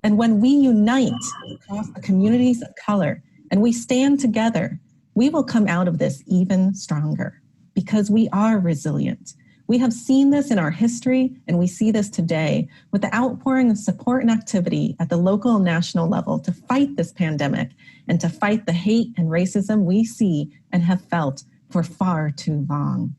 And when we unite across the communities of color and we stand together, we will come out of this even stronger because we are resilient. We have seen this in our history, and we see this today with the outpouring of support and activity at the local and national level to fight this pandemic and to fight the hate and racism we see and have felt for far too long.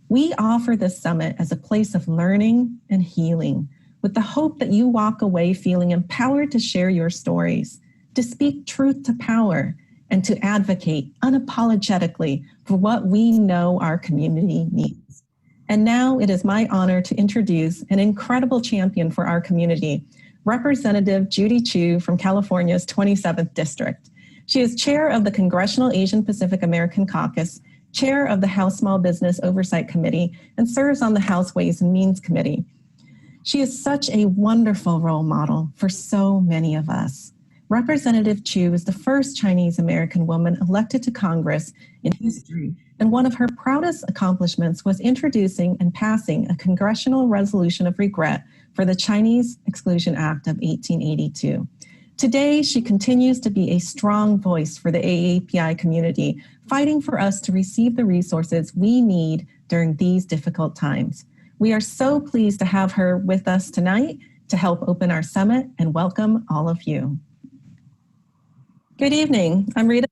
We offer this summit as a place of learning and healing, with the hope that you walk away feeling empowered to share your stories, to speak truth to power, and to advocate unapologetically for what we know our community needs. And now it is my honor to introduce an incredible champion for our community, Representative Judy Chu from California's 27th District. She is chair of the Congressional Asian Pacific American Caucus, chair of the House Small Business Oversight Committee, and serves on the House Ways and Means Committee. She is such a wonderful role model for so many of us. Representative Chu is the first Chinese American woman elected to Congress in history, and one of her proudest accomplishments was introducing and passing a congressional resolution of regret for the Chinese Exclusion Act of 1882. Today, she continues to be a strong voice for the AAPI community, fighting for us to receive the resources we need during these difficult times. We are so pleased to have her with us tonight to help open our summit and welcome all of you. Good evening. I'm Rita.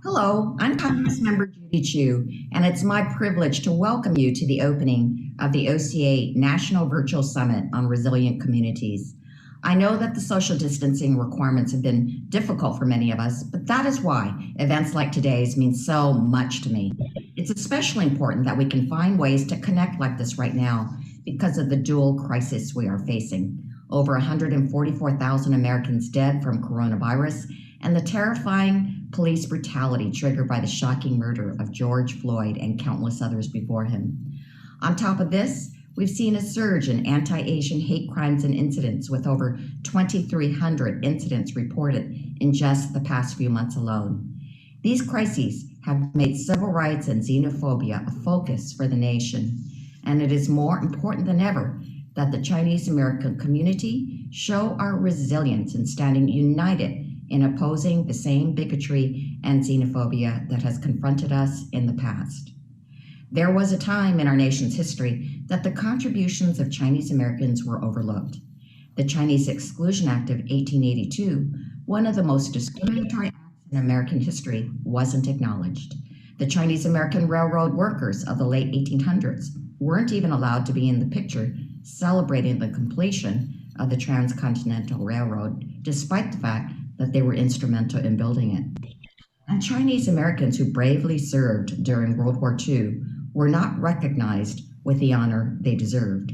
Hello, I'm Congressmember Judy Chu, and it's my privilege to welcome you to the opening of the OCA National Virtual Summit on Resilient Communities. I know that the social distancing requirements have been difficult for many of us, but that is why events like today's mean so much to me. It's especially important that we can find ways to connect like this right now because of the dual crisis we are facing. Over 144,000 Americans dead from coronavirus, and the terrifying police brutality triggered by the shocking murder of George Floyd and countless others before him. On top of this, we've seen a surge in anti-Asian hate crimes and incidents, with over 2,300 incidents reported in just the past few months alone. These crises have made civil rights and xenophobia a focus for the nation, and it is more important than ever that the Chinese American community show our resilience in standing united in opposing the same bigotry and xenophobia that has confronted us in the past. There was a time in our nation's history that the contributions of Chinese Americans were overlooked. The Chinese Exclusion Act of 1882, one of the most discriminatory acts in American history, wasn't acknowledged. The Chinese American railroad workers of the late 1800s weren't even allowed to be in the picture celebrating the completion of the Transcontinental Railroad, despite the fact that they were instrumental in building it. And Chinese Americans who bravely served during World War II were not recognized with the honor they deserved.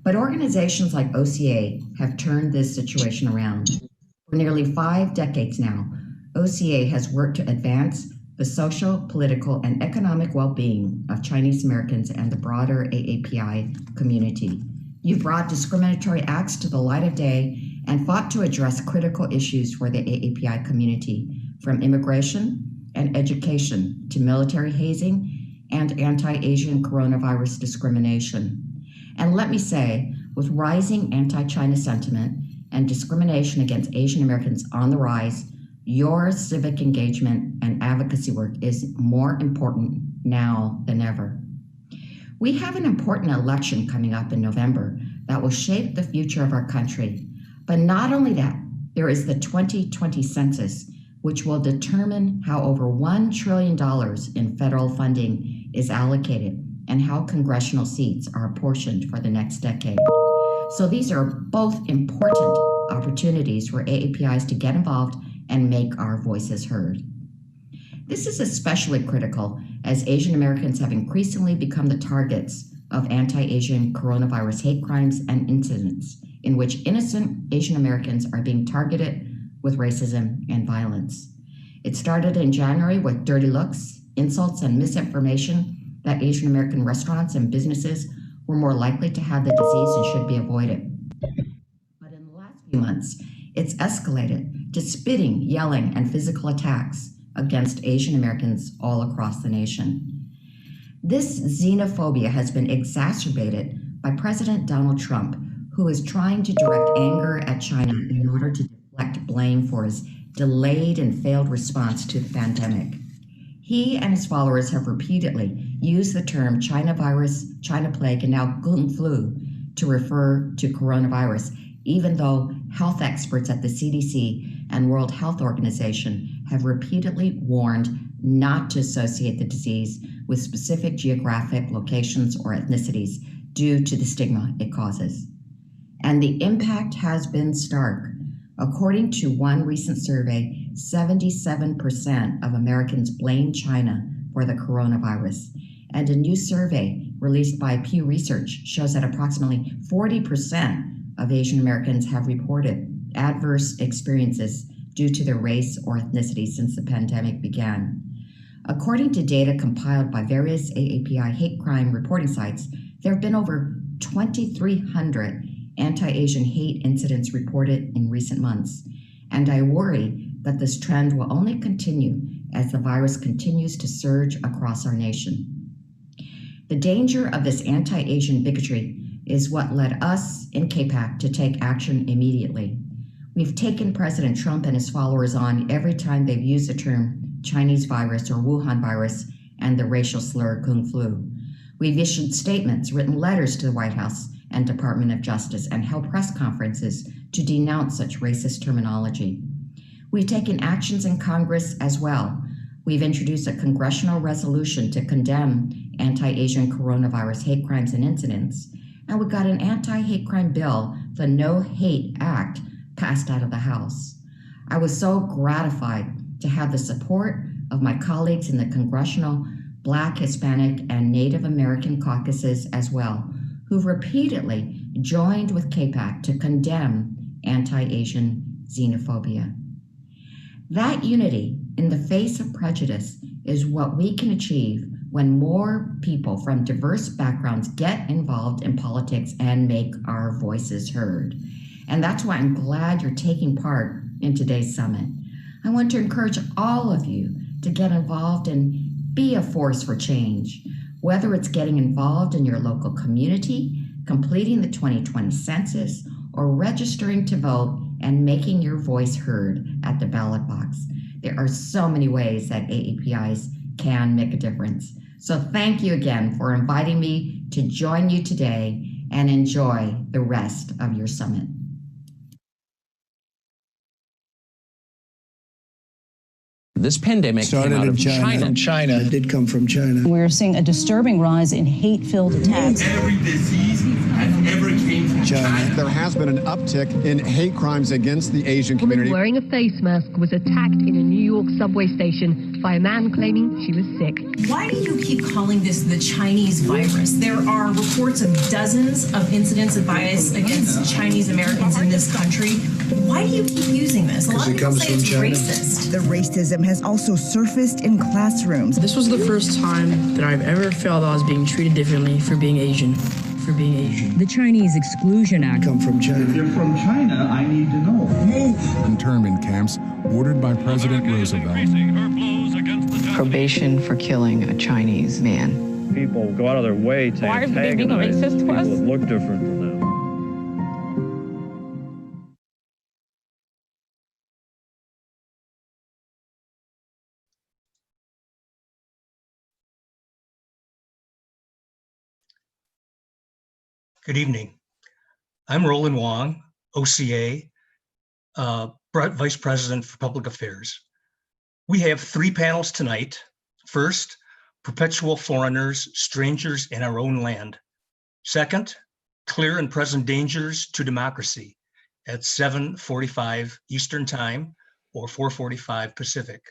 But organizations like OCA have turned this situation around. For nearly 5 decades now, OCA has worked to advance the social, political, and economic well-being of Chinese Americans and the broader AAPI community. You've brought discriminatory acts to the light of day and fought to address critical issues for the AAPI community, from immigration and education to military hazing and anti-Asian coronavirus discrimination. And let me say, with rising anti-China sentiment and discrimination against Asian Americans on the rise, your civic engagement and advocacy work is more important now than ever. We have an important election coming up in November that will shape the future of our country. But not only that, there is the 2020 census, which will determine how over $1 trillion in federal funding is allocated and how congressional seats are apportioned for the next decade. So these are both important opportunities for AAPIs to get involved and make our voices heard. This is especially critical as Asian Americans have increasingly become the targets of anti-Asian coronavirus hate crimes and incidents in which innocent Asian Americans are being targeted with racism and violence. It started in January with dirty looks, insults, and misinformation that Asian American restaurants and businesses were more likely to have the disease and should be avoided. But in the last few months, it's escalated to spitting, yelling, and physical attacks against Asian Americans all across the nation. This xenophobia has been exacerbated by President Donald Trump, who is trying to direct anger at China in order to deflect blame for his delayed and failed response to the pandemic. He and his followers have repeatedly used the term China virus, China plague, and now Kung flu to refer to coronavirus, even though health experts at the CDC and World Health Organization have repeatedly warned not to associate the disease with specific geographic locations or ethnicities due to the stigma it causes. And the impact has been stark. According to one recent survey, 77% of Americans blame China for the coronavirus. And a new survey released by Pew Research shows that approximately 40% of Asian Americans have reported adverse experiences due to their race or ethnicity since the pandemic began. According to data compiled by various AAPI hate crime reporting sites, there have been over 2,300 anti-Asian hate incidents reported in recent months, and I worry that this trend will only continue as the virus continues to surge across our nation. The danger of this anti-Asian bigotry is what led us in CAPAC to take action immediately. We've taken President Trump and his followers on every time they've used the term Chinese virus or Wuhan virus and the racial slur Kung flu. We've issued statements, written letters to the White House and Department of Justice, and held press conferences to denounce such racist terminology. We've taken actions in Congress as well. We've introduced a congressional resolution to condemn anti-Asian coronavirus hate crimes and incidents, and we got an anti-hate crime bill, the No Hate Act, passed out of the House. I was so gratified to have the support of my colleagues in the Congressional Black, Hispanic, and Native American caucuses as well, who've repeatedly joined with CAPAC to condemn anti-Asian xenophobia. That unity in the face of prejudice is what we can achieve when more people from diverse backgrounds get involved in politics and make our voices heard. And that's why I'm glad you're taking part in today's summit. I want to encourage all of you to get involved and be a force for change, whether it's getting involved in your local community, completing the 2020 census, or registering to vote and making your voice heard at the ballot box. There are so many ways that AAPIs can make a difference. So thank you again for inviting me to join you today, and enjoy the rest of your summit. This pandemic came out of China. It did come from China. We're seeing a disturbing rise in hate-filled attacks. Every disease has ever came from China. There has been an uptick in hate crimes against the Asian community. A woman wearing a face mask was attacked in a New York subway station by a man claiming she was sick. Why do you keep calling this the Chinese virus? There are reports of dozens of incidents of bias against Chinese Americans in this country. Why do you keep using this? A lot of people say it's racist. The racism has also surfaced in classrooms. This was the first time that I've ever felt I was being treated differently for being Asian. The Chinese Exclusion Act. Come from China. If you're from China, I need to know. Move! Internment camps ordered by President Roosevelt. Probation for killing a Chinese man. People go out of their way to antagonize people that look different than them. Good evening. I'm Roland Wong, OCA, Vice President for Public Affairs. We have 3 panels tonight. First, perpetual foreigners, strangers in our own land. Second, clear and present dangers to democracy at 7:45 Eastern Time or 4:45 Pacific.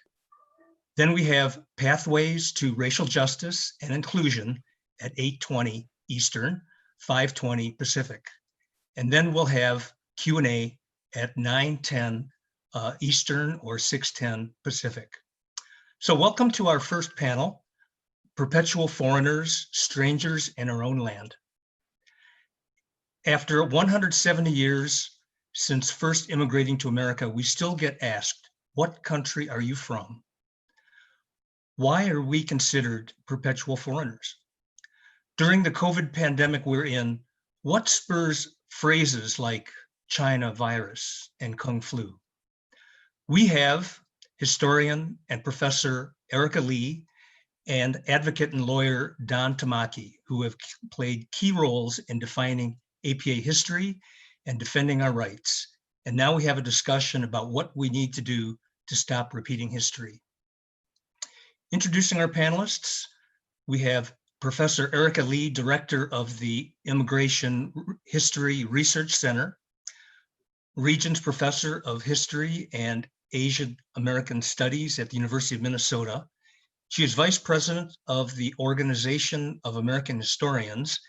Then we have pathways to racial justice and inclusion at 8:20 Eastern, 5:20 Pacific. And then we'll have Q&A at 9:10 Eastern or 6:10 Pacific. So welcome to our first panel, Perpetual Foreigners, Strangers in Our Own Land. After 170 years since first immigrating to America, we still get asked, what country are you from? Why are we considered perpetual foreigners? During the COVID pandemic we're in, What spurs phrases like China virus and Kung flu? We have historian and professor Erica Lee and advocate and lawyer Don Tamaki, who have played key roles in defining APA history and defending our rights. And now we have a discussion about what we need to do to stop repeating history. Introducing our panelists, we have Professor Erica Lee, Director of the Immigration History Research Center, Regents Professor of History and Asian American Studies at the University of Minnesota. She is Vice President of the Organization of American Historians,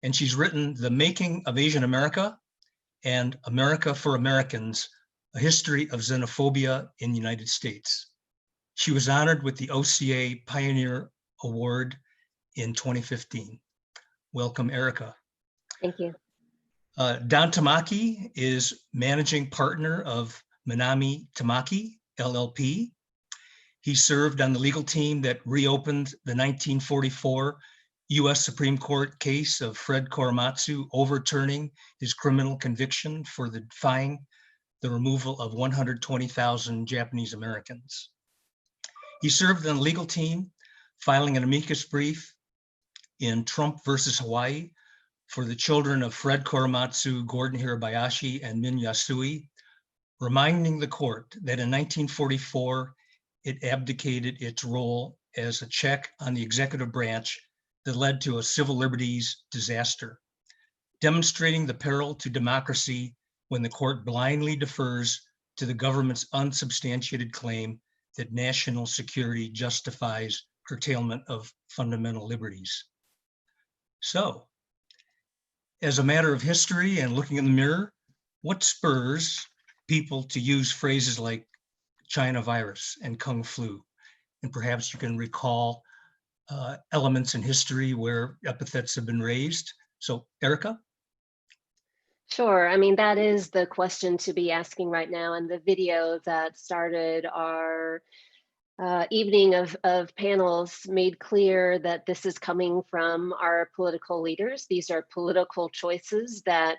and she's written The Making of Asian America and America for Americans, A History of Xenophobia in the United States. She was honored with the OCA Pioneer Award in 2015. Welcome, Erica. Thank you. Don Tamaki is managing partner of Minami Tamaki, LLP. He served on the legal team that reopened the 1944 US Supreme Court case of Fred Korematsu overturning his criminal conviction for defying the removal of 120,000 Japanese Americans. He served on the legal team, filing an amicus brief in Trump versus Hawaii for the children of Fred Korematsu, Gordon Hirabayashi, and Min Yasui, reminding the court that in 1944, it abdicated its role as a check on the executive branch that led to a civil liberties disaster, demonstrating the peril to democracy when the court blindly defers to the government's unsubstantiated claim that national security justifies curtailment of fundamental liberties. So, as a matter of history and looking in the mirror, what spurs people to use phrases like China virus and Kung flu? And perhaps you can recall elements in history where epithets have been raised. So, Erica? Sure. I mean, that is the question to be asking right now. And the video that started our evening of panels made clear that this is coming from our political leaders. These are political choices that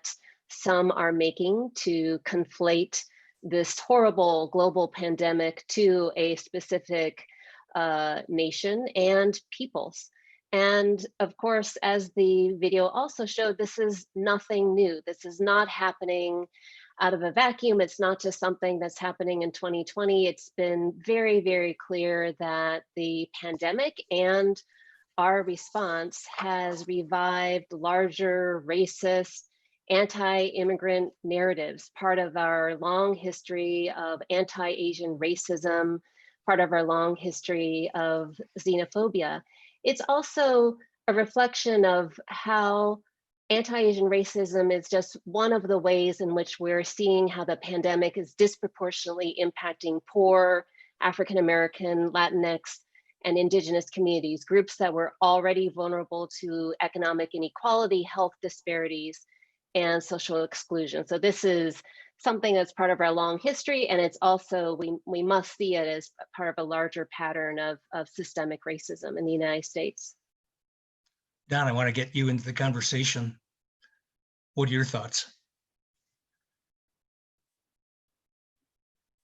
some are making to conflate this horrible global pandemic to a specific nation and peoples. And of course, as the video also showed, this is nothing new. This is not happening out of a vacuum. It's not just something that's happening in 2020. It's been very, very clear that the pandemic and our response has revived larger racist, anti-immigrant narratives, part of our long history of anti-Asian racism, part of our long history of xenophobia. It's also a reflection of how anti-Asian racism is just one of the ways in which we're seeing how the pandemic is disproportionately impacting poor African-American, Latinx, and indigenous communities, groups that were already vulnerable to economic inequality, health disparities, and social exclusion. So this is something that's part of our long history, and it's also, we must see it as part of a larger pattern of systemic racism in the United States. Don, I want to get you into the conversation. What are your thoughts?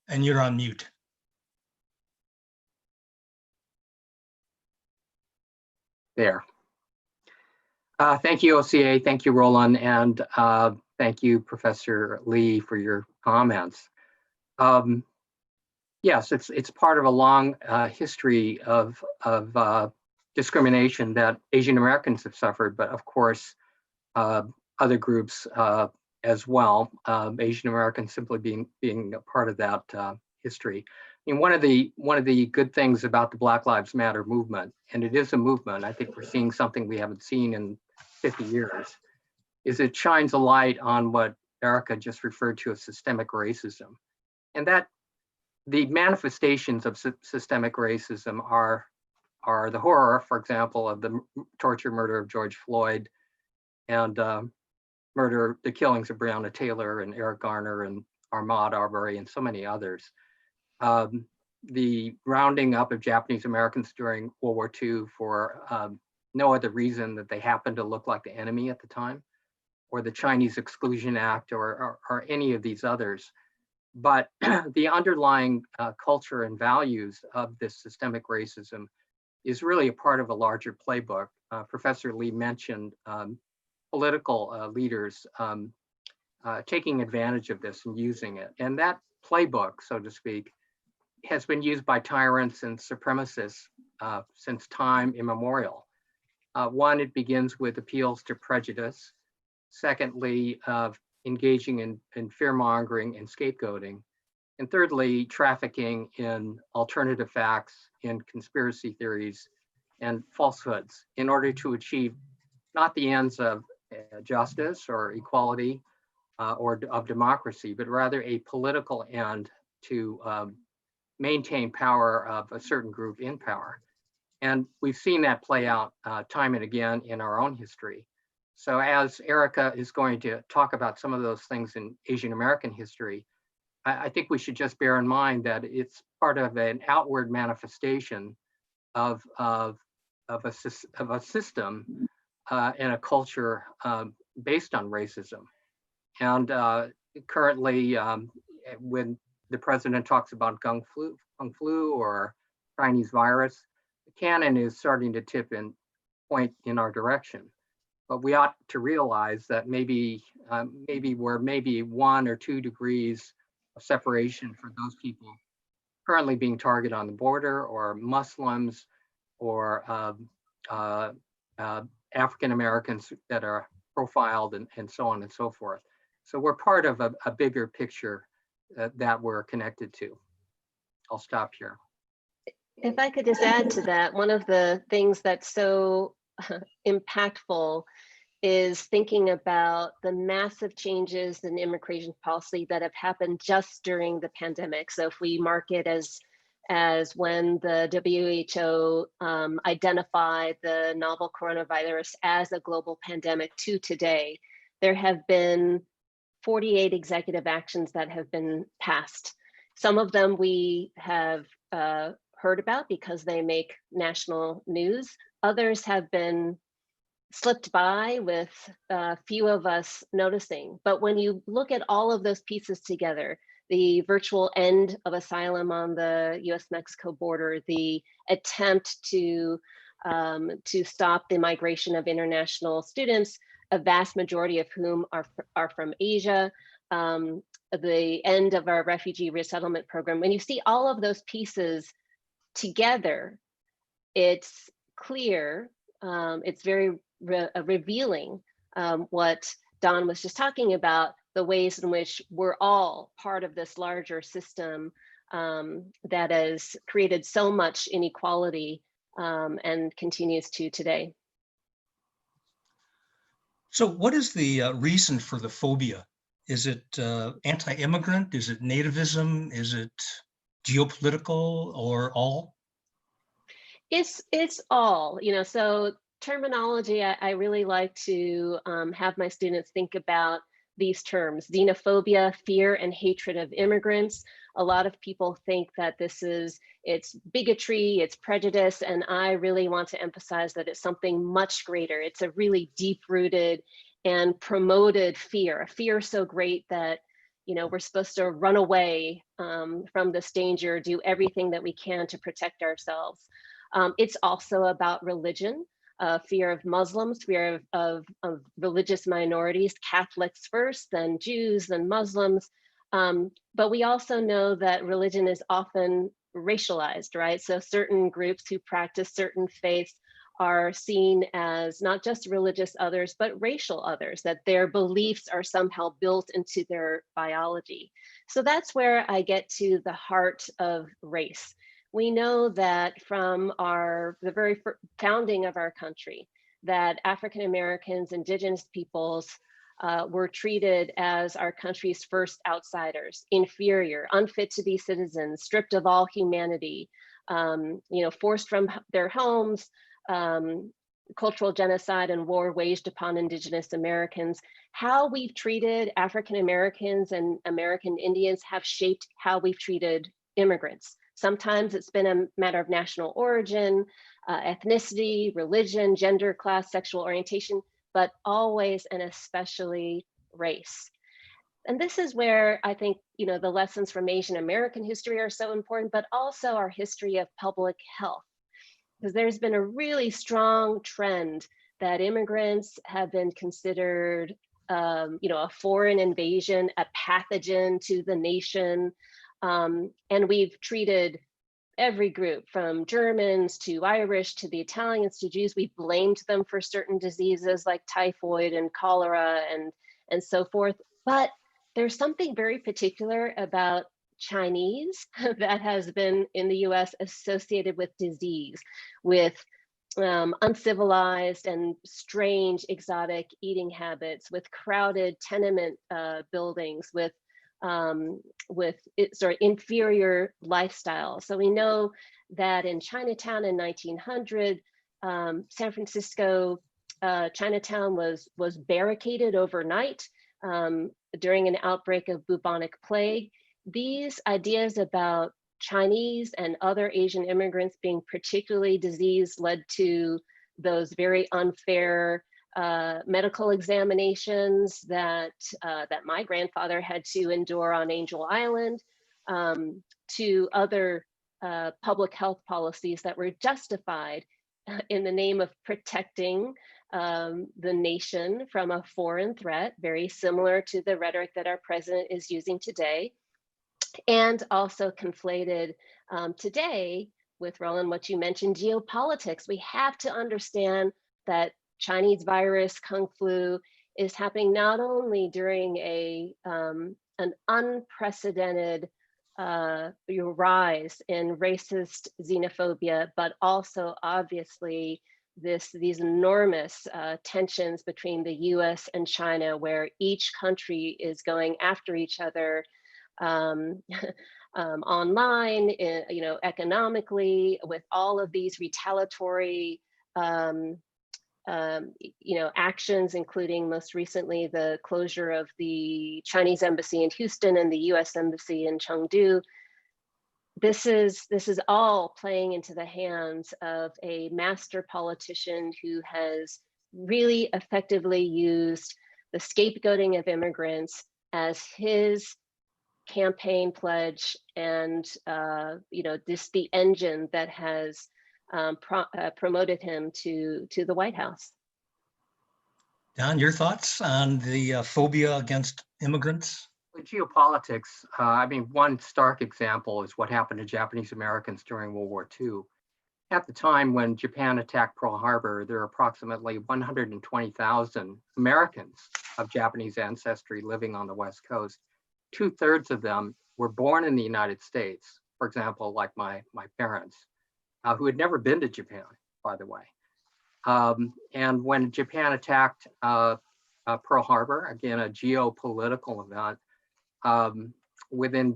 And you're on mute. There. Thank you, OCA. Thank you, Roland. And thank you, Professor Lee, for your comments. Yes, it's part of a long history of discrimination that Asian Americans have suffered, but of course, other groups as well. Asian Americans simply being a part of that history. I mean, one of the good things about the Black Lives Matter movement, and it is a movement, I think we're seeing something we haven't seen in 50 years, is it shines a light on what Erica just referred to as systemic racism. And that the manifestations of systemic racism are the horror, for example, of the torture murder of George Floyd and the killings of Breonna Taylor and Eric Garner and Ahmaud Arbery and so many others. The rounding up of Japanese Americans during World War II for no other reason that they happened to look like the enemy at the time. or the Chinese Exclusion Act or any of these others. But the underlying culture and values of this systemic racism is really a part of a larger playbook. Professor Lee mentioned political leaders taking advantage of this and using it. And that playbook, so to speak, has been used by tyrants and supremacists since time immemorial. One, it begins with appeals to prejudice. Secondly, engaging in fear-mongering and scapegoating. And thirdly, trafficking in alternative facts, in conspiracy theories, and falsehoods in order to achieve not the ends of justice or equality or of democracy, but rather a political end to maintain power of a certain group in power. And we've seen that play out time and again in our own history. So as Erica is going to talk about some of those things in Asian American history, I think we should just bear in mind that it's part of an outward manifestation of a system and a culture based on racism. And currently, when the president talks about kung flu or Chinese virus, the canon is starting to tip and point in our direction. But we ought to realize that maybe we're 1 or 2 degrees of separation for those people currently being targeted on the border, or Muslims, or African Americans that are profiled, and so on and so forth. So we're part of a bigger picture that we're connected to. I'll stop here. If I could just add to that, one of the things that's so impactful is thinking about the massive changes in immigration policy that have happened just during the pandemic. So if we mark it as when the WHO identified the novel coronavirus as a global pandemic to today, there have been 48 executive actions that have been passed. Some of them we have heard about because they make national news. Others have been slipped by with few of us noticing. But when you look at all of those pieces together, the virtual end of asylum on the US-Mexico border, the attempt to stop the migration of international students, a vast majority of whom are from Asia, the end of our refugee resettlement program. When you see all of those pieces together, it's clear, it's very revealing what Don was just talking about, the ways in which we're all part of this larger system that has created so much inequality and continues to today. So what is the reason for the phobia? Is it anti-immigrant? Is it nativism? Is it geopolitical, or all? It's all, so terminology, I really like to have my students think about these terms: xenophobia, fear and hatred of immigrants. A lot of people think that it's bigotry, it's prejudice, and I really want to emphasize that it's something much greater. It's a really deep-rooted and promoted fear, a fear so great that we're supposed to run away from this danger, do everything that we can to protect ourselves. It's also about religion. Fear of Muslims, fear of religious minorities, Catholics first, then Jews, then Muslims. But we also know that religion is often racialized, right? So certain groups who practice certain faiths are seen as not just religious others, but racial others, that their beliefs are somehow built into their biology. So that's where I get to the heart of race. We know that from the very founding of our country, that African Americans, indigenous peoples were treated as our country's first outsiders, inferior, unfit to be citizens, stripped of all humanity, forced from their homes, cultural genocide and war waged upon indigenous Americans. How we've treated African Americans and American Indians have shaped how we've treated immigrants. Sometimes it's been a matter of national origin, ethnicity, religion, gender, class, sexual orientation, but always and especially race. And this is where I think, the lessons from Asian American history are so important, but also our history of public health. Because there's been a really strong trend that immigrants have been considered, a foreign invasion, a pathogen to the nation. And we've treated every group, from Germans to Irish to the Italians to Jews, we blamed them for certain diseases like typhoid and cholera and so forth. But there's something very particular about Chinese that has been in the US associated with disease, with uncivilized and strange exotic eating habits, with crowded tenement buildings, with inferior lifestyle. So we know that in Chinatown in 1900, San Francisco, Chinatown was barricaded overnight during an outbreak of bubonic plague. These ideas about Chinese and other Asian immigrants being particularly diseased led to those very unfair medical examinations that my grandfather had to endure on Angel Island, to other public health policies that were justified in the name of protecting the nation from a foreign threat, very similar to the rhetoric that our president is using today, and also conflated today with, Roland, what you mentioned, geopolitics. We have to understand that Chinese virus, Kung flu, is happening not only during an unprecedented rise in racist xenophobia, but also obviously these enormous tensions between the US and China, where each country is going after each other online, economically, with all of these retaliatory actions, including most recently the closure of the Chinese embassy in Houston and the US embassy in Chengdu. This is all playing into the hands of a master politician who has really effectively used the scapegoating of immigrants as his campaign pledge, and the engine that has promoted him to the White House. Don, your thoughts on the phobia against immigrants? With geopolitics, one stark example is what happened to Japanese Americans during World War II. At the time when Japan attacked Pearl Harbor, there were approximately 120,000 Americans of Japanese ancestry living on the West Coast. 2/3 of them were born in the United States, for example, like my parents, who had never been to Japan, by the way. And when Japan attacked Pearl Harbor, again, a geopolitical event, within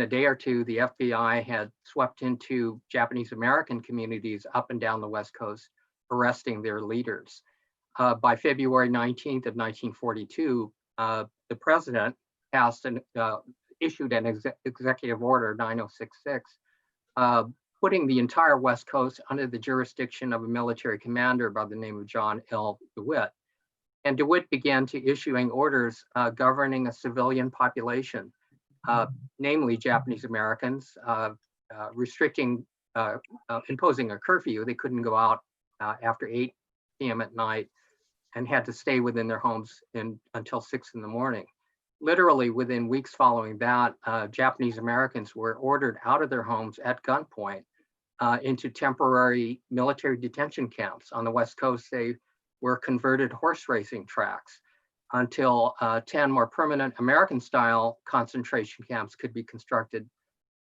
a day or two, the FBI had swept into Japanese American communities up and down the West Coast, arresting their leaders. By February 19th of 1942, the president issued an executive order 9066, putting the entire West Coast under the jurisdiction of a military commander by the name of John L. DeWitt. And DeWitt began to issuing orders governing a civilian population, namely Japanese Americans, imposing a curfew. They couldn't go out after 8 p.m. at night and had to stay within their homes until 6 in the morning. Literally within weeks following that, Japanese Americans were ordered out of their homes at gunpoint into temporary military detention camps. On the West Coast, they were converted horse racing tracks until 10 more permanent American-style concentration camps could be constructed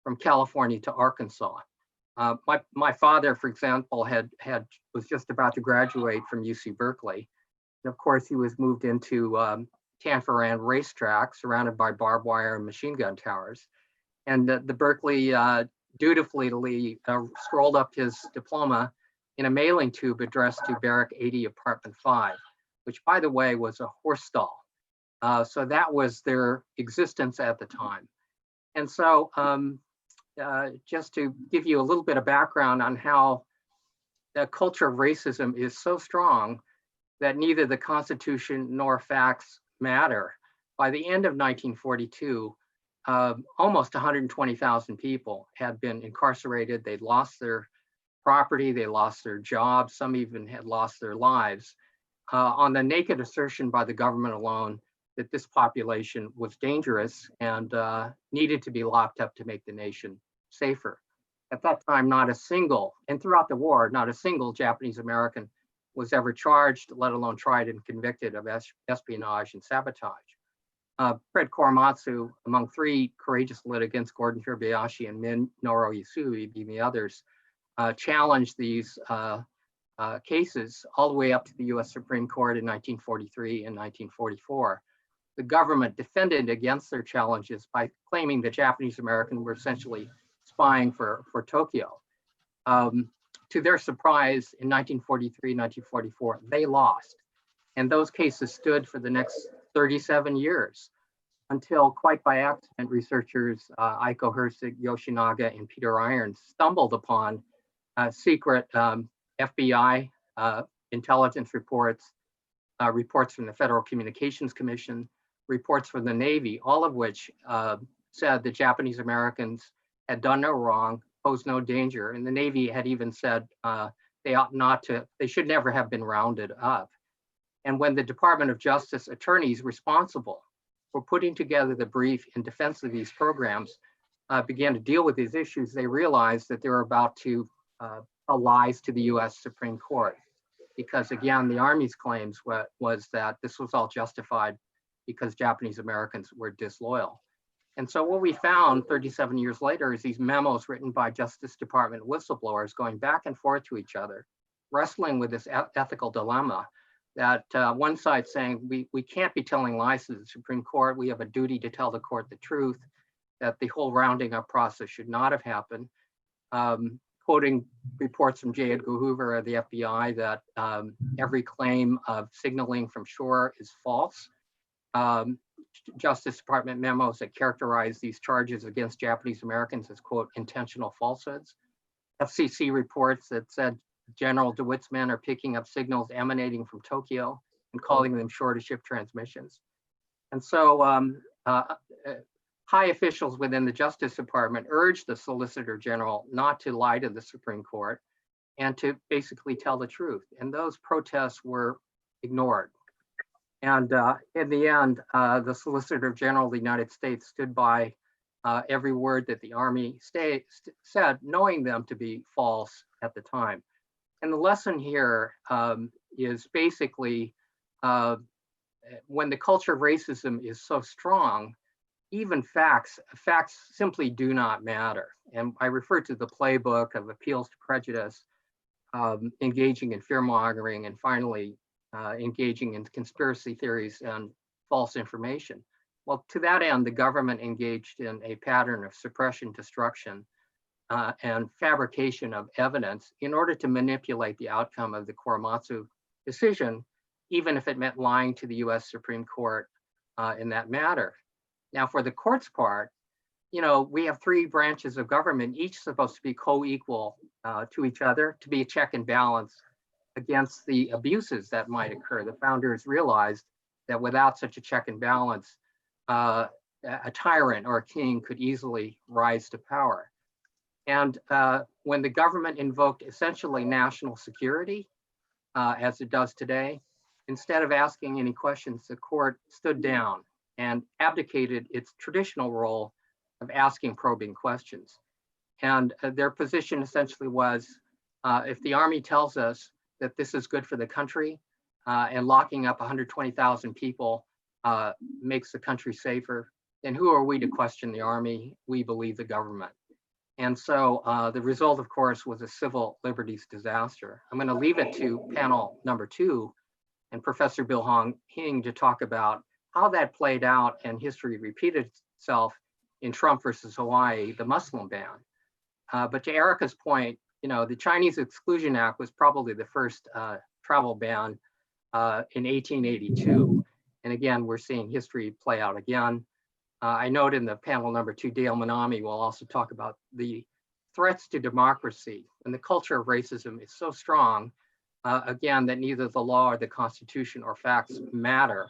from California to Arkansas. My father, for example, was just about to graduate from UC Berkeley. And of course, he was moved into Tanforan racetrack surrounded by barbed wire and machine gun towers. And the Berkeley dutifully scrolled up his diploma in a mailing tube addressed to Barrack 80, Apartment 5, which, by the way, was a horse stall. So that was their existence at the time. And so just to give you a little bit of background on how the culture of racism is so strong that neither the Constitution nor facts matter. By the end of 1942, almost 120,000 people had been incarcerated. They'd lost their property, they lost their jobs, some even had lost their lives on the naked assertion by the government alone that this population was dangerous and needed to be locked up to make the nation safer. At that time, not a single, and throughout the war, not a single Japanese American was ever charged, let alone tried and convicted of espionage and sabotage. Fred Korematsu, among three courageous litigants, Gordon Hirabayashi and Minoru Yasui being the others, challenged these cases all the way up to the US Supreme Court in 1943 and 1944. The government defended against their challenges by claiming that Japanese Americans were essentially spying for Tokyo. To their surprise, in 1943, 1944, they lost. And those cases stood for the next 37 years until, quite by accident, researchers Aiko Herzig, Yoshinaga, and Peter Irons stumbled upon secret FBI intelligence reports, reports from the Federal Communications Commission, reports from the Navy, all of which said that Japanese Americans had done no wrong, posed no danger, and the Navy had even said they should never have been rounded up. And when the Department of Justice attorneys responsible for putting together the brief in defense of these programs began to deal with these issues, they realized that they were about to tell lies to the US Supreme Court. Because again, the Army's claims was that this was all justified because Japanese Americans were disloyal. And so what we found 37 years later is these memos written by Justice Department whistleblowers going back and forth to each other, wrestling with this ethical dilemma that one side saying, we can't be telling lies to the Supreme Court. We have a duty to tell the court the truth, that the whole rounding up process should not have happened. Quoting reports from J. Edgar Hoover of the FBI that every claim of signaling from shore is false. Justice Department memos that characterize these charges against Japanese Americans as, quote, intentional falsehoods. FCC reports that said General DeWitt's men are picking up signals emanating from Tokyo and calling them shore-to-ship transmissions. And so high officials within the Justice Department urged the Solicitor General not to lie to the Supreme Court and to basically tell the truth. And those protests were ignored. And in the end, the Solicitor General of the United States stood by every word that the Army said, knowing them to be false at the time. And the lesson here is basically when the culture of racism is so strong, even facts simply do not matter. And I refer to the playbook of appeals to prejudice, engaging in fear-mongering, and finally engaging in conspiracy theories and false information. Well, to that end, the government engaged in a pattern of suppression, destruction, and fabrication of evidence in order to manipulate the outcome of the Korematsu decision, even if it meant lying to the US Supreme Court in that matter. Now, for the court's part, we have three branches of government, each supposed to be co-equal to each other, to be a check and balance against the abuses that might occur. The founders realized that without such a check and balance, a tyrant or a king could easily rise to power. And when the government invoked essentially national security, as it does today, instead of asking any questions, the court stood down and abdicated its traditional role of asking probing questions. And their position essentially was, if the Army tells us that this is good for the country and locking up 120,000 people makes the country safer, then who are we to question the Army? We believe the government. And so the result, of course, was a civil liberties disaster. I'm going to leave it to panel number 2 and Professor Bilhong Hing to talk about how that played out and history repeated itself in Trump versus Hawaii, the Muslim ban. But to Erica's point, the Chinese Exclusion Act was probably the first travel ban in 1882. And again, we're seeing history play out again. I note in the panel number 2, Dale Manami will also talk about the threats to democracy. And the culture of racism is so strong again, that neither the law or the Constitution or facts matter.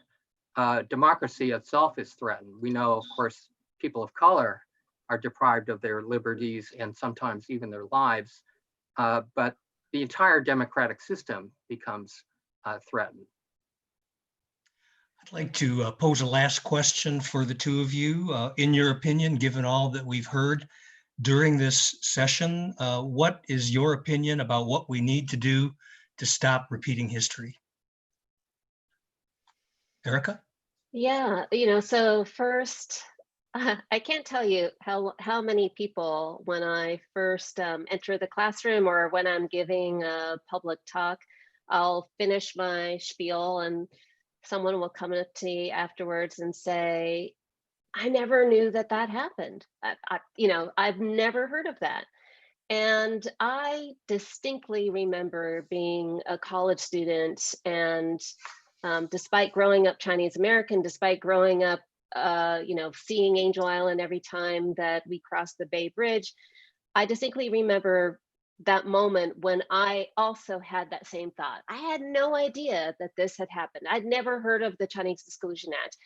Democracy itself is threatened. We know, of course, people of color are deprived of their liberties and sometimes even their lives, but the entire democratic system becomes threatened. I'd like to pose a last question for the two of you. In your opinion, given all that we've heard during this session, what is your opinion about what we need to do to stop repeating history? Erica? Yeah, so first, I can't tell you how many people, when I first enter the classroom or when I'm giving a public talk, I'll finish my spiel and someone will come up to me afterwards and say, I never knew that happened. I've never heard of that. And I distinctly remember being a college student and despite growing up Chinese American, despite growing up, seeing Angel Island every time that we crossed the Bay Bridge, I distinctly remember that moment when I also had that same thought. I had no idea that this had happened. I'd never heard of the Chinese Exclusion Act.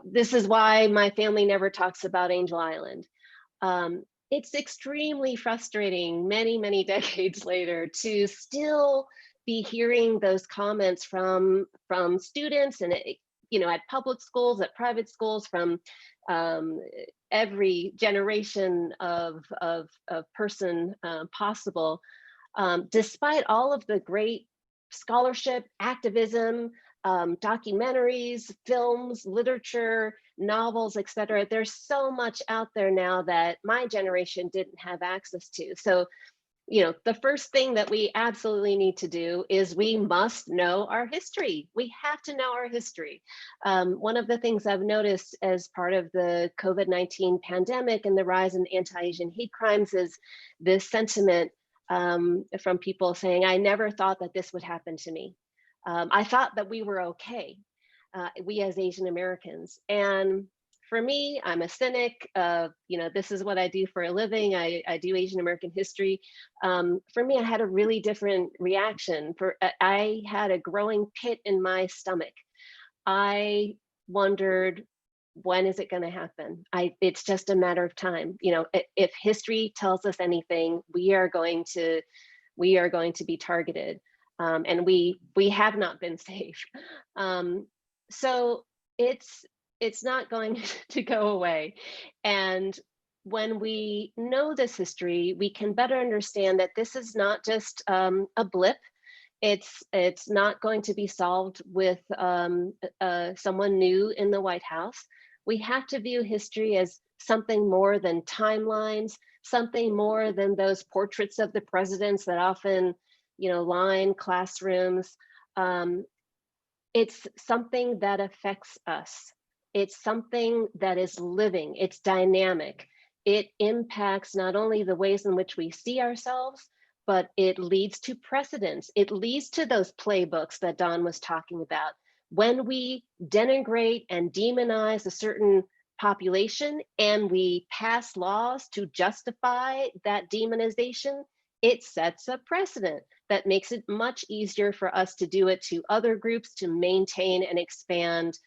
This is why my family never talks about Angel Island. It's extremely frustrating many, many decades later to still be hearing those comments from students and at public schools, at private schools, from every generation of person possible, despite all of the great scholarship, activism, documentaries, films, literature, novels, etc. There's so much out there now that my generation didn't have access to. So, the first thing that we absolutely need to do is we must know our history. We have to know our history. One of the things I've noticed as part of the COVID-19 pandemic and the rise in anti-Asian hate crimes is this sentiment from people saying, I never thought that this would happen to me. I thought that we were okay, we as Asian Americans. And for me, I'm a cynic. This is what I do for a living. I do Asian American history. For me, I had a really different reaction. I had a growing pit in my stomach. I wondered, when is it going to happen? It's just a matter of time. If history tells us anything, we are going to be targeted, and we have not been safe. So it's not going to go away. And when we know this history, we can better understand that this is not just a blip. It's not going to be solved with someone new in the White House. We have to view history as something more than timelines, something more than those portraits of the presidents that often, line classrooms. It's something that affects us. It's something that is living, it's dynamic. It impacts not only the ways in which we see ourselves, but it leads to precedents. It leads to those playbooks that Don was talking about. When we denigrate and demonize a certain population and we pass laws to justify that demonization, it sets a precedent that makes it much easier for us to do it to other groups, to maintain and expand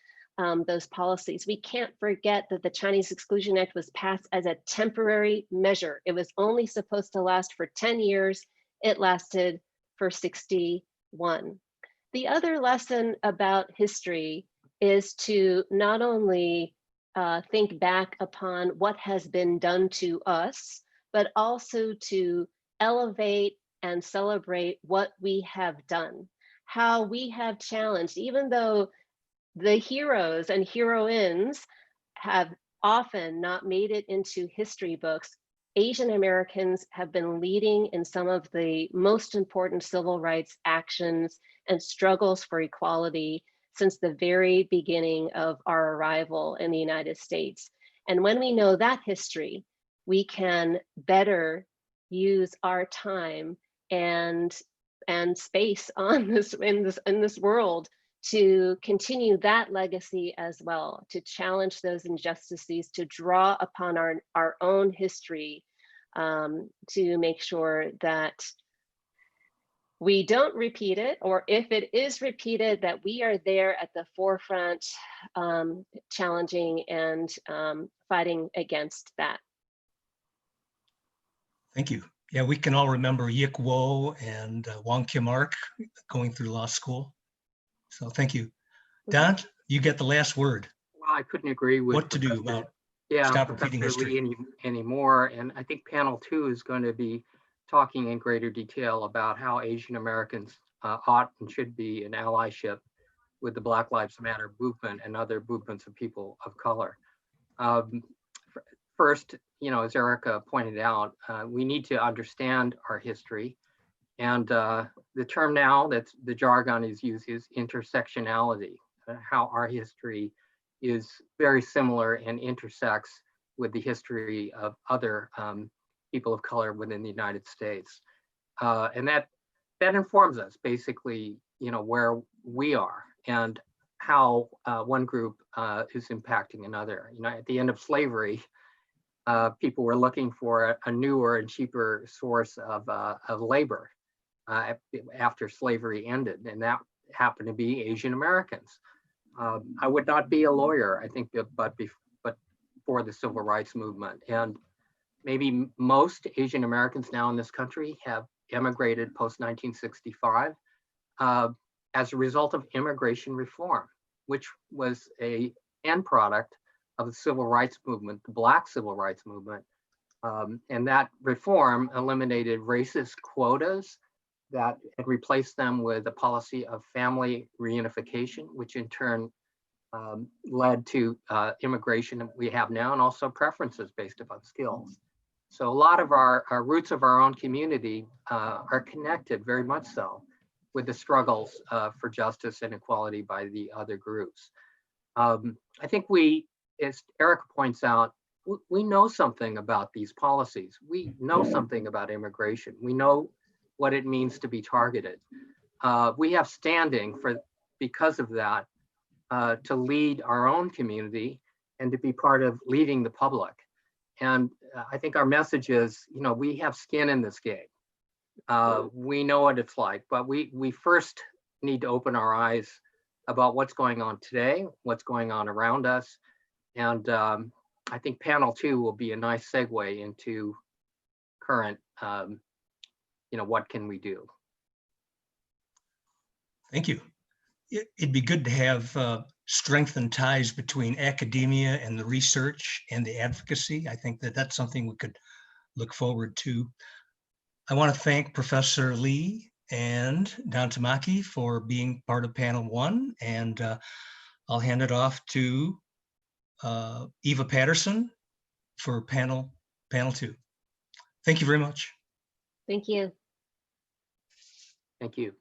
those policies. We can't forget that the Chinese Exclusion Act was passed as a temporary measure. It was only supposed to last for 10 years. It lasted for 61. The other lesson about history is to not only think back upon what has been done to us, but also to elevate and celebrate what we have done, how we have challenged, even though the heroes and heroines have often not made it into history books, Asian Americans have been leading in some of the most important civil rights actions and struggles for equality since the very beginning of our arrival in the United States. And when we know that history, we can better use our time and space on in this world to continue that legacy as well, to challenge those injustices, to draw upon our own history, to make sure that we don't repeat it, or if it is repeated, that we are there at the forefront, challenging and fighting against that. Thank you. Yeah, we can all remember Yik Wo and Wong Kim Ark going through law school. So thank you. Don, you get the last word. Well, I couldn't agree with what to do about stop repeating history anymore. And I think panel 2 is going to be talking in greater detail about how Asian Americans ought and should be in allyship with the Black Lives Matter movement and other movements of people of color. First, as Erica pointed out, we need to understand our history. And the term now that the jargon is used is intersectionality, how our history is very similar and intersects with the history of other people of color within the United States. And that informs us basically, where we are and how one group is impacting another. At the end of slavery, people were looking for a newer and cheaper source of labor after slavery ended, and that happened to be Asian Americans. I would not be a lawyer, I think, but for the civil rights movement. And maybe most Asian Americans now in this country have immigrated post-1965 as a result of immigration reform, which was an end product of the civil rights movement, the Black civil rights movement. And that reform eliminated racist quotas that had replaced them with a policy of family reunification, which in turn led to immigration that we have now, and also preferences based upon skills. So a lot of our roots of our own community are connected very much so with the struggles for justice and equality by the other groups. I think we, as Erica points out, we know something about these policies. We know something about immigration. We know what it means to be targeted. We have standing because of that to lead our own community and to be part of leading the public. And I think our message is, we have skin in this game. We know what it's like, but we first need to open our eyes about what's going on today, what's going on around us. And I think panel 2 will be a nice segue into current, what can we do? Thank you. It'd be good to have strengthened ties between academia and the research and the advocacy. I think that's something we could look forward to. I want to thank Professor Lee and Don Tamaki for being part of panel 1, and I'll hand it off to Eva Patterson for panel 2. Thank you very much. Thank you. Thank you.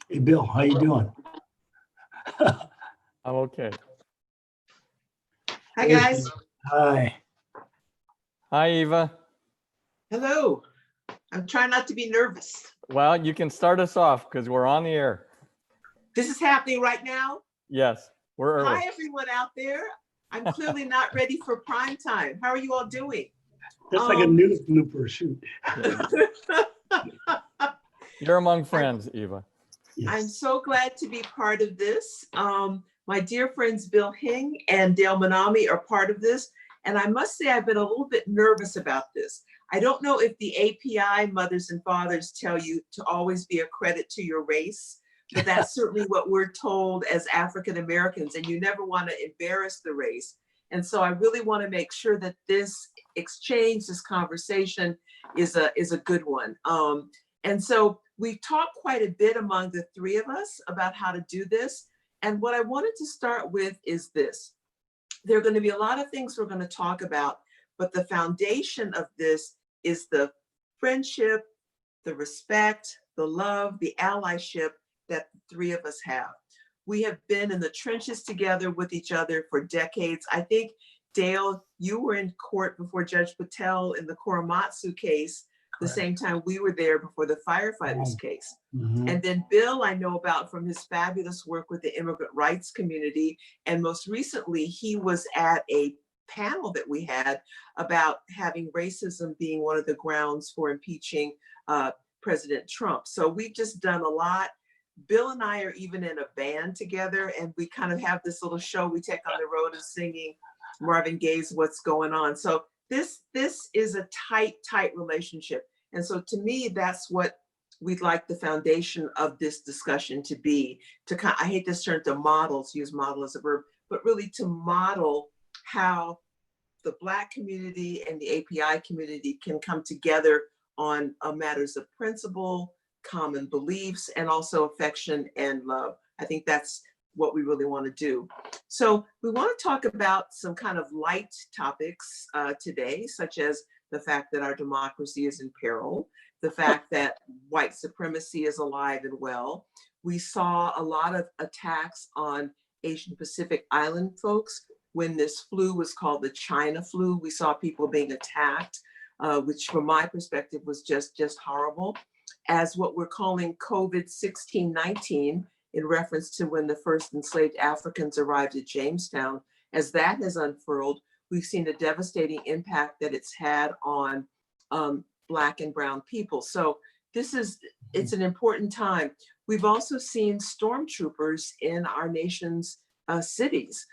Hey, Bill, how you doing? I'm okay. Hi, guys. Hi. Hi, Eva. Hello. I'm trying not to be nervous. Well, you can start us off because we're on the air. This is happening right now? Yes, we're early. Hi, everyone out there. I'm clearly not ready for prime time. How are you all doing? That's like a news blooper shoot. You're among friends, Eva. Yes. I'm so glad to be part of this. My dear friends Bill Hing and Dale Manami are part of this. And I must say I've been a little bit nervous about this. I don't know if the API mothers and fathers tell you to always be a credit to your race, but that's certainly what we're told as African Americans, and you never want to embarrass the race. And so I really want to make sure that this exchange, this conversation is a good one. And so we've talked quite a bit among the three of us about how to do this. And what I wanted to start with is this. There are going to be a lot of things we're going to talk about, but the foundation of this is the friendship, the respect, the love, the allyship that the three of us have. We have been in the trenches together with each other for decades. I think, Dale, you were in court before Judge Patel in the Korematsu case, the same time we were there before the firefighters case. And then Bill, I know about from his fabulous work with the immigrant rights community. And most recently, he was at a panel that we had about having racism being one of the grounds for impeaching President Trump. So we've just done a lot. Bill and I are even in a band together, and we kind of have this little show we take on the road of singing Marvin Gaye's What's Going On. So this is a tight relationship. And so to me, that's what we'd like the foundation of this discussion to be, I hate this term to model, to use model as a verb, but really to model how the Black community and the API community can come together on matters of principle, common beliefs, and also affection and love. I think that's what we really want to do. So we want to talk about some kind of light topics today, such as the fact that our democracy is in peril, the fact that white supremacy is alive and well. We saw a lot of attacks on Asian Pacific Island folks when this flu was called the China flu. We saw people being attacked, which from my perspective was just horrible. As what we're calling COVID-16-19, in reference to when the first enslaved Africans arrived at Jamestown, as that has unfurled, we've seen the devastating impact that it's had on Black and brown people. So it's an important time. We've also seen stormtroopers in our nation's cities,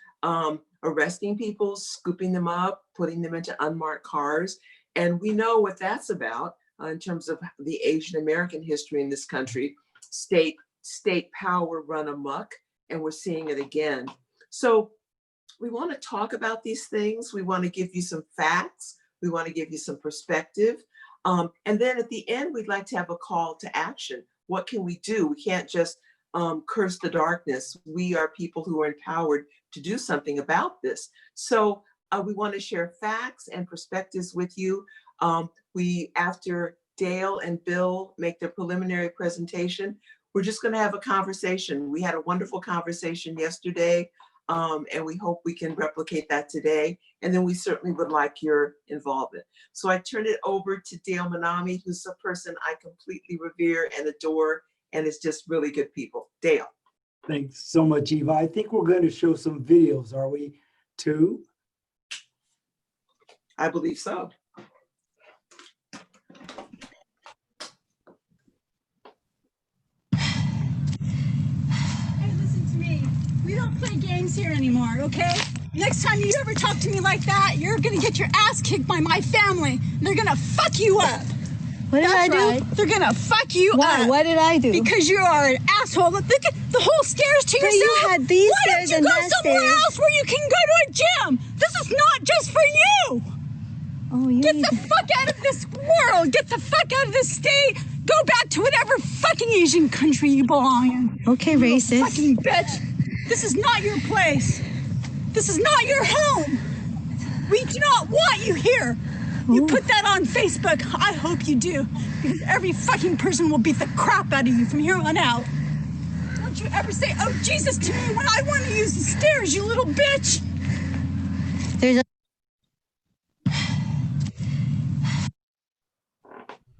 arresting people, scooping them up, putting them into unmarked cars. And we know what that's about in terms of the Asian American history in this country. State power run amok, and we're seeing it again. So we want to talk about these things. We want to give you some facts. We want to give you some perspective. And then at the end, we'd like to have a call to action. What can we do? We can't just curse the darkness. We are people who are empowered to do something about this. So we want to share facts and perspectives with you. After Dale and Bill make their preliminary presentation, we're just going to have a conversation. We had a wonderful conversation yesterday, and we hope we can replicate that today. And then we certainly would like your involvement. So I turn it over to Dale Manami, who's a person I completely revere and adore, and is just really good people. Dale. Thanks so much, Eva. I think we're going to show some videos, are we, too? I believe so. We don't play games here anymore, okay? Next time you ever talk to me like that, you're gonna get your ass kicked by my family. They're gonna fuck you up. What did I do? Right. They're gonna fuck you up. What did I do? Because you are an asshole. Look at the whole stairs to yourself. You had these stairs and that Why don't you go somewhere else where you can go to a gym? This is not just for you. Oh, you Get the fuck out of this world. Get the fuck out of this state. Go back to whatever fucking Asian country you belong in. Okay, racist. Fucking bitch. This is not your place. This is not your home. We do not want you here. You put that on Facebook. I hope you do, because every fucking person will beat the crap out of you from here on out. Don't you ever say, oh, Jesus, to me when I want to use the stairs, you little bitch. There's a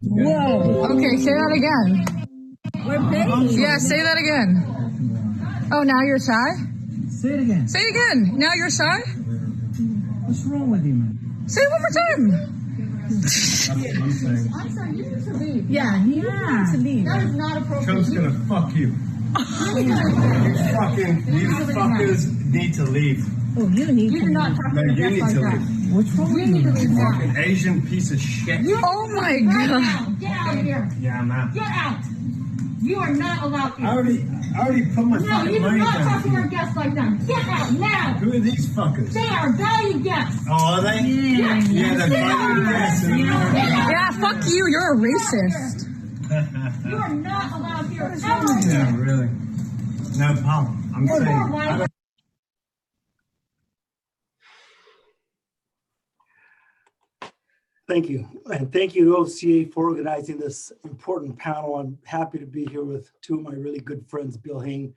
Whoa. Okay, say that again. We're babies. Yeah, say that again. Oh, now you're shy? Say it again. Say it again. Now you're shy? What's wrong with you, man? Say it one more time. I'm saying. I'm sorry, you need to leave. Yeah, you need to leave. That is not appropriate. Trump's gonna fuck you. You fuckers need to leave. Oh, you need to leave. No, you need to leave. What's wrong with you? Fucking Asian piece of shit. Oh my God. Get out of here. Yeah, I'm out. Get out. You are not allowed here. I already put my No, you do money not down. talk to our guests like that. Get out now. Who are these fuckers? They are valued guests. Oh, are they? Yes. Yeah, they're valued guests. Yeah, fuck you. You're a racist. You are not allowed here ever. Yeah, really. No problem. I'm saying. Thank you. And thank you to OCA for organizing this important panel. I'm happy to be here with two of my really good friends, Bill Hing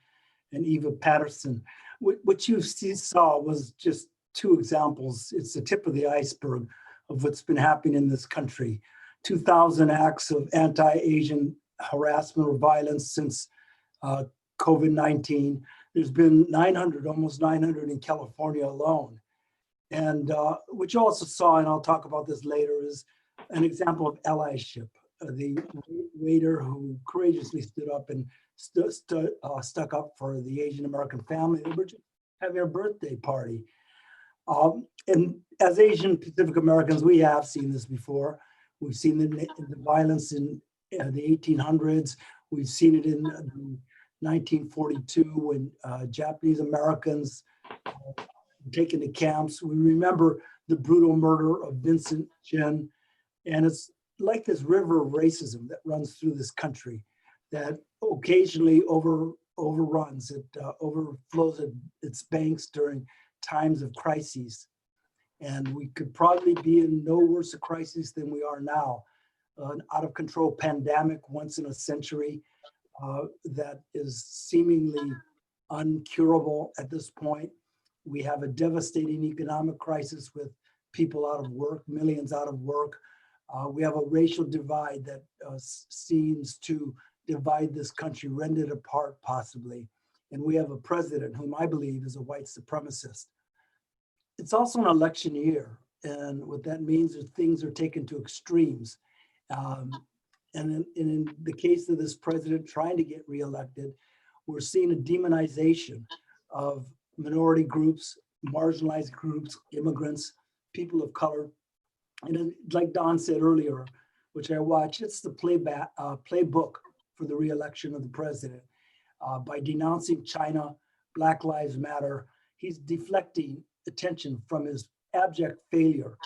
and Eva Patterson. What you saw was just two examples. It's the tip of the iceberg of what's been happening in this country. 2,000 acts of anti-Asian harassment or violence since COVID-19. There's been 900, almost 900 in California alone. And what you also saw, and I'll talk about this later, is an example of allyship. The waiter who courageously stood up and stuck up for the Asian American family. They were just having a birthday party. And as Asian Pacific Americans, we have seen this before. We've seen the violence in the 1800s. We've seen it in 1942 when Japanese Americans taken to camps. We remember the brutal murder of Vincent Chin. And it's like this river of racism that runs through this country that occasionally overruns, it overflows its banks during times of crises. And we could probably be in no worse a crisis than we are now. An out of control pandemic once in a century that is seemingly uncurable at this point. We have a devastating economic crisis with people out of work, millions out of work. We have a racial divide that seems to divide this country, rend it apart possibly. And we have a president whom I believe is a white supremacist. It's also an election year. And what that means is things are taken to extremes. And in the case of this president trying to get reelected, we're seeing a demonization of minority groups, marginalized groups, immigrants, people of color. And like Don said earlier, which I watched, it's the playbook for the reelection of the president. By denouncing China, Black Lives Matter, he's deflecting attention from his abject failure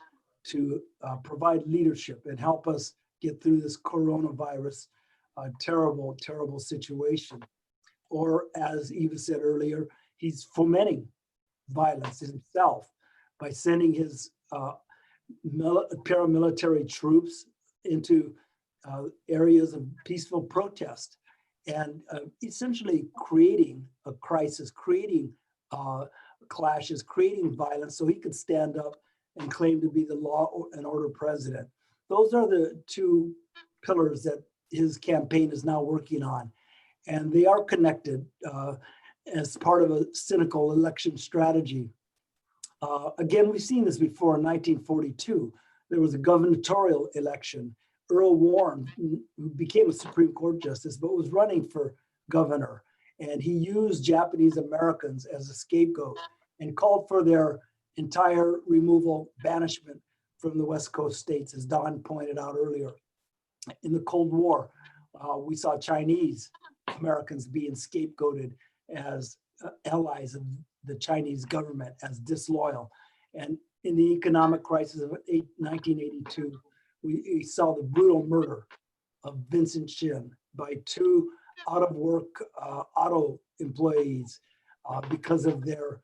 to provide leadership and help us get through this coronavirus terrible, terrible situation. Or as Eva said earlier, he's fomenting violence himself by sending his paramilitary troops into areas of peaceful protest and essentially creating a crisis, creating clashes, creating violence so he could stand up and claim to be the law and order president. Those are the two pillars that his campaign is now working on. And they are connected as part of a cynical election strategy. Again, we've seen this before in 1942. There was a gubernatorial election. Earl Warren, who became a Supreme Court justice, but was running for governor. And he used Japanese Americans as a scapegoat and called for their entire removal, banishment from the West Coast states, as Don pointed out earlier. In the Cold War, we saw Chinese Americans being scapegoated as allies of the Chinese government, as disloyal. And in the economic crisis of 1982, we saw the brutal murder of Vincent Chin by two out-of-work auto employees because of their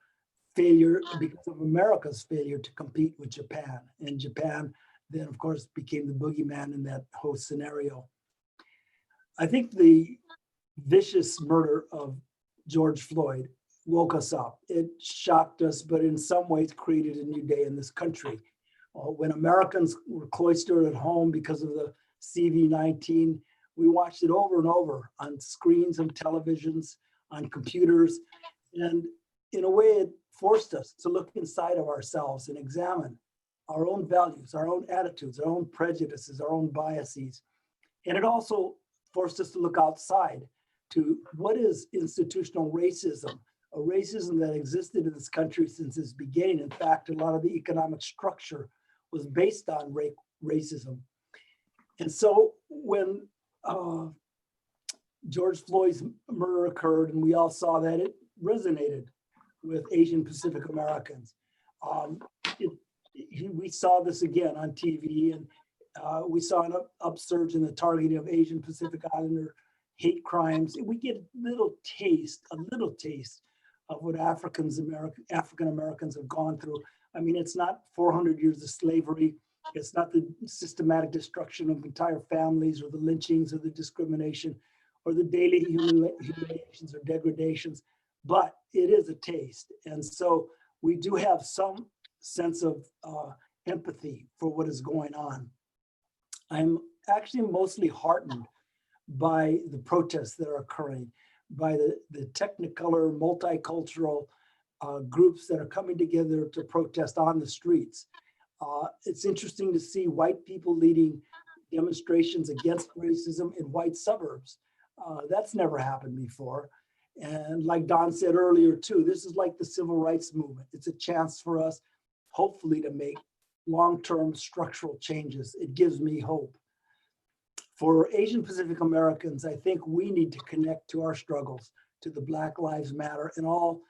failure, because of America's failure to compete with Japan. And Japan then, of course, became the boogeyman in that whole scenario. I think the vicious murder of George Floyd woke us up. It shocked us, but in some ways created a new day in this country. When Americans were cloistered at home because of the CV-19, we watched it over and over on screens, on televisions, on computers. And in a way, it forced us to look inside of ourselves and examine our own values, our own attitudes, our own prejudices, our own biases. And it also forced us to look outside to what is institutional racism, a racism that existed in this country since its beginning. In fact, a lot of the economic structure was based on racism. And so when George Floyd's murder occurred, and we all saw that, it resonated with Asian Pacific Americans. We saw this again on TV, and We saw an upsurge in the targeting of Asian Pacific Islander hate crimes. We get a little taste of what African Americans have gone through. I mean, it's not 400 years of slavery. It's not the systematic destruction of entire families or the lynchings or the discrimination or the daily humiliations or degradations, but it is a taste. And so we do have some sense of empathy for what is going on. I'm actually mostly heartened by the protests that are occurring, by the technicolor, multicultural groups that are coming together to protest on the streets. It's interesting to see white people leading demonstrations against racism in white suburbs. That's never happened before. And like Don said earlier too, this is like the civil rights movement. It's a chance for us, hopefully, to make long-term structural changes. It gives me hope. For Asian Pacific Americans, I think we need to connect to our struggles, to the Black Lives Matter and all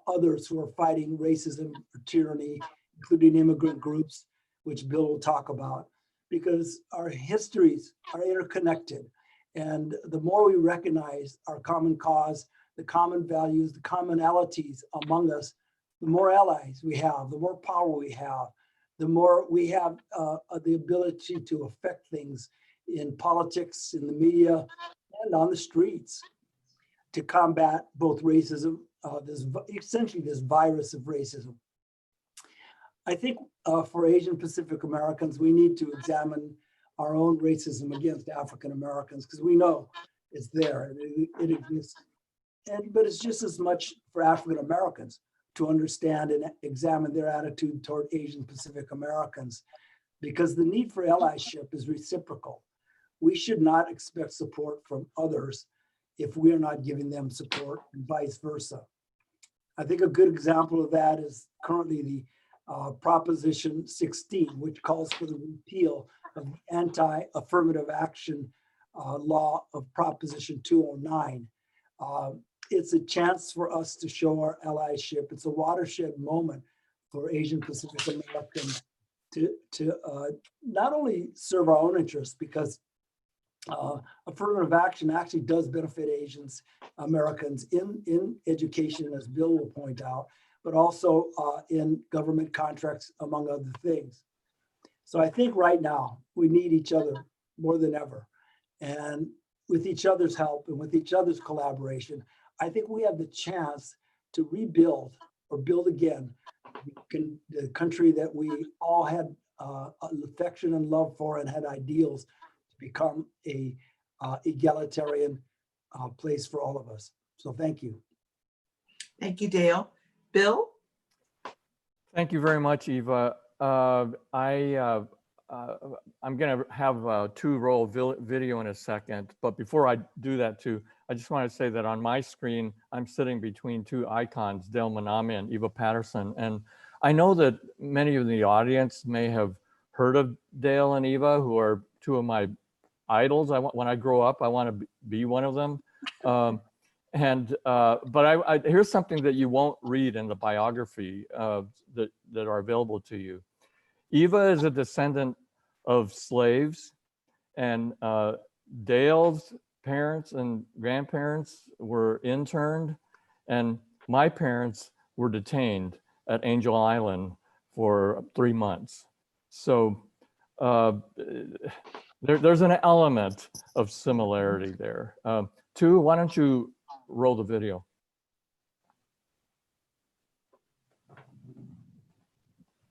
others who are fighting racism or tyranny, including immigrant groups, which Bill will talk about, because our histories are interconnected. And the more we recognize our common cause, the common values, the commonalities among us, the more allies we have, the more power we have, the more we have the ability to affect things in politics, in the media, and on the streets to combat both racism, essentially this virus of racism. I think for Asian Pacific Americans, we need to examine our own racism against African Americans, because we know it's there, it exists. But it's just as much for African Americans to understand and examine their attitude toward Asian Pacific Americans, because the need for allyship is reciprocal. We should not expect support from others if we are not giving them support, and vice versa. I think a good example of that is currently the Proposition 16, which calls for the repeal of the anti-affirmative action law of Proposition 209. It's a chance for us to show our allyship. It's a watershed moment for Asian Pacific Americans to not only serve our own interests, because affirmative action actually does benefit Asians Americans in education, as Bill will point out, but also in government contracts, among other things. So I think right now we need each other more than ever. And with each other's help and with each other's collaboration, I think we have the chance to rebuild or build again the country that we all had affection and love for and had ideals to become a egalitarian place for all of us. So thank you. Thank you, Dale. Bill? Thank you very much, Eva. I'm going to have a two-roll video in a second, but before I do that too, I just want to say that on my screen, I'm sitting between two icons, Dale Manami and Eva Patterson. And I know that many of the audience may have heard of Dale and Eva, who are two of my idols. When I grow up, I want to be one of them. But here's something that you won't read in the biography that are available to you. Eva is a descendant of slaves, and Dale's parents and grandparents were interned, and my parents were detained at Angel Island for 3 months. So there's an element of similarity there. Tu, why don't you roll the video?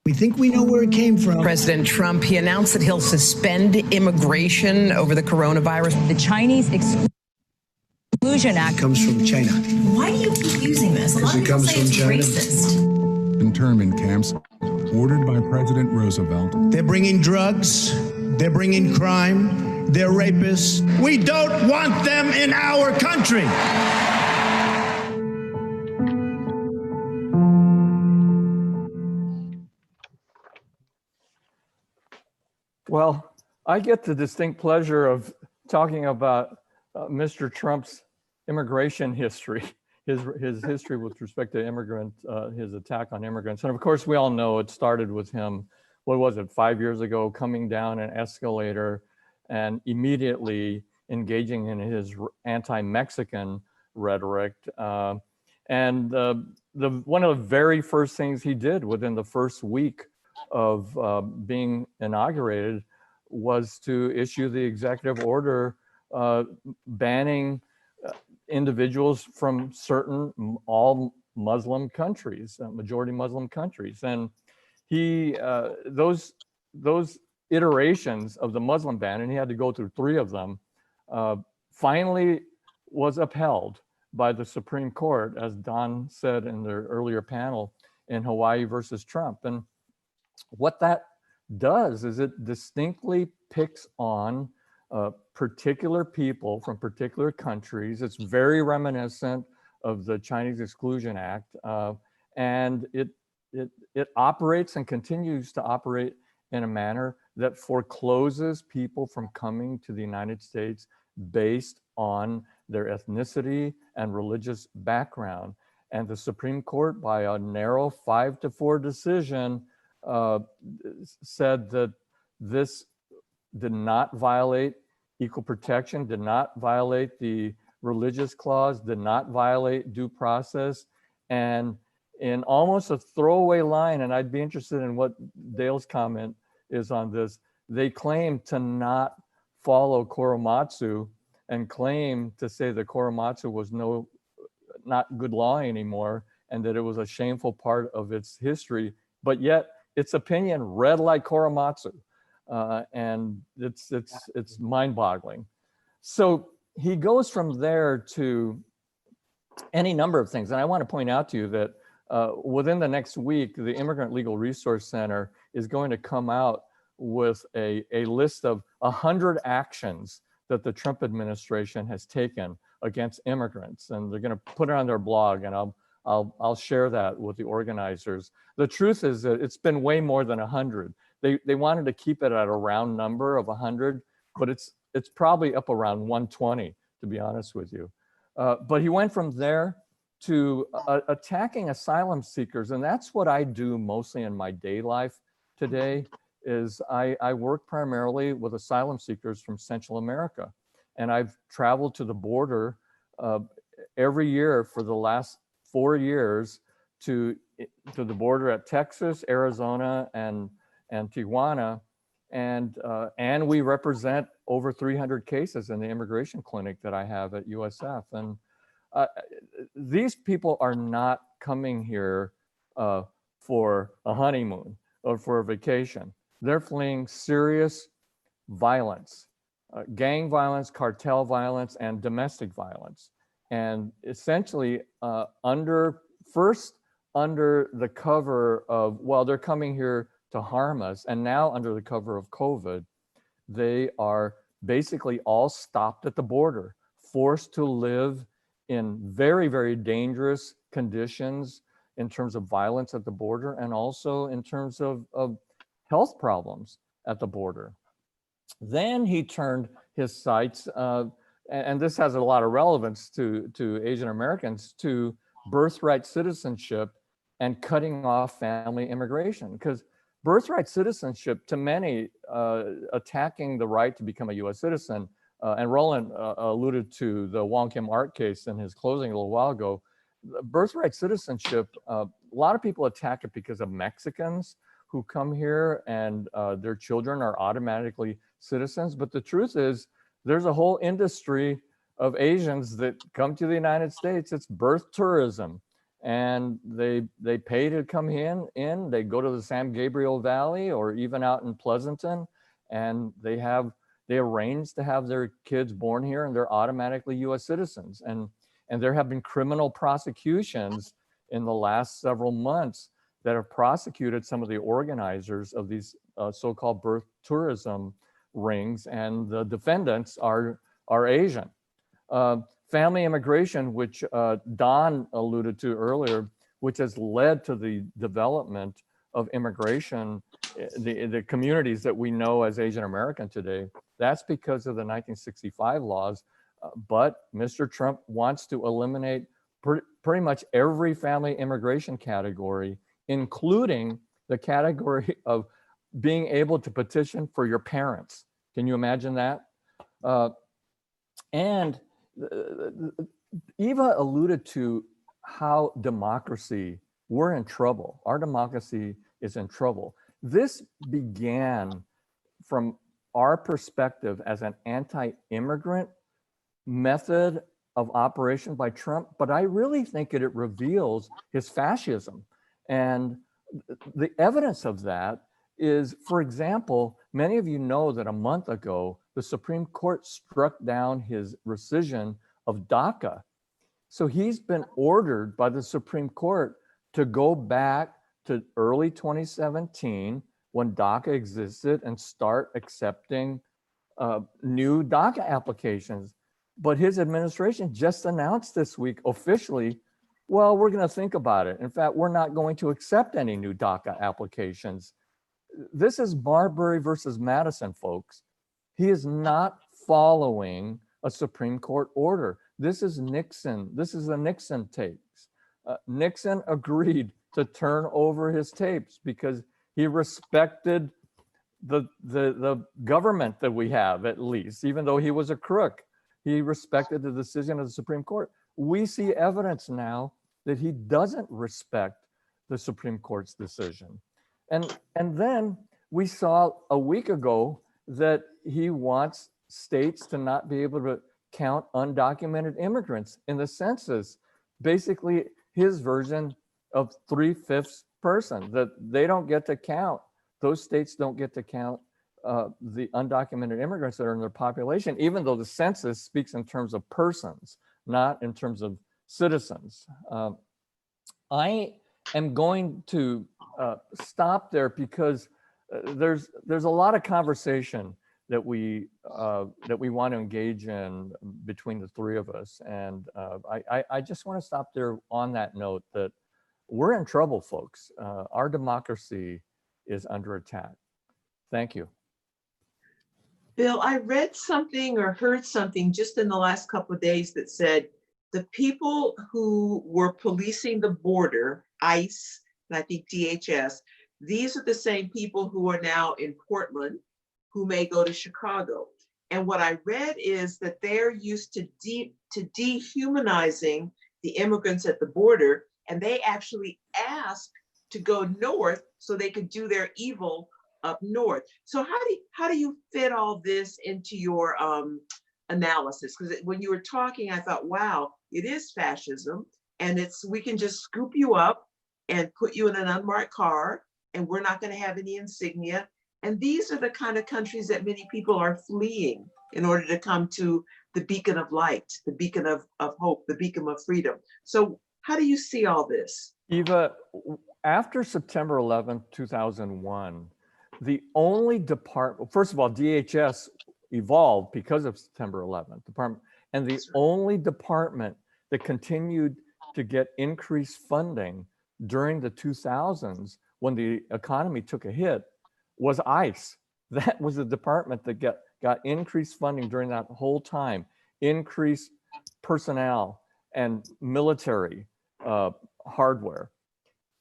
We think we know where it came from. President Trump, he announced that he'll suspend immigration over the coronavirus. The Chinese Exclusion Act comes from China. Why do you keep using this? A lot of people say it's racist. Internment camps ordered by President Roosevelt. They're bringing drugs. They're bringing crime. They're rapists. We don't want them in our country. Well, I get the distinct pleasure of talking about Mr. Trump's immigration history, his history with respect to his attack on immigrants. And of course, we all know it started with him what was it, 5 years ago, coming down an escalator and immediately engaging in his anti-Mexican rhetoric. And one of the very first things he did within the first week of being inaugurated was to issue the executive order banning individuals from certain all Muslim countries, majority Muslim countries. And he those iterations of the Muslim ban, and he had to go through 3 of them, finally was upheld by the Supreme Court, as Don said in the earlier panel, in Hawaii versus Trump. And what that does is it distinctly picks on particular people from particular countries. It's very reminiscent of the Chinese Exclusion Act, and it operates and continues to operate in a manner that forecloses people from coming to the United States based on their ethnicity and religious background. And the Supreme Court, by a narrow 5-4 decision, said that this did not violate equal protection, did not violate the religious clause, did not violate due process. And in almost a throwaway line, and I'd be interested in what Dale's comment is on this, they claim to not follow Korematsu and claim to say that Korematsu was not good law anymore and that it was a shameful part of its history, but yet its opinion read like Korematsu. And it's mind-boggling. So he goes from there to any number of things. And I want to point out to you that within the next week, the Immigrant Legal Resource Center is going to come out with a list of 100 actions that the Trump administration has taken against immigrants. And they're going to put it on their blog, and I'll share that with the organizers. The truth is that it's been way more than 100. They wanted to keep it at a round number of 100, but it's probably up around 120, to be honest with you. But he went from there to attacking asylum seekers. And that's what I do mostly in my day life today, is I work primarily with asylum seekers from Central America. And I've traveled to the border every year for the last 4 years to the border at Texas, Arizona, and Tijuana. And we represent over 300 cases in the immigration clinic that I have at USF. And these people are not coming here for a honeymoon or for a vacation. They're fleeing serious violence, gang violence, cartel violence, and domestic violence. And essentially under the cover of, well, they're coming here to harm us, and now under the cover of COVID, they are basically all stopped at the border, forced to live in very, very dangerous conditions in terms of violence at the border, and also in terms of health problems at the border. Then he turned his sights, and this has a lot of relevance to Asian Americans, to birthright citizenship and cutting off family immigration. Because birthright citizenship, to many, attacking the right to become a US citizen, and Roland alluded to the Wong Kim Ark case in his closing a little while ago. Birthright citizenship, a lot of people attack it because of Mexicans who come here and their children are automatically citizens. But the truth is, there's a whole industry of Asians that come to the United States. It's birth tourism. And they pay to come in, they go to the San Gabriel Valley or even out in Pleasanton, and they arrange to have their kids born here, and they're automatically US citizens. And there have been criminal prosecutions in the last several months that have prosecuted some of the organizers of these so-called birth tourism rings, and the defendants are Asian. Family immigration, which Don alluded to earlier, which has led to the development of immigration, the communities that we know as Asian American today, that's because of the 1965 laws. But Mr. Trump wants to eliminate pretty much every family immigration category, including the category of being able to petition for your parents. Can you imagine that? And Eva alluded to how democracy, we're in trouble. Our democracy is in trouble. This began from our perspective as an anti-immigrant method of operation by Trump, but I really think it reveals his fascism. And the evidence of that is, for example, many of you know that a month ago, the Supreme Court struck down his rescission of DACA. So he's been ordered by the Supreme Court to go back to early 2017 when DACA existed and start accepting new DACA applications. But his administration just announced this week officially, well, we're going to think about it. In fact, we're not going to accept any new DACA applications. This is Marbury versus Madison, folks. He is not following a Supreme Court order. This is Nixon. This is the Nixon tapes. Nixon agreed to turn over his tapes because he respected the government that we have, at least, even though he was a crook. He respected the decision of the Supreme Court. We see evidence now that he doesn't respect the Supreme Court's decision. And then we saw a week ago that he wants states to not be able to count undocumented immigrants in the census. Basically, his version of 3/5 person, that they don't get to count. Those states don't get to count the undocumented immigrants that are in their population, even though the census speaks in terms of persons, not in terms of citizens. I am going to stop there because there's a lot of conversation that we want to engage in between the three of us, and I just want to stop there on that note that we're in trouble, folks. Our democracy is under attack. Thank you. Bill, I read something or heard something just in the last couple of days that said the people who were policing the border, ICE, and I think DHS, these are the same people who are now in Portland, who may go to Chicago. And what I read is that they're used to dehumanizing the immigrants at the border, and they actually asked to go north so they could do their evil up north. So how do you fit all this into your analysis? Because when you were talking, I thought, wow, it is fascism, and we can just scoop you up and put you in an unmarked car, and we're not going to have any insignia. And these are the kind of countries that many people are fleeing in order to come to the beacon of light, the beacon of hope, the beacon of freedom. So how do you see all this? Eva, after September 11th, 2001, the only department, first of all, DHS evolved because of September 11th department, and the only department that continued to get increased funding during the 2000s when the economy took a hit was ICE. That was the department that got increased funding during that whole time, increased personnel and military hardware.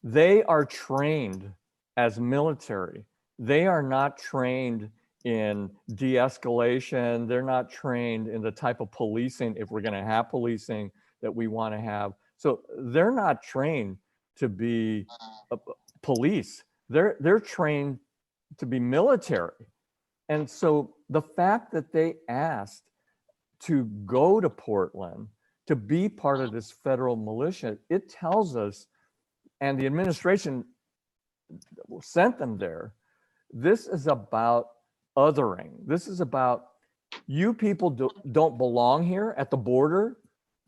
They are trained as military. They are not trained in de-escalation. They're not trained in the type of policing, if we're going to have policing, that we want to have. So they're not trained to be police. They're trained to be military. And so the fact that they asked to go to Portland to be part of this federal militia, it tells us, and the administration sent them there, this is about othering. This is about, you people don't belong here at the border.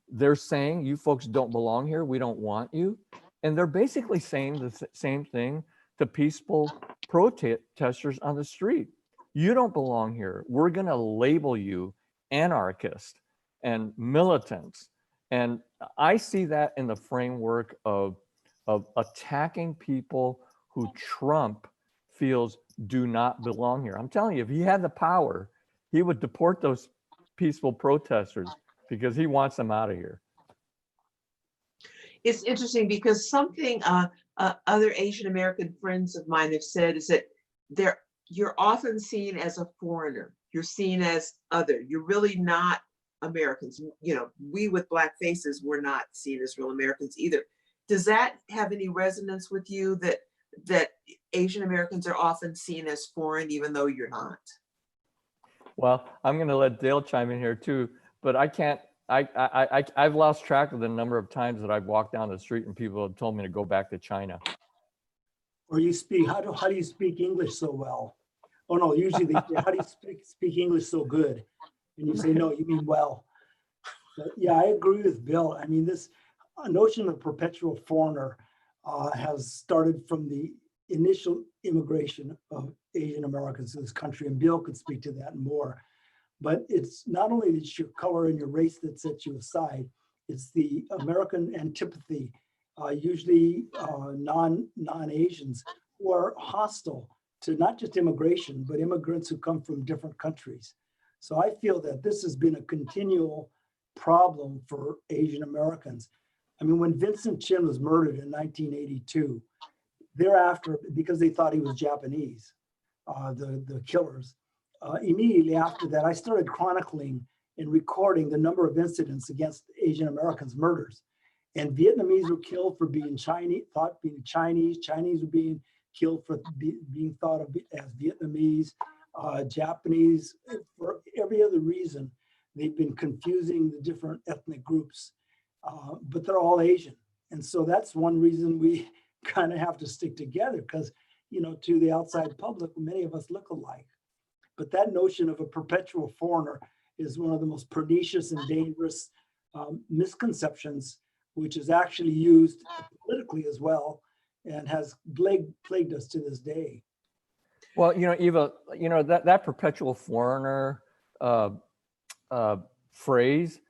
They're saying, you folks don't belong here. We don't want you. And they're basically saying the same thing to peaceful protesters on the street. You don't belong here. We're going to label you anarchist and militants. And I see that in the framework of attacking people who Trump feels do not belong here. I'm telling you, if he had the power, he would deport those peaceful protesters because he wants them out of here. It's interesting because something other Asian American friends of mine have said is that you're often seen as a foreigner. You're seen as other. You're really not Americans. You know, we with Black faces, we're not seen as real Americans either. Does that have any resonance with you, that Asian Americans are often seen as foreign, even though you're not? Well, I'm going to let Dale chime in here too, but I can't. I've lost track of the number of times that I've walked down the street and people have told me to go back to China. Or you speak, how do you speak English so well? Oh no, usually they say, how do you speak English so good? And you say, no, you mean well. But yeah, I agree with Bill. I mean, this notion of perpetual foreigner has started from the initial immigration of Asian Americans to this country, and Bill could speak to that more. But it's not only it's your color and your race that sets you aside, it's the American antipathy, usually non-Asians, who are hostile to not just immigration, but immigrants who come from different countries. So I feel that this has been a continual problem for Asian Americans. I mean, when Vincent Chin was murdered in 1982, thereafter, because they thought he was Japanese, the killers, immediately after that, I started chronicling and recording the number of incidents against Asian Americans murders. And Vietnamese were killed for being Chinese, thought being Chinese. Chinese were being killed for being thought of as Vietnamese. Japanese, for every other reason. They've been confusing the different ethnic groups, but they're all Asian. And so that's one reason we kind of have to stick together, because, you know, to the outside public, many of us look alike. But that notion of a perpetual foreigner is one of the most pernicious and dangerous misconceptions, which is actually used politically as well and has plagued us to this day. Well, you know, Eva, you know, that perpetual foreigner phrase,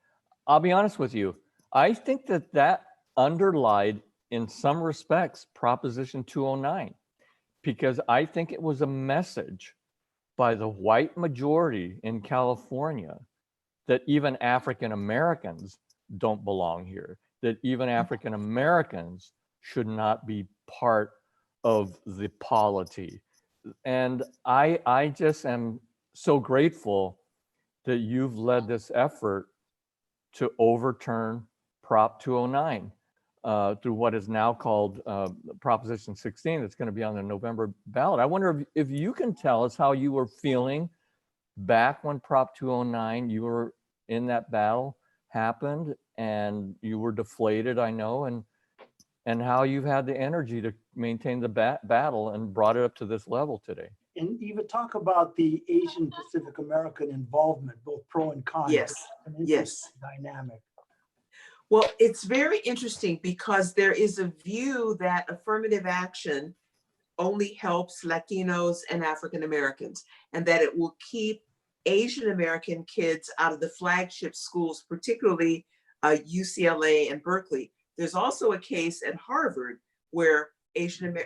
I'll be honest with you, I think that underlied in some respects Proposition 209, because I think it was a message by the white majority in California that even African Americans don't belong here, that even African Americans should not be part of the polity. And I just am so grateful that you've led this effort to overturn Prop 209 through what is now called Proposition 16 that's going to be on the November ballot. I wonder if you can tell us how you were feeling back when Prop 209, you were in that battle, happened, and you were deflated, I know, and how you've had the energy to maintain the battle and brought it up to this level today. And even talk about the Asian Pacific American involvement, both pro and con. Yes, yes. Dynamic. Well, it's very interesting because there is a view that affirmative action only helps Latinos and African Americans, and that it will keep Asian American kids out of the flagship schools, particularly UCLA and Berkeley. There's also a case at Harvard where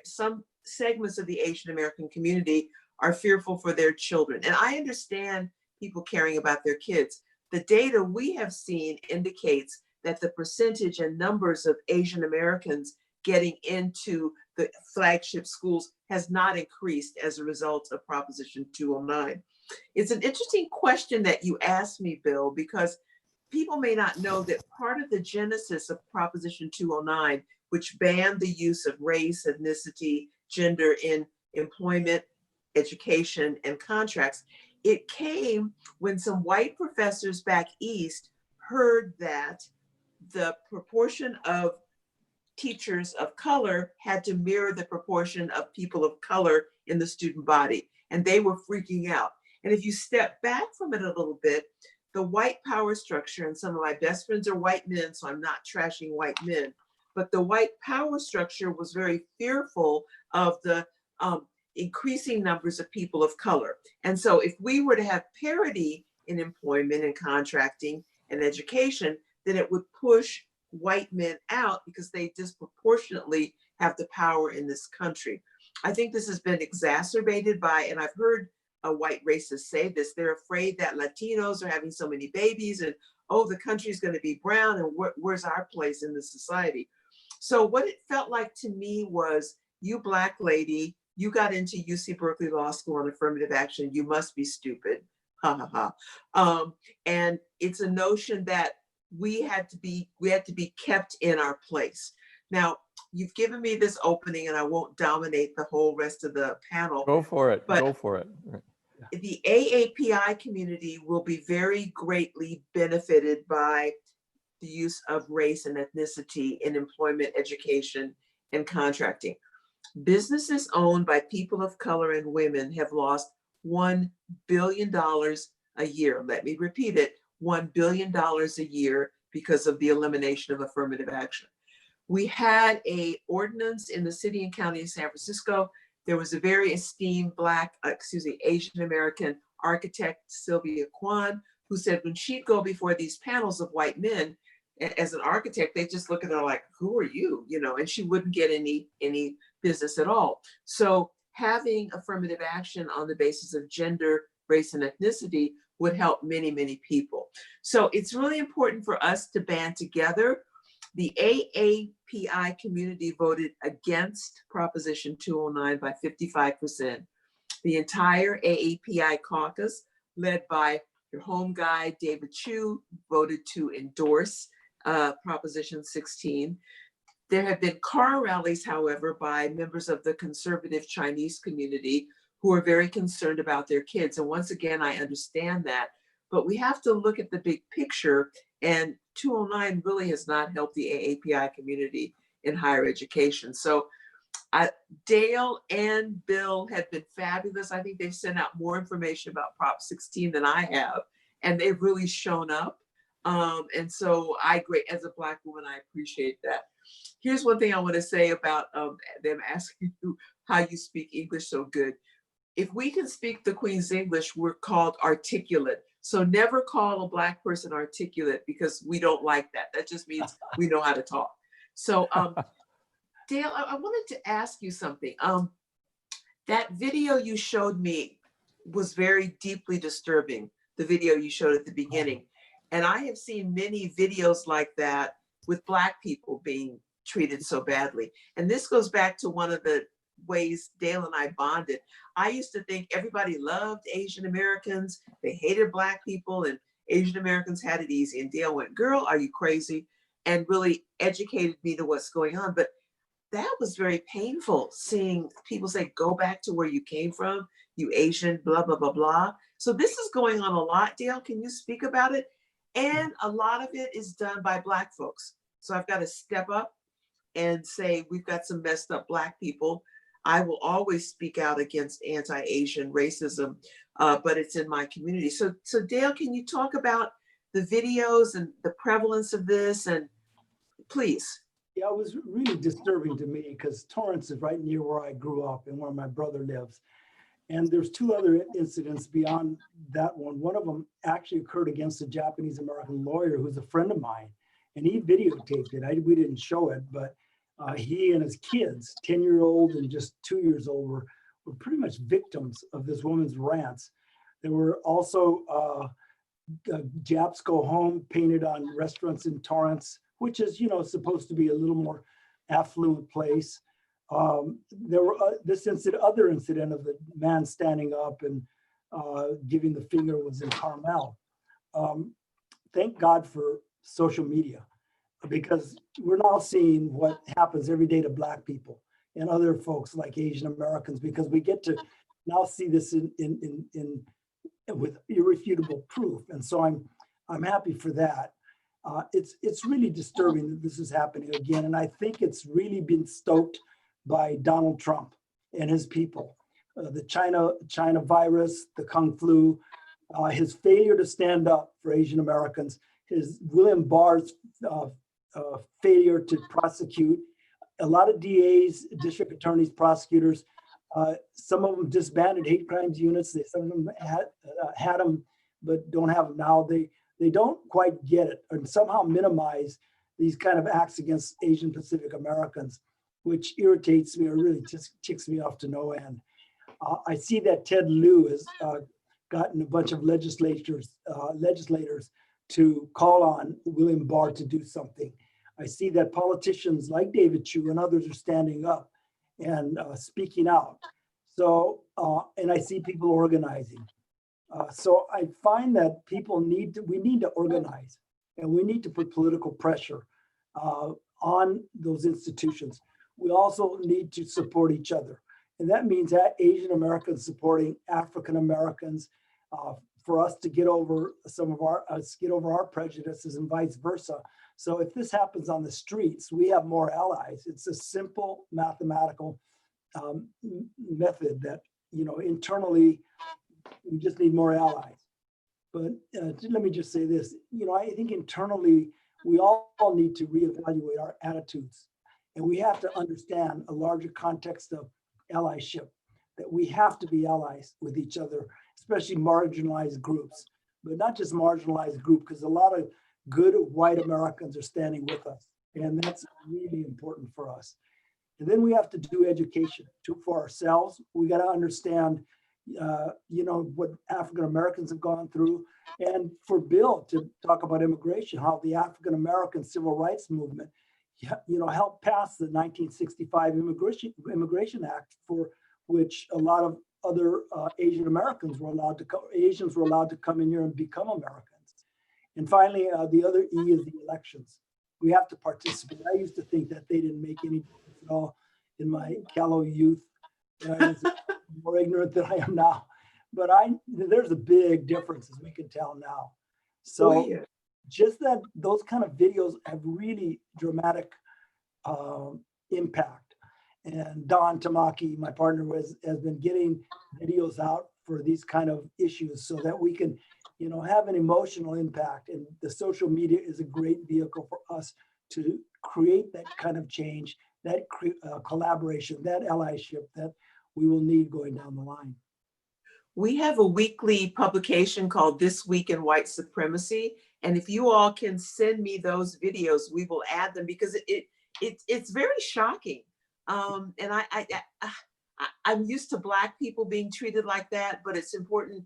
some segments of the Asian American community are fearful for their children. And I understand people caring about their kids. The data we have seen indicates that the percentage and numbers of Asian Americans getting into the flagship schools has not increased as a result of Proposition 209. It's an interesting question that you asked me, Bill, because people may not know that part of the genesis of Proposition 209, which banned the use of race, ethnicity, gender in employment, education, and contracts, it came when some white professors back east heard that the proportion of teachers of color had to mirror the proportion of people of color in the student body, and they were freaking out. And if you step back from it a little bit, the white power structure, and some of my best friends are white men, so I'm not trashing white men, but the white power structure was very fearful of the increasing numbers of people of color. And so if we were to have parity in employment and contracting and education, then it would push white men out because they disproportionately have the power in this country. I think this has been exacerbated by, and I've heard white racists say this, they're afraid that Latinos are having so many babies and, oh, the country's going to be brown and where's our place in the society? So what it felt like to me was, you Black lady, You got into UC Berkeley Law School on affirmative action. You must be stupid. Ha ha ha. And it's a notion that we had to be kept in our place. Now, you've given me this opening, and I won't dominate the whole rest of the panel. Go for it. But go for it. the AAPI community will be very greatly benefited by the use of race and ethnicity in employment, education, and contracting. Businesses owned by people of color and women have lost $1 billion a year. Let me repeat it, $1 billion a year because of the elimination of affirmative action. We had an ordinance in the city and county of San Francisco. There was a very esteemed Asian American architect, Sylvia Kwan, who said when she'd go before these panels of white men as an architect, they just look at her like, who are you? You know, and she wouldn't get any business at all. So having affirmative action on the basis of gender, race, and ethnicity would help many, many people. So it's really important for us to band together. The AAPI community voted against Proposition 209 by 55%. The entire AAPI caucus, led by your home guy, David Chu, voted to endorse Proposition 16. There have been car rallies, however, by members of the conservative Chinese community who are very concerned about their kids. And once again, I understand that, but we have to look at the big picture, and 209 really has not helped the AAPI community in higher education. So Dale and Bill have been fabulous. I think they've sent out more information about Prop 16 than I have, and they've really shown up. And so as a Black woman, I appreciate that. Here's one thing I want to say about them asking you how you speak English so good. If we can speak the Queen's English, we're called articulate. So never call a Black person articulate, because we don't like that. That just means we know how to talk. So Dale, I wanted to ask you something. That video you showed me was very deeply disturbing, the video you showed at the beginning. And I have seen many videos like that with Black people being treated so badly. And this goes back to one of the ways Dale and I bonded. I used to think everybody loved Asian Americans, they hated Black people, and Asian Americans had it easy. And Dale went, girl, are you crazy? And really educated me to what's going on. But that was very painful, seeing people say, go back to where you came from, you Asian, blah, blah, blah, blah. So this is going on a lot, Dale. Can you speak about it? And a lot of it is done by Black folks. So I've got to step up and say, we've got some messed up Black people. I will always speak out against anti-Asian racism, but it's in my community. So Dale, can you talk about the videos and the prevalence of this? And please. Yeah, it was really disturbing to me because Torrance is right near where I grew up and where my brother lives. And there's two other incidents beyond that one. One of them actually occurred against a Japanese American lawyer who's a friend of mine, and he videotaped it. We didn't show it, but he and his kids, 10-year-old and just 2 years old, were pretty much victims of this woman's rants. There were also Japs Go Home painted on restaurants in Torrance, which is, supposed to be a little more affluent place. There were other incident of the man standing up and giving the finger was in Carmel. Thank God for social media, because we're now seeing what happens every day to Black people and other folks like Asian Americans, because we get to now see this with irrefutable proof. And so I'm happy for that. It's really disturbing that this is happening again. And I think it's really been stoked by Donald Trump and his people. The China virus, the Kung flu, his failure to stand up for Asian Americans, his William Barr's failure to prosecute. A lot of DAs, district attorneys, prosecutors, some of them disbanded hate crimes units. Some of them had them, but don't have them now. They don't quite get it and somehow minimize these kind of acts against Asian Pacific Americans, which irritates me or really just ticks me off to no end. I see that Ted Lieu has gotten a bunch of legislators to call on William Barr to do something. I see that politicians like David Chu and others are standing up and speaking out. So, and I see people organizing. So I find that we need to organize, and we need to put political pressure on those institutions. We also need to support each other. And that means that Asian Americans supporting African Americans, for us to get over our prejudices and vice versa. So if this happens on the streets, we have more allies. It's a simple mathematical method that, internally, we just need more allies. But let me just say this, I think internally, we all need to reevaluate our attitudes. And we have to understand a larger context of allyship, that we have to be allies with each other, especially marginalized groups, but not just marginalized group, because a lot of good white Americans are standing with us. And that's really important for us. And then we have to do education for ourselves. We got to understand, what African Americans have gone through. And for Bill to talk about immigration, how the African American Civil Rights Movement, helped pass the 1965 Immigration Act, for which a lot of other Asians were allowed to come in here and become Americans. And finally, the other E is the elections. We have to participate. I used to think that they didn't make any difference at all in my callow youth. I was more ignorant than I am now. But there's a big difference, as we can tell now. So just that those kind of videos have really dramatic impact. And Don Tamaki, my partner, has been getting videos out for these kind of issues so that we can, have an emotional impact. And the social media is a great vehicle for us to create that kind of change, that collaboration, that allyship that we will need going down the line. We have a weekly publication called This Week in White Supremacy. And if you all can send me those videos, we will add them, because it's very shocking. And I'm used to Black people being treated like that, but it's important,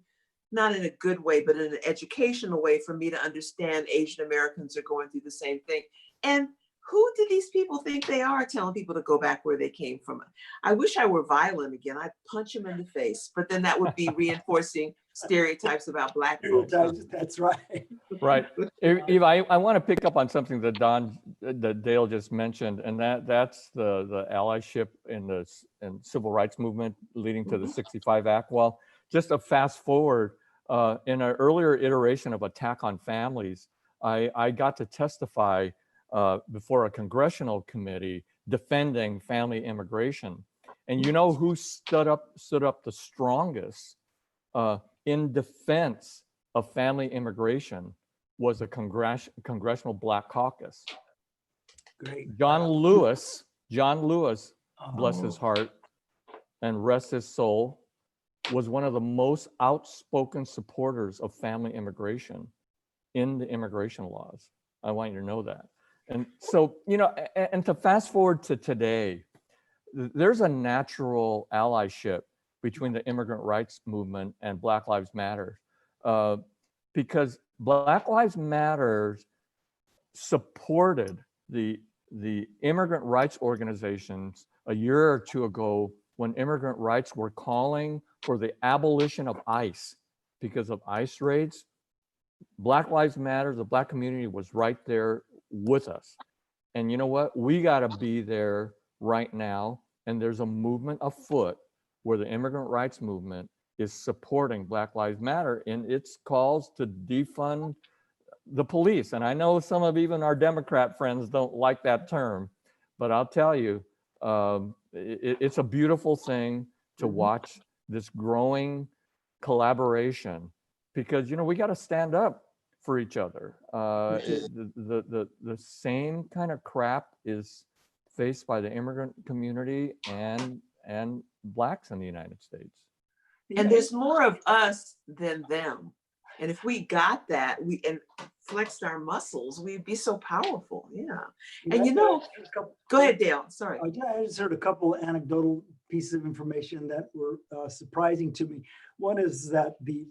not in a good way, but in an educational way, for me to understand Asian Americans are going through the same thing. And who do these people think they are, telling people to go back where they came from? I wish I were violent again. I'd punch them in the face, but then that would be reinforcing stereotypes about Black folks. That's right. Right. Eva, I want to pick up on something that Dale just mentioned, and that's the allyship in the civil rights movement leading to the 65 Act. Well, just a fast forward, in an earlier iteration of Attack on Families, I got to testify before a congressional committee defending family immigration. And you know who stood up the strongest in defense of family immigration was a congressional Black caucus. Great. John Lewis, bless his heart and rest his soul, was one of the most outspoken supporters of family immigration in the immigration laws. I want you to know that. And so, and to fast forward to today, there's a natural allyship between the immigrant rights movement and Black Lives Matter, because Black Lives Matter supported the immigrant rights organizations a year or two ago when immigrant rights were calling for the abolition of ICE because of ICE raids. Black Lives Matter, the Black community was right there with us. And you know what? We got to be there right now. And there's a movement afoot where the immigrant rights movement is supporting Black Lives Matter in its calls to defund the police. And I know some of even our Democrat friends don't like that term, but I'll tell you, it's a beautiful thing to watch this growing collaboration, because we got to stand up for each other. The same kind of crap is faced by the immigrant community and Blacks in the United States. And there's more of us than them. And if we got that, and flexed our muscles, we'd be so powerful. Yeah. And go ahead, Dale. Sorry. I just heard a couple of anecdotal pieces of information that were surprising to me. One is that the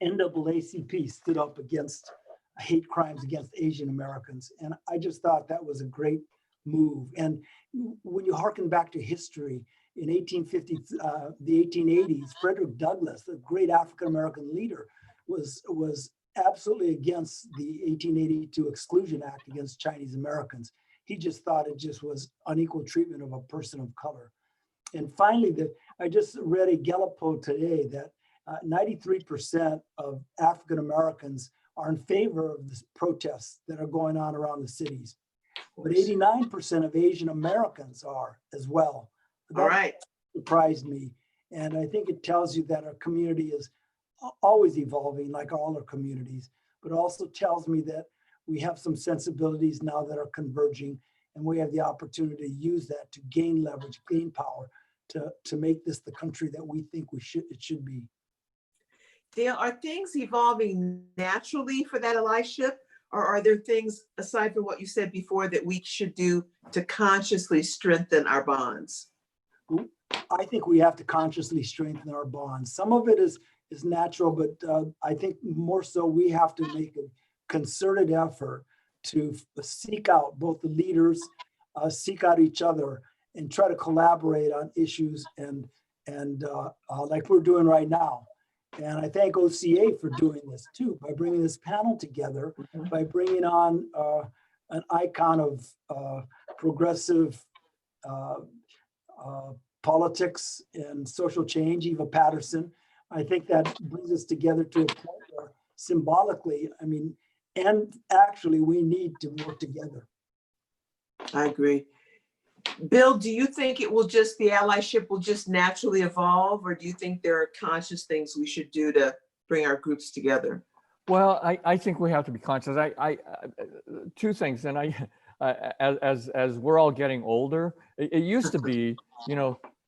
NAACP stood up against hate crimes against Asian Americans. And I just thought that was a great move. And when you harken back to history, in the 1880s, Frederick Douglass, the great African-American leader, was absolutely against the 1882 Exclusion Act against Chinese Americans. He just thought it just was unequal treatment of a person of color. And finally, I just read a Gallup poll today that 93% of African Americans are in favor of the protests that are going on around the cities. But 89% of Asian Americans are as well. That surprised me. And I think it tells you that our community is always evolving, like all our communities, but also tells me that we have some sensibilities now that are converging, and we have the opportunity to use that to gain leverage, gain power, to make this the country that we think it should be. Dale, are things evolving naturally for that allyship, or are there things aside from what you said before that we should do to consciously strengthen our bonds? I think we have to consciously strengthen our bonds. Some of it is natural, but I think more so we have to make a concerted effort to seek out both the leaders, seek out each other, and try to collaborate on issues and like we're doing right now. And I thank OCA for doing this too, by bringing this panel together, by bringing on an icon of progressive politics and social change, Eva Patterson. I think that brings us together to a point where symbolically, I mean, and actually we need to work together. I agree. Bill, do you think it will just, the allyship will just naturally evolve, or do you think there are conscious things we should do to bring our groups together? Well, I think we have to be conscious. Two things, and as we're all getting older, it used to be,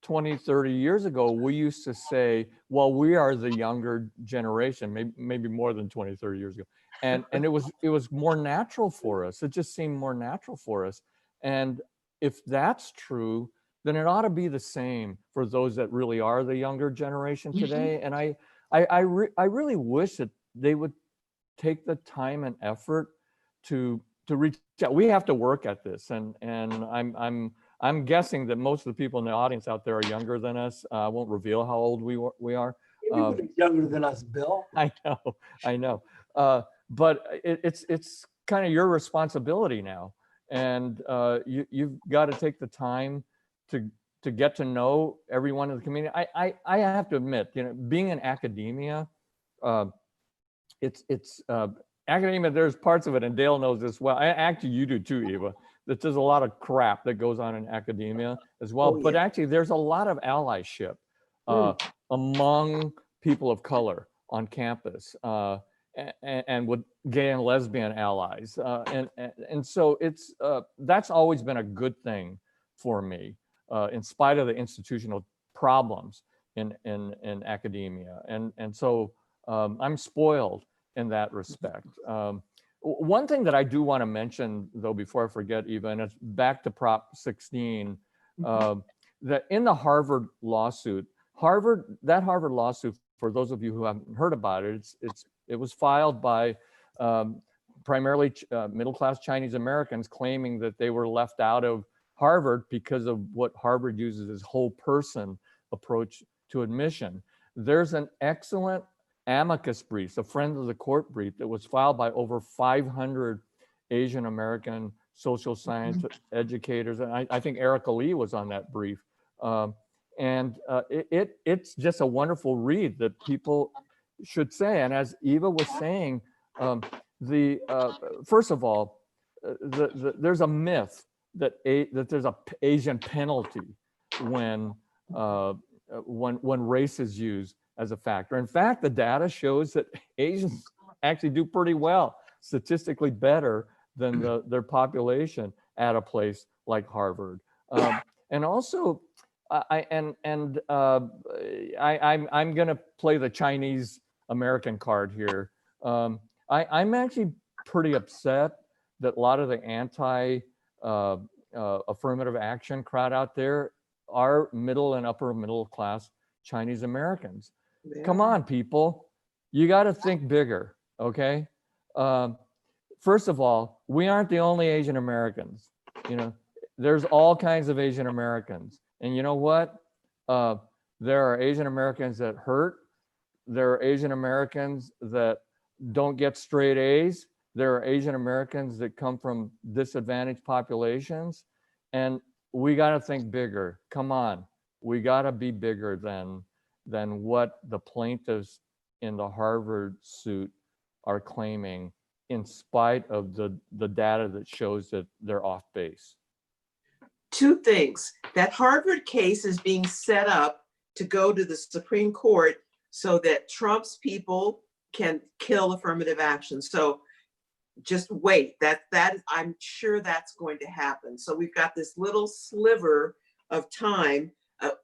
20, 30 years ago, we used to say, well, we are the younger generation, maybe more than 20, 30 years ago. And it was more natural for us. It just seemed more natural for us. And if that's true, then it ought to be the same for those that really are the younger generation today. And I really wish that they would take the time and effort to reach out. We have to work at this, and I'm guessing that most of the people in the audience out there are younger than us. I won't reveal how old we are. Everybody's younger than us, Bill. I know. But it's kind of your responsibility now. And you've got to take the time to get to know everyone in the community. I have to admit, being in academia, it's academia, there's parts of it, and Dale knows this well. Actually, you do too, Eva, that there's a lot of crap that goes on in academia as well. But actually, there's a lot of allyship among people of color on campus. And with gay and lesbian allies, and so it's that's always been a good thing for me, in spite of the institutional problems in academia, and so I'm spoiled in that respect. One thing that I do want to mention, though, before I forget, Eva, and it's back to Prop 16, that in the Harvard lawsuit, that Harvard lawsuit, for those of you who haven't heard about it, it was filed by primarily middle-class Chinese Americans claiming that they were left out of Harvard because of what Harvard uses as whole person approach to admission. There's an excellent amicus brief, a friend of the court brief, that was filed by over 500 Asian American social science educators. And I think Erica Lee was on that brief. It's just a wonderful read that people should say. And as Eva was saying, first of all, there's a myth that there's an Asian penalty when race is used as a factor. In fact, the data shows that Asians actually do pretty well, statistically better than their population at a place like Harvard. And also, I'm going to play the Chinese American card here. I'm actually pretty upset that a lot of the anti-affirmative action crowd out there are middle and upper middle class Chinese Americans. Yeah. Come on, people. You got to think bigger, okay? First of all, we aren't the only Asian Americans. There's all kinds of Asian Americans. And you know what? There are Asian Americans that hurt. There are Asian Americans that don't get straight A's. There are Asian Americans that come from disadvantaged populations. And we got to think bigger. Come on. We got to be bigger than what the plaintiffs in the Harvard suit are claiming, in spite of the data that shows that they're off base. Two things. That Harvard case is being set up to go to the Supreme Court so that Trump's people can kill affirmative action. So just wait, that I'm sure that's going to happen. So we've got this little sliver of time.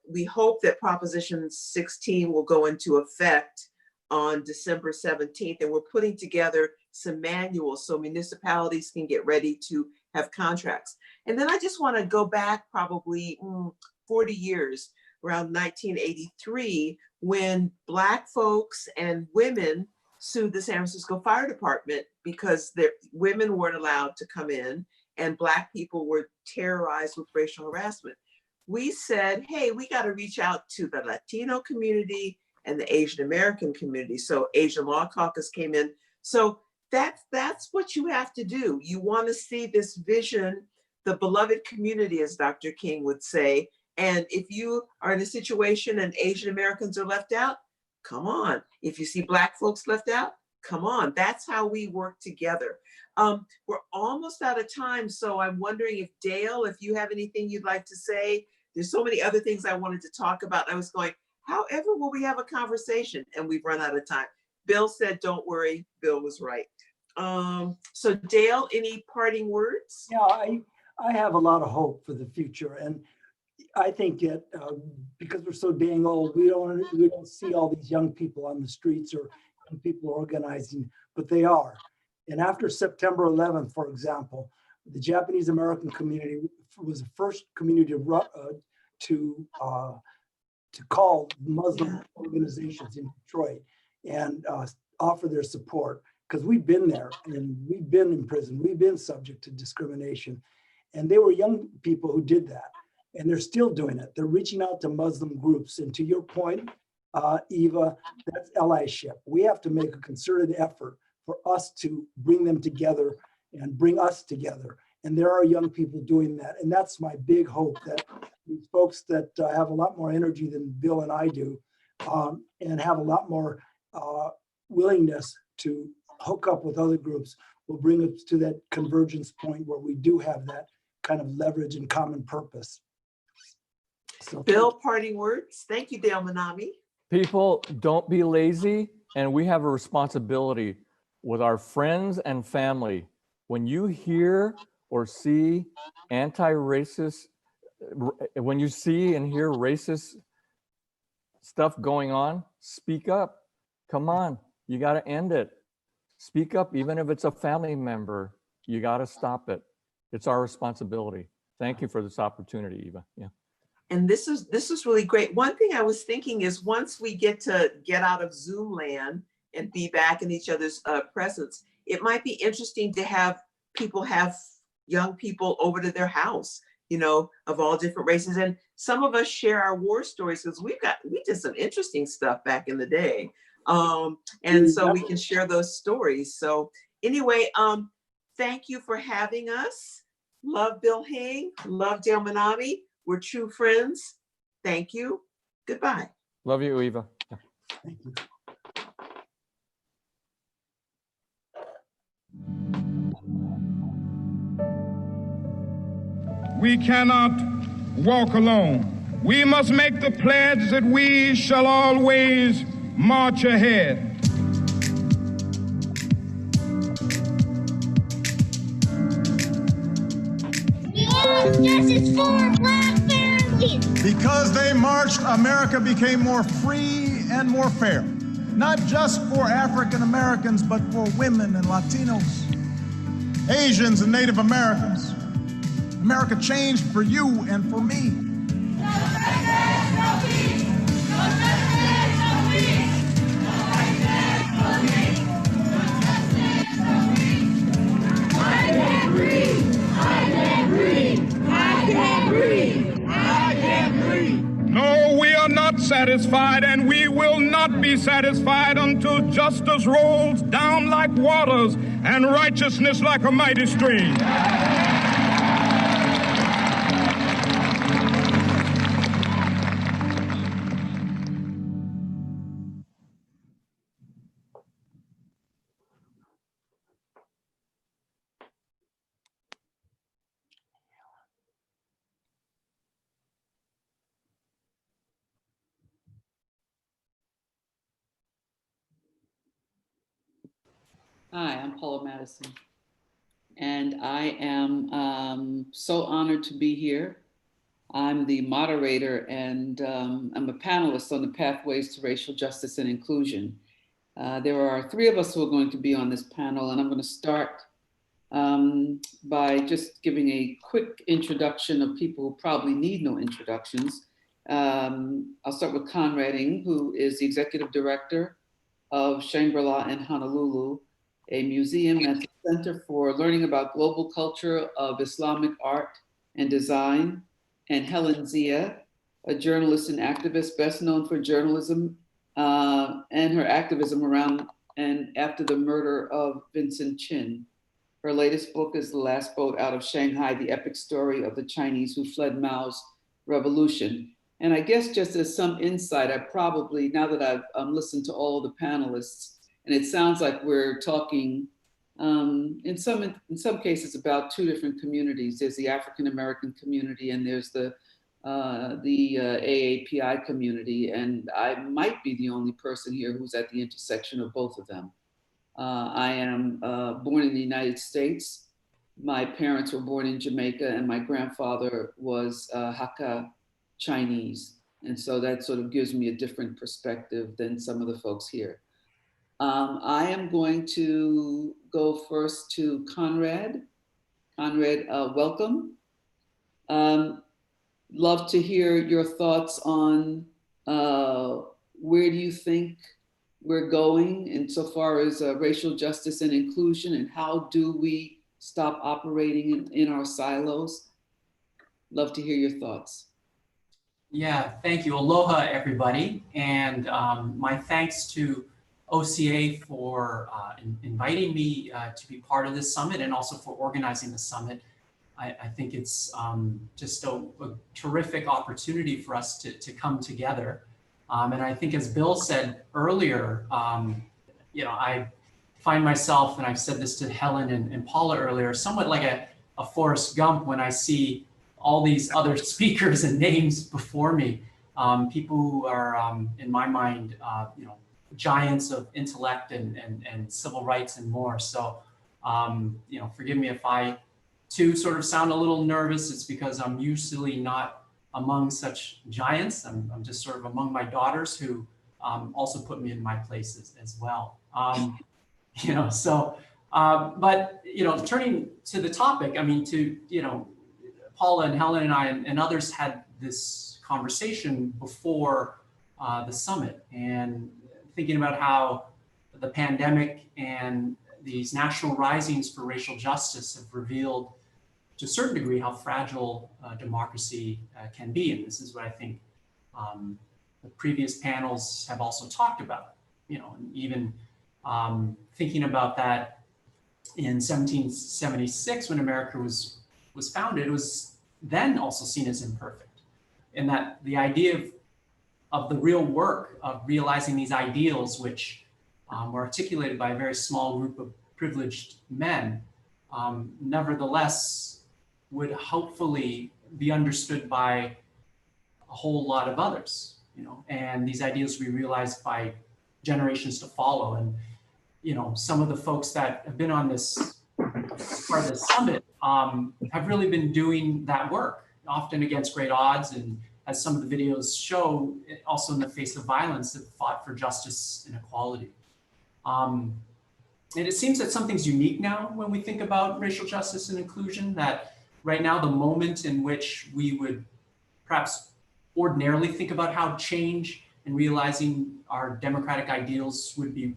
We hope that Proposition 16 will go into effect on December 17th, and we're putting together some manuals so municipalities can get ready to have contracts. And then I just want to go back probably 40 years, around 1983, when Black folks and women sued the San Francisco Fire Department because women weren't allowed to come in and Black people were terrorized with racial harassment. We said, hey, we got to reach out to the Latino community and the Asian American community. So Asian Law Caucus came in. So that's what you have to do. You want to see this vision, the beloved community, as Dr. King would say. And if you are in a situation and Asian Americans are left out, come on. If you see Black folks left out, come on. That's how we work together. We're almost out of time. So I'm wondering if Dale, if you have anything you'd like to say. There's so many other things I wanted to talk about. I was going, however, will we have a conversation? And we've run out of time. Bill said, don't worry. Bill was right. So Dale, any parting words? Yeah, I have a lot of hope for the future. And I think that because we're so dang old, we don't see all these young people on the streets or young people organizing, but they are. And after September 11th, for example, the Japanese American community was the first community to call Muslim organizations in Detroit and offer their support, because we've been there and we've been in prison, we've been subject to discrimination. And they were young people who did that. And they're still doing it. They're reaching out to Muslim groups. And to your point, Eva, that's allyship. We have to make a concerted effort for us to bring them together and bring us together. And there are young people doing that. And that's my big hope, that these folks that have a lot more energy than Bill and I do, and have a lot more willingness to hook up with other groups, will bring us to that convergence point where we do have that kind of leverage and common purpose. So, Bill, parting words. Thank you, Dale Manami. People, don't be lazy, and we have a responsibility with our friends and family. When you hear or see anti-racist, when you see and hear racist stuff going on, speak up. Come on, you got to end it. Speak up, even if it's a family member. You got to stop it. It's our responsibility. Thank you for this opportunity, Eva. Yeah. And this is really great. One thing I was thinking is, once we get out of Zoom land and be back in each other's presence, it might be interesting to have young people over to their house, of all different races. And some of us share our war stories, because we did some interesting stuff back in the day. And so we can share those stories. So anyway, thank you for having us. Love Bill Hing, love Dale Manami. We're true friends. Thank you. Goodbye. Love you, Eva. Thank you. We cannot walk alone. We must make the pledge that we shall always march ahead. Justice for Black families. Because they marched, America became more free and more fair. Not just for African Americans, but for women and Latinos, Asians and Native Americans. America changed for you and for me. No, we are satisfied, and we will not be satisfied until justice rolls down like waters and righteousness like a mighty stream. Hi, I'm Paula Madison, and I am so honored to be here. I'm the moderator, and I'm a panelist on the Pathways to Racial Justice and Inclusion. There are 3 of us who are going to be on this panel, and I'm going to start by just giving a quick introduction of people who probably need no introductions. I'll start with Conrad Ng, who is the executive director of Shangri-La in Honolulu, a museum that's a center for learning about global culture of Islamic art and design, and Helen Zia, a journalist and activist best known for journalism and her activism around and after the murder of Vincent Chin. Her latest book is The Last Boat Out of Shanghai, the epic story of the Chinese who fled Mao's revolution. And I guess just as some insight, I probably, now that I've listened to all the panelists, and it sounds like we're talking in some cases about 2 different communities. There's the African American community, and there's the AAPI community. And I might be the only person here who's at the intersection of both of them. I am born in the United States. My parents were born in Jamaica, and my grandfather was Hakka Chinese. And so that sort of gives me a different perspective than some of the folks here. I am going to go first to Conrad. Conrad, welcome. Love to hear your thoughts on where do you think we're going insofar as racial justice and inclusion, and how do we stop operating in our silos? Love to hear your thoughts. Yeah, thank you. Aloha, everybody. And my thanks to OCA for inviting me to be part of this summit, and also for organizing the summit. I think it's just a terrific opportunity for us to come together. And I think, as Bill said earlier, I find myself, and I've said this to Helen and Paula earlier, somewhat like a Forrest Gump when I see all these other speakers and names before me, people who are, in my mind, giants of intellect and civil rights and more. So, forgive me if I too sort of sound a little nervous. It's because I'm usually not among such giants. I'm just sort of among my daughters who also put me in my places as well. But turning to the topic, I mean, Paula and Helen and I and others had this conversation before the summit, and thinking about how the pandemic and these national risings for racial justice have revealed to a certain degree how fragile democracy can be. And this is what I think the previous panels have also talked about, and even thinking about that in 1776, when America was founded, it was then also seen as imperfect. And that the idea of the real work of realizing these ideals, which were articulated by a very small group of privileged men, nevertheless would hopefully be understood by a whole lot of others, and these ideals will be realized by generations to follow. And, some of the folks that have been on this part of the summit have really been doing that work, often against great odds, and as some of the videos show, also in the face of violence, have fought for justice and equality. And it seems that something's unique now when we think about racial justice and inclusion, that right now, the moment in which we would perhaps ordinarily think about how change and realizing our democratic ideals would be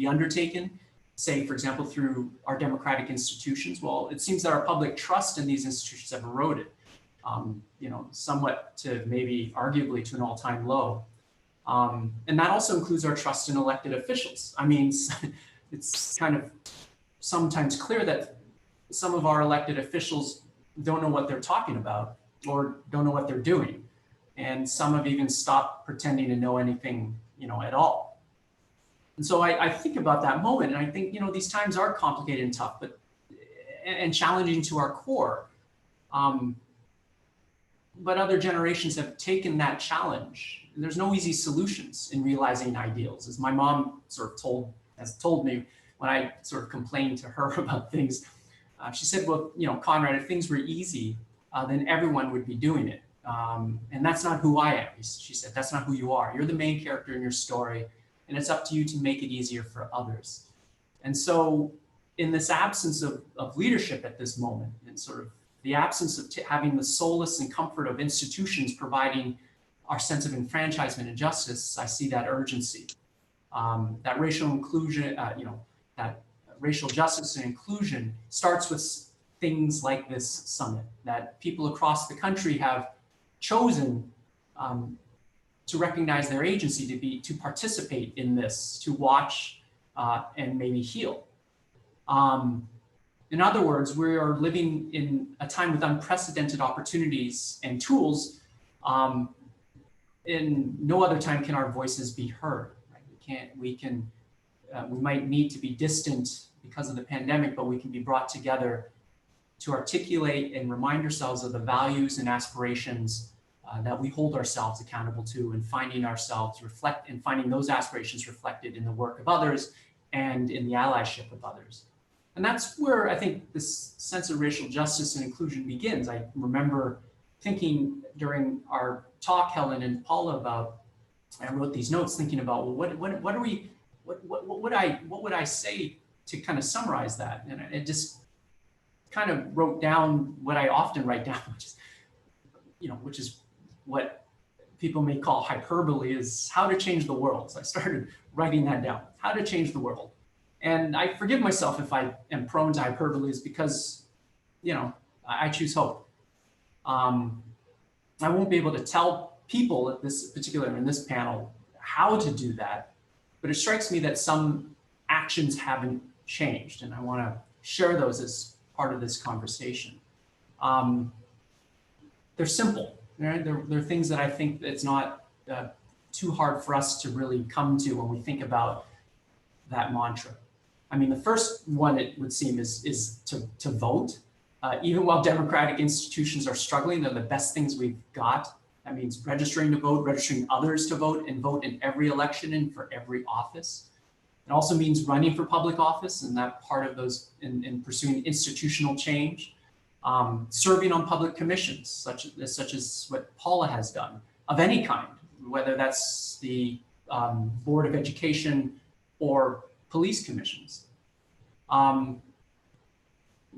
undertaken, say, for example, through our democratic institutions. Well, it seems that our public trust in these institutions have eroded. you know, somewhat to maybe arguably to an all-time low. And that also includes our trust in elected officials. I mean, it's kind of sometimes clear that some of our elected officials don't know what they're talking about or don't know what they're doing. And some have even stopped pretending to know anything, you know, at all. And so I think about that moment, and I think, you know, these times are complicated and tough, and challenging to our core. But other generations have taken that challenge. There's no easy solutions in realizing ideals, as my mom sort of has told me when I sort of complained to her about things. She said, well, you know, Conrad, if things were easy, then everyone would be doing it. And that's not who I am. She said, that's not who you are. You're the main character in your story, and it's up to you to make it easier for others. And so in this absence of leadership at this moment, and sort of the absence of having the solace and comfort of institutions providing our sense of enfranchisement and justice, I see that urgency. That racial inclusion, you know, that racial justice and inclusion starts with things like this summit, that people across the country have chosen to recognize their agency, to participate in this, to watch and maybe heal. In other words, we are living in a time with unprecedented opportunities and tools. In no other time can our voices be heard. Right? We might need to be distant because of the pandemic, but we can be brought together to articulate and remind ourselves of the values and aspirations that we hold ourselves accountable to, and finding those aspirations reflected in the work of others and in the allyship of others. And that's where I think this sense of racial justice and inclusion begins. I remember thinking during our talk, Helen and Paula, I wrote these notes thinking about, well, what would I say to kind of summarize that? And it just kind of wrote down what I often write down, which is what people may call hyperbole, is how to change the world. So I started writing that down, how to change the world. And I forgive myself if I am prone to hyperboles because, you know, I choose hope. I won't be able to tell people in this panel how to do that, but it strikes me that some actions haven't changed, and I want to share those as part of this conversation. They're simple, right? They're things that I think it's not too hard for us to really come to when we think about that mantra. I mean, the first one, it would seem, is to vote. Even while democratic institutions are struggling, they're the best things we've got. That means registering to vote, registering others to vote, and vote in every election and for every office. It also means running for public office, and that part of those in pursuing institutional change. Serving on public commissions, such as what Paula has done, of any kind, whether that's the Board of Education or police commissions.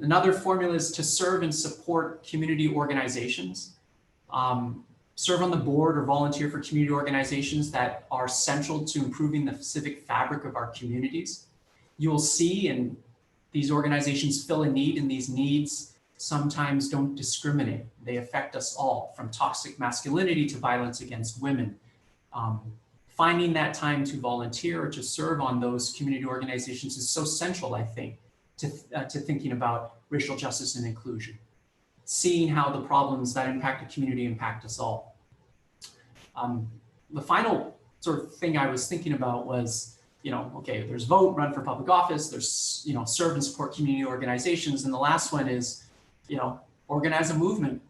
Another formula is to serve and support community organizations. Serve on the board or volunteer for community organizations that are central to improving the civic fabric of our communities. You will see, and these organizations fill a need, and these needs sometimes don't discriminate. They affect us all, from toxic masculinity to violence against women. Finding that time to volunteer or to serve on those community organizations is so central, I think, to thinking about racial justice and inclusion. Seeing how the problems that impact a community impact us all. The final sort of thing I was thinking about was, okay, there's vote, run for public office, there's, serve and support community organizations. And the last one is, organize a movement.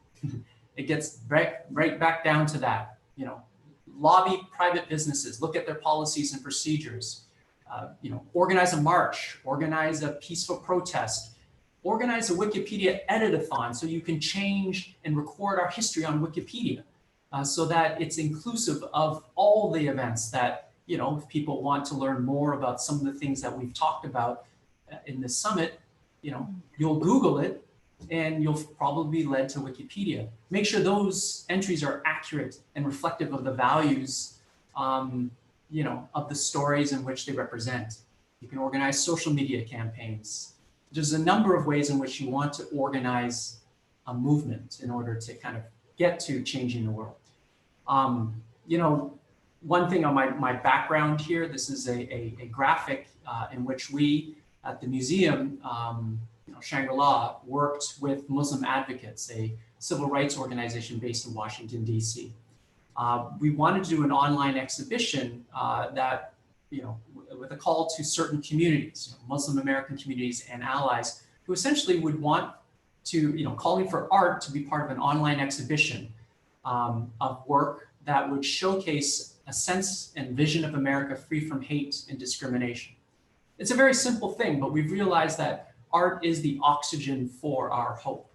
It gets right back down to that, lobby private businesses, look at their policies and procedures, organize a march, organize a peaceful protest, organize a Wikipedia edit-a-thon so you can change and record our history on Wikipedia so that it's inclusive of all the events that, if people want to learn more about some of the things that we've talked about in this summit, you'll Google it and you'll probably be led to Wikipedia. Make sure those entries are accurate and reflective of the values, of the stories in which they represent. You can organize social media campaigns. There's a number of ways in which you want to organize movement in order to kind of get to changing the world. You know, one thing on my background here, this is a graphic in which we at the museum, Shangri-La, worked with Muslim Advocates, a civil rights organization based in Washington, D.C. We wanted to do an online exhibition that, with a call to certain communities, Muslim American communities and allies, who essentially would want to, calling for art to be part of an online exhibition of work that would showcase a sense and vision of America free from hate and discrimination. It's a very simple thing, but we've realized that art is the oxygen for our hope.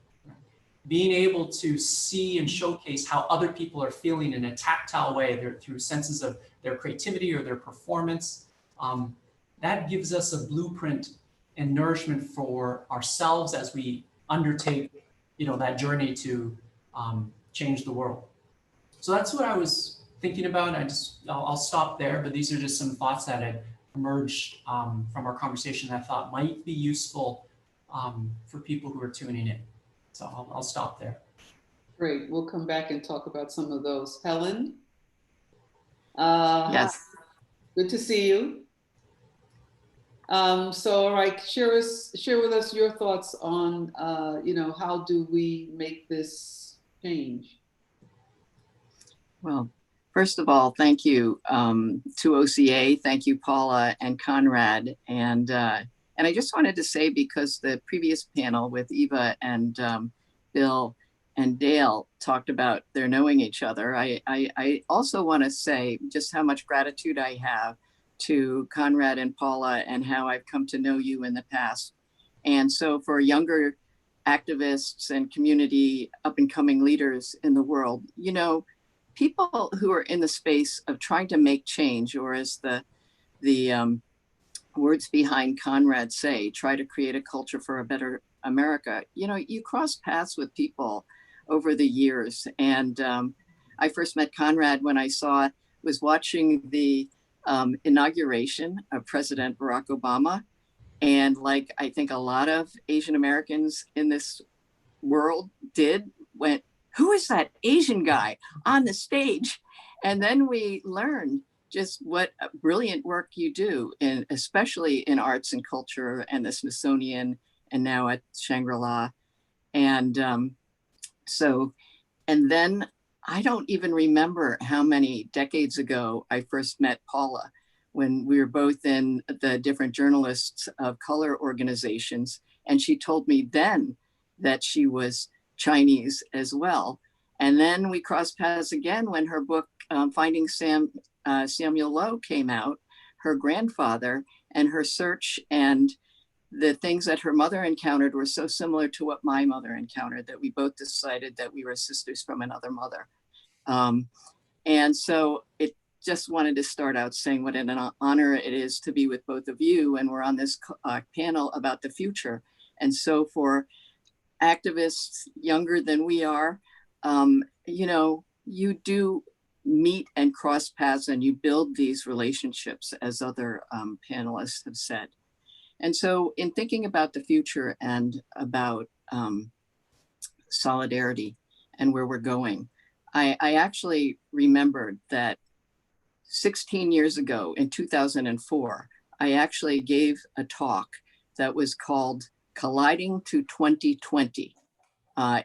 Being able to see and showcase how other people are feeling in a tactile way through senses of their creativity or their performance, that gives us a blueprint and nourishment for ourselves as we undertake, that journey to change the world. So that's what I was thinking about. I'll stop there, but these are just some thoughts that had emerged from our conversation that I thought might be useful for people who are tuning in. So I'll stop there. Great. We'll come back and talk about some of those. Helen? Yes. Good to see you. So, all right, share with us your thoughts on, how do we make this change? Well, first of all, thank you to OCA. Thank you, Paula and Conrad. And I just wanted to say, because the previous panel with Eva and Bill and Dale talked about their knowing each other, I also want to say just how much gratitude I have to Conrad and Paula and how I've come to know you in the past. And so for younger activists and community up and coming leaders in the world, people who are in the space of trying to make change, or as the words behind Conrad say, try to create a culture for a better America, you cross paths with people over the years. And I first met Conrad when I was watching the inauguration of President Barack Obama. And like I think a lot of Asian Americans in this world went, who is that Asian guy on the stage? And then we learned just what brilliant work you do, especially in arts and culture and the Smithsonian and now at Shangri-La. And and then I don't even remember how many decades ago I first met Paula, when we were both in the different journalists of color organizations. And she told me then that she was Chinese as well. And then we crossed paths again when her book, Finding Samuel Lowe, came out, her grandfather, and her search and the things that her mother encountered were so similar to what my mother encountered that we both decided that we were sisters from another mother. And so it just wanted to start out saying what an honor it is to be with both of you. And we're on this panel about the future. And so for activists younger than we are, you do meet and cross paths and you build these relationships, as other panelists have said. And so in thinking about the future and about solidarity and where we're going, I actually remembered that 16 years ago in 2004, I actually gave a talk that was called Colliding to 2020,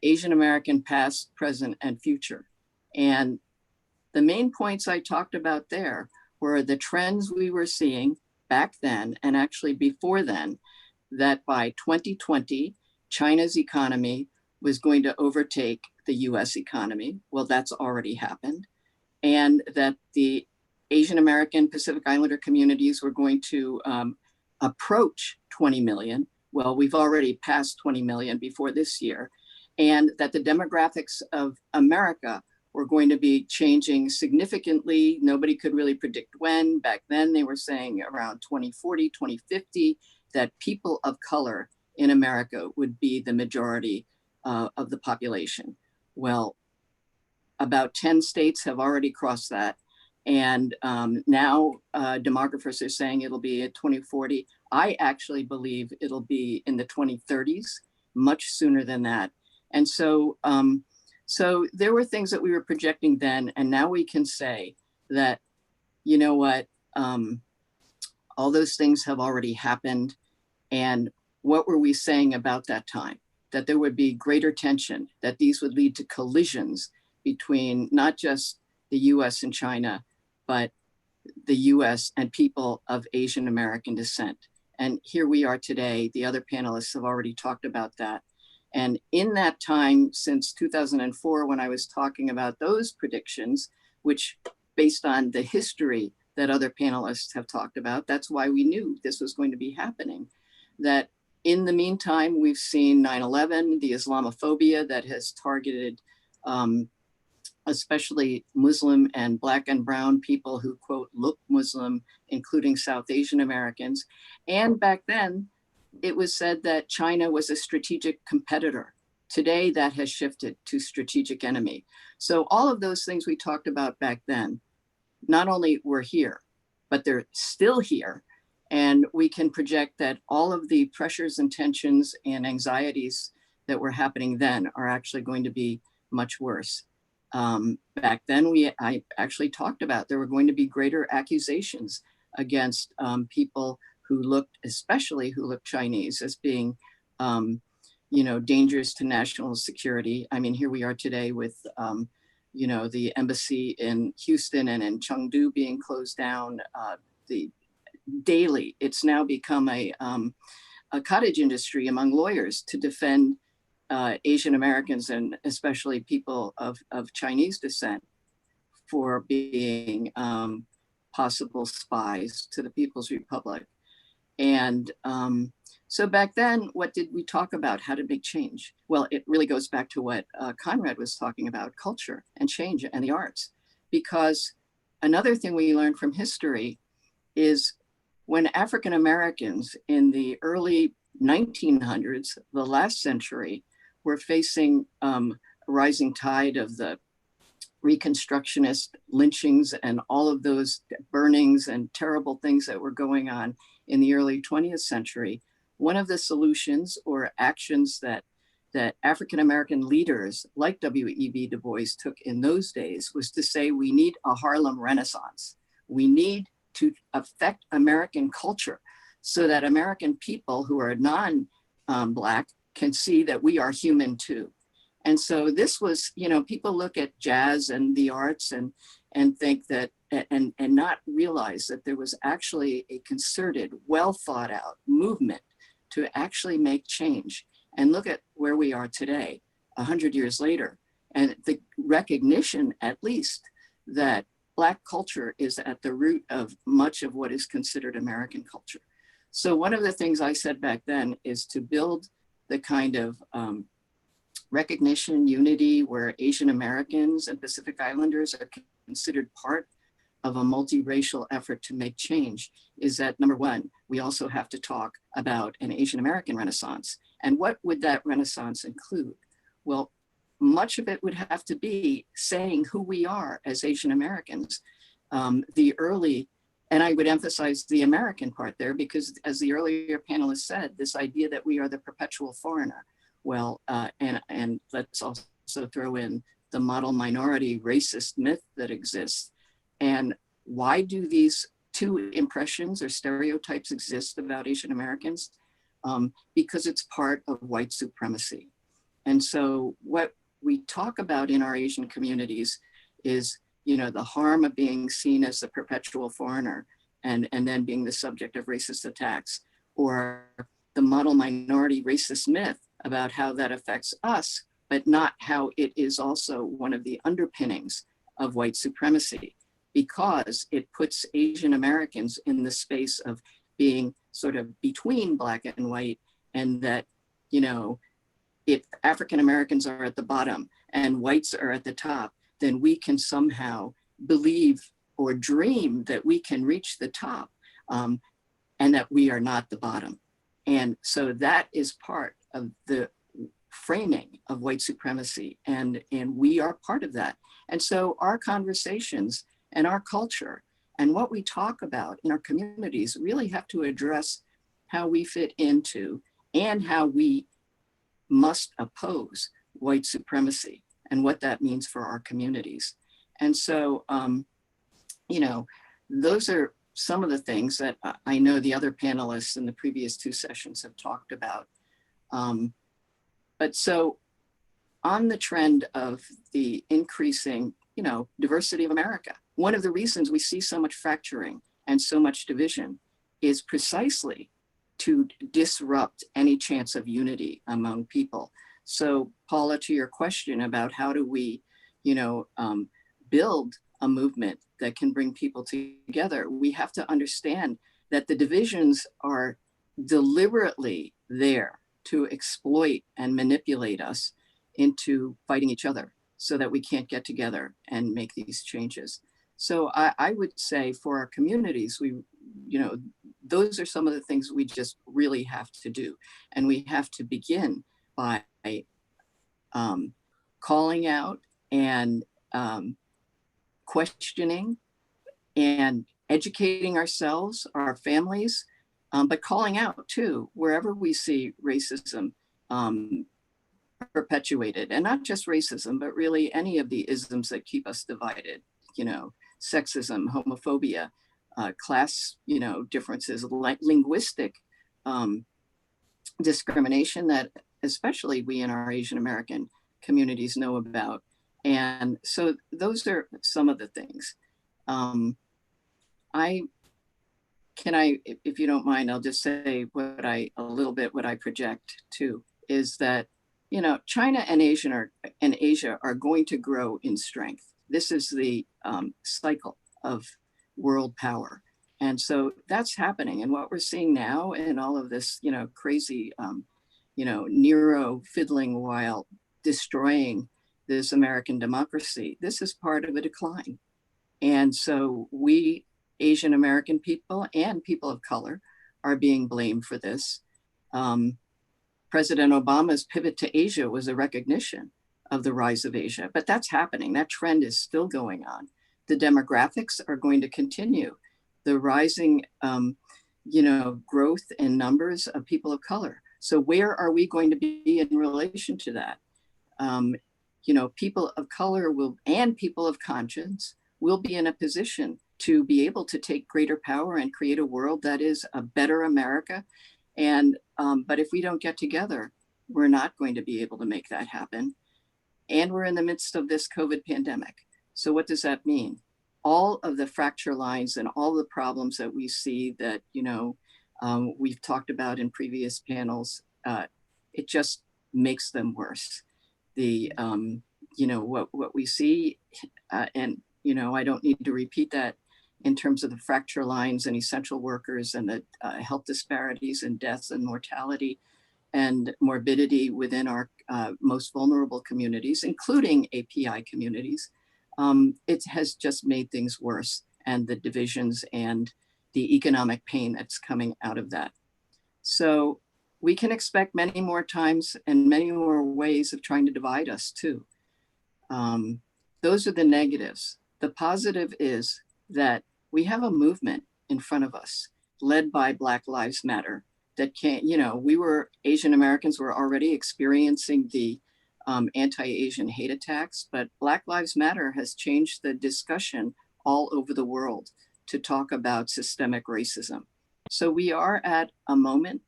Asian American Past, Present, and Future. And the main points I talked about there were the trends we were seeing back then, and actually before then, that by 2020, China's economy was going to overtake the US economy. Well, that's already happened. And that the Asian American Pacific Islander communities were going to approach 20 million. Well, we've already passed 20 million before this year. And that the demographics of America were going to be changing significantly. Nobody could really predict when. Back then they were saying around 2040, 2050, that people of color in America would be the majority of the population. Well, about 10 states have already crossed that. And now demographers are saying it'll be at 2040. I actually believe it'll be in the 2030s, much sooner than that. And so, so there were things that we were projecting then, and now we can say that, you know what, all those things have already happened. And what were we saying about that time? That there would be greater tension, that these would lead to collisions between not just the US and China, but the US and people of Asian American descent. And here we are today. The other panelists have already talked about that. And in that time, since 2004, when I was talking about those predictions, which based on the history that other panelists have talked about, that's why we knew this was going to be happening. That in the meantime, we've seen 9/11, the Islamophobia that has targeted especially Muslim and Black and brown people who, quote, look Muslim, including South Asian Americans. And back then, it was said that China was a strategic competitor. Today, that has shifted to strategic enemy. So all of those things we talked about back then, not only were here, but they're still here. And we can project that all of the pressures and tensions and anxieties that were happening then are actually going to be much worse. Back then, I actually talked about there were going to be greater accusations against people who looked, especially who looked Chinese, as being, you know, dangerous to national security. I mean, here we are today with, you know, the embassy in Houston and in Chengdu being closed down. The daily, it's now become a cottage industry among lawyers to defend Asian Americans and especially people of Chinese descent for being possible spies to the People's Republic. And so back then, what did we talk about? How to make change? Well, it really goes back to what Conrad was talking about, culture and change and the arts. Because another thing we learned from history is when African Americans in the early 1900s, the last century, were facing a rising tide of the Reconstructionist lynchings and all of those burnings and terrible things that were going on in the early 20th century, one of the solutions or actions that African-American leaders like W.E.B. Du Bois took in those days was to say, we need a Harlem Renaissance. We need to affect American culture so that American people who are non-Black can see that we are human too. And so this was, you know, people look at jazz and the arts and think that, and not realize that there was actually a concerted, well thought out movement to actually make change. And look at where we are today, 100 years later, and the recognition, at least, that Black culture is at the root of much of what is considered American culture. So one of the things I said back then is to build the kind of recognition, unity, where Asian Americans and Pacific Islanders are considered part of a multiracial effort to make change, is that number one, we also have to talk about an Asian American Renaissance. And what would that Renaissance include? Well, much of it would have to be saying who we are as Asian Americans. And I would emphasize the American part there, because as the earlier panelist said, this idea that we are the perpetual foreigner. Well, and let's also throw in the model minority racist myth that exists. And why do these two impressions or stereotypes exist about Asian Americans? Because it's part of white supremacy. And so what we talk about in our Asian communities is, you know, the harm of being seen as the perpetual foreigner and then being the subject of racist attacks, or the model minority racist myth about how that affects us, but not how it is also one of the underpinnings of white supremacy, because it puts Asian Americans in the space of being sort of between Black and white, and that, you know, if African Americans are at the bottom and whites are at the top, then we can somehow believe or dream that we can reach the top, and that we are not the bottom. And so that is part of the framing of white supremacy, and we are part of that. And so our conversations and our culture and what we talk about in our communities really have to address how we fit into and how we must oppose white supremacy and what that means for our communities. And so, you know, those are some of the things that I know the other panelists in the previous two sessions have talked about. But so on the trend of the increasing, you know, diversity of America, one of the reasons we see so much fracturing and so much division is precisely to disrupt any chance of unity among people. So Paula, to your question about how do we, you know, build a movement that can bring people together, we have to understand that the divisions are deliberately there to exploit and manipulate us into fighting each other so that we can't get together and make these changes. So I would say for our communities, we, you know, those are some of the things we just really have to do. And we have to begin by calling out and questioning and educating ourselves, our families, but calling out too, wherever we see racism perpetuated, and not just racism, but really any of the isms that keep us divided, you know, sexism, homophobia, class, you know, differences, linguistic discrimination that especially we in our Asian American communities know about. And so those are some of the things. If you don't mind, I'll just say a little bit what I project too, is that, you know, China and Asia are going to grow in strength. This is the cycle of world power. And so that's happening. And what we're seeing now in all of this, you know, crazy, you know, Nero fiddling while destroying this American democracy, this is part of a decline. And so we Asian American people and people of color are being blamed for this. President Obama's pivot to Asia was a recognition of the rise of Asia, but that's happening. That trend is still going on. The demographics are going to continue. The rising, you know, growth in numbers of people of color. So where are we going to be in relation to that? You know, people of color and people of conscience will be in a position to be able to take greater power and create a world that is a better America. And, but if we don't get together, we're not going to be able to make that happen. And we're in the midst of this COVID pandemic. So what does that mean? All of the fracture lines and all the problems that we see that, you know, we've talked about in previous panels, it just makes them worse. The, you know, what we see, and, you know, I don't need to repeat that in terms of the fracture lines and essential workers and the health disparities and deaths and mortality and morbidity within our most vulnerable communities, including API communities. It has just made things worse, and the divisions and the economic pain that's coming out of that. So we can expect many more times and many more ways of trying to divide us too. Those are the negatives. The positive is that we have a movement in front of us led by Black Lives Matter that can't, you know, Asian Americans were already experiencing the anti-Asian hate attacks, but Black Lives Matter has changed the discussion all over the world to talk about systemic racism. So we are at a moment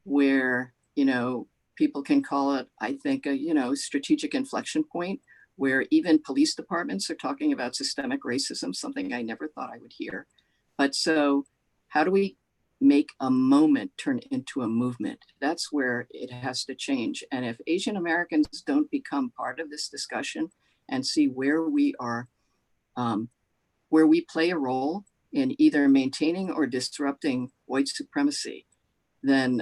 where, you know, people can call it, I think, a, you know, strategic inflection point where even police departments are talking about systemic racism, something I never thought I would hear. But so how do we make a moment turn into a movement? That's where it has to change. And if Asian Americans don't become part of this discussion and see where we are, where we play a role in either maintaining or disrupting white supremacy, then,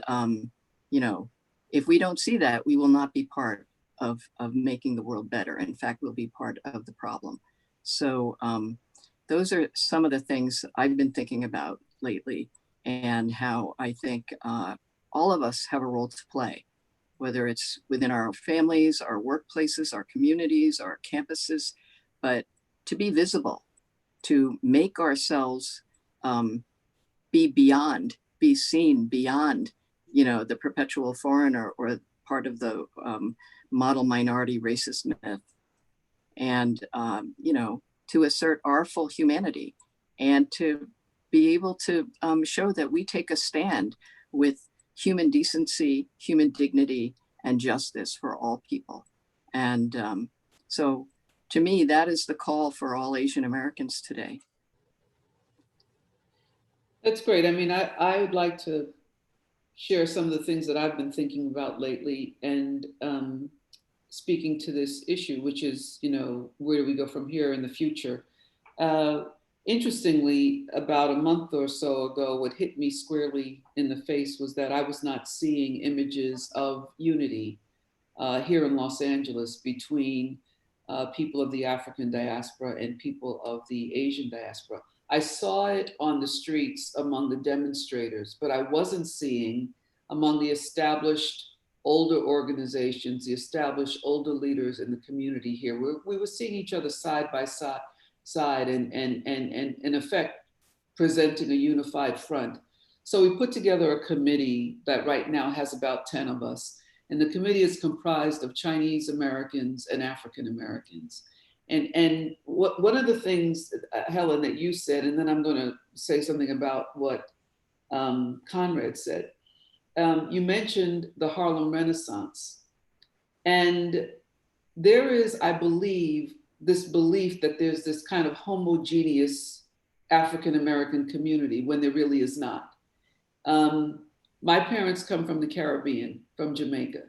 you know, if we don't see that, we will not be part of making the world better. In fact, we'll be part of the problem. So those are some of the things I've been thinking about lately, and how I think all of us have a role to play, whether it's within our families, our workplaces, our communities, our campuses, but to be visible, to make ourselves be seen beyond, you know, the perpetual foreigner or part of the model minority racist myth, and to assert our full humanity, and to be able to show that we take a stand with human decency, human dignity, and justice for all people. And so to me, that is the call for all Asian Americans today. That's great. I mean, I would like to share some of the things that I've been thinking about lately, and speaking to this issue, which is, where do we go from here in the future? Interestingly, about a month or so ago, what hit me squarely in the face was that I was not seeing images of unity here in Los Angeles between people of the African diaspora and people of the Asian diaspora. I saw it on the streets among the demonstrators, but I wasn't seeing among the established older organizations, the established older leaders in the community here. We were seeing each other side by side and in effect presenting a unified front. So we put together a committee that right now has about 10 of us. And the committee is comprised of Chinese Americans and African Americans. And one of the things, Helen, that you said, and then I'm going to say something about what Conrad said. You mentioned the Harlem Renaissance. And there is, I believe, this belief that there's this kind of homogeneous African American community when there really is not. My parents come from the Caribbean, from Jamaica.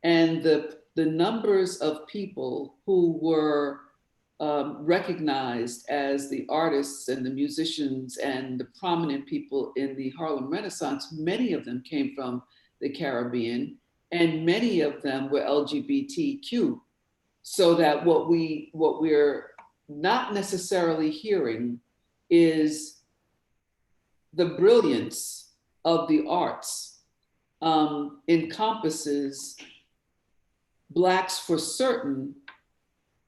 And the numbers of people who were recognized as the artists and the musicians and the prominent people in the Harlem Renaissance, many of them came from the Caribbean, and many of them were LGBTQ. So that what we're not necessarily hearing is the brilliance of the arts encompasses Blacks for certain.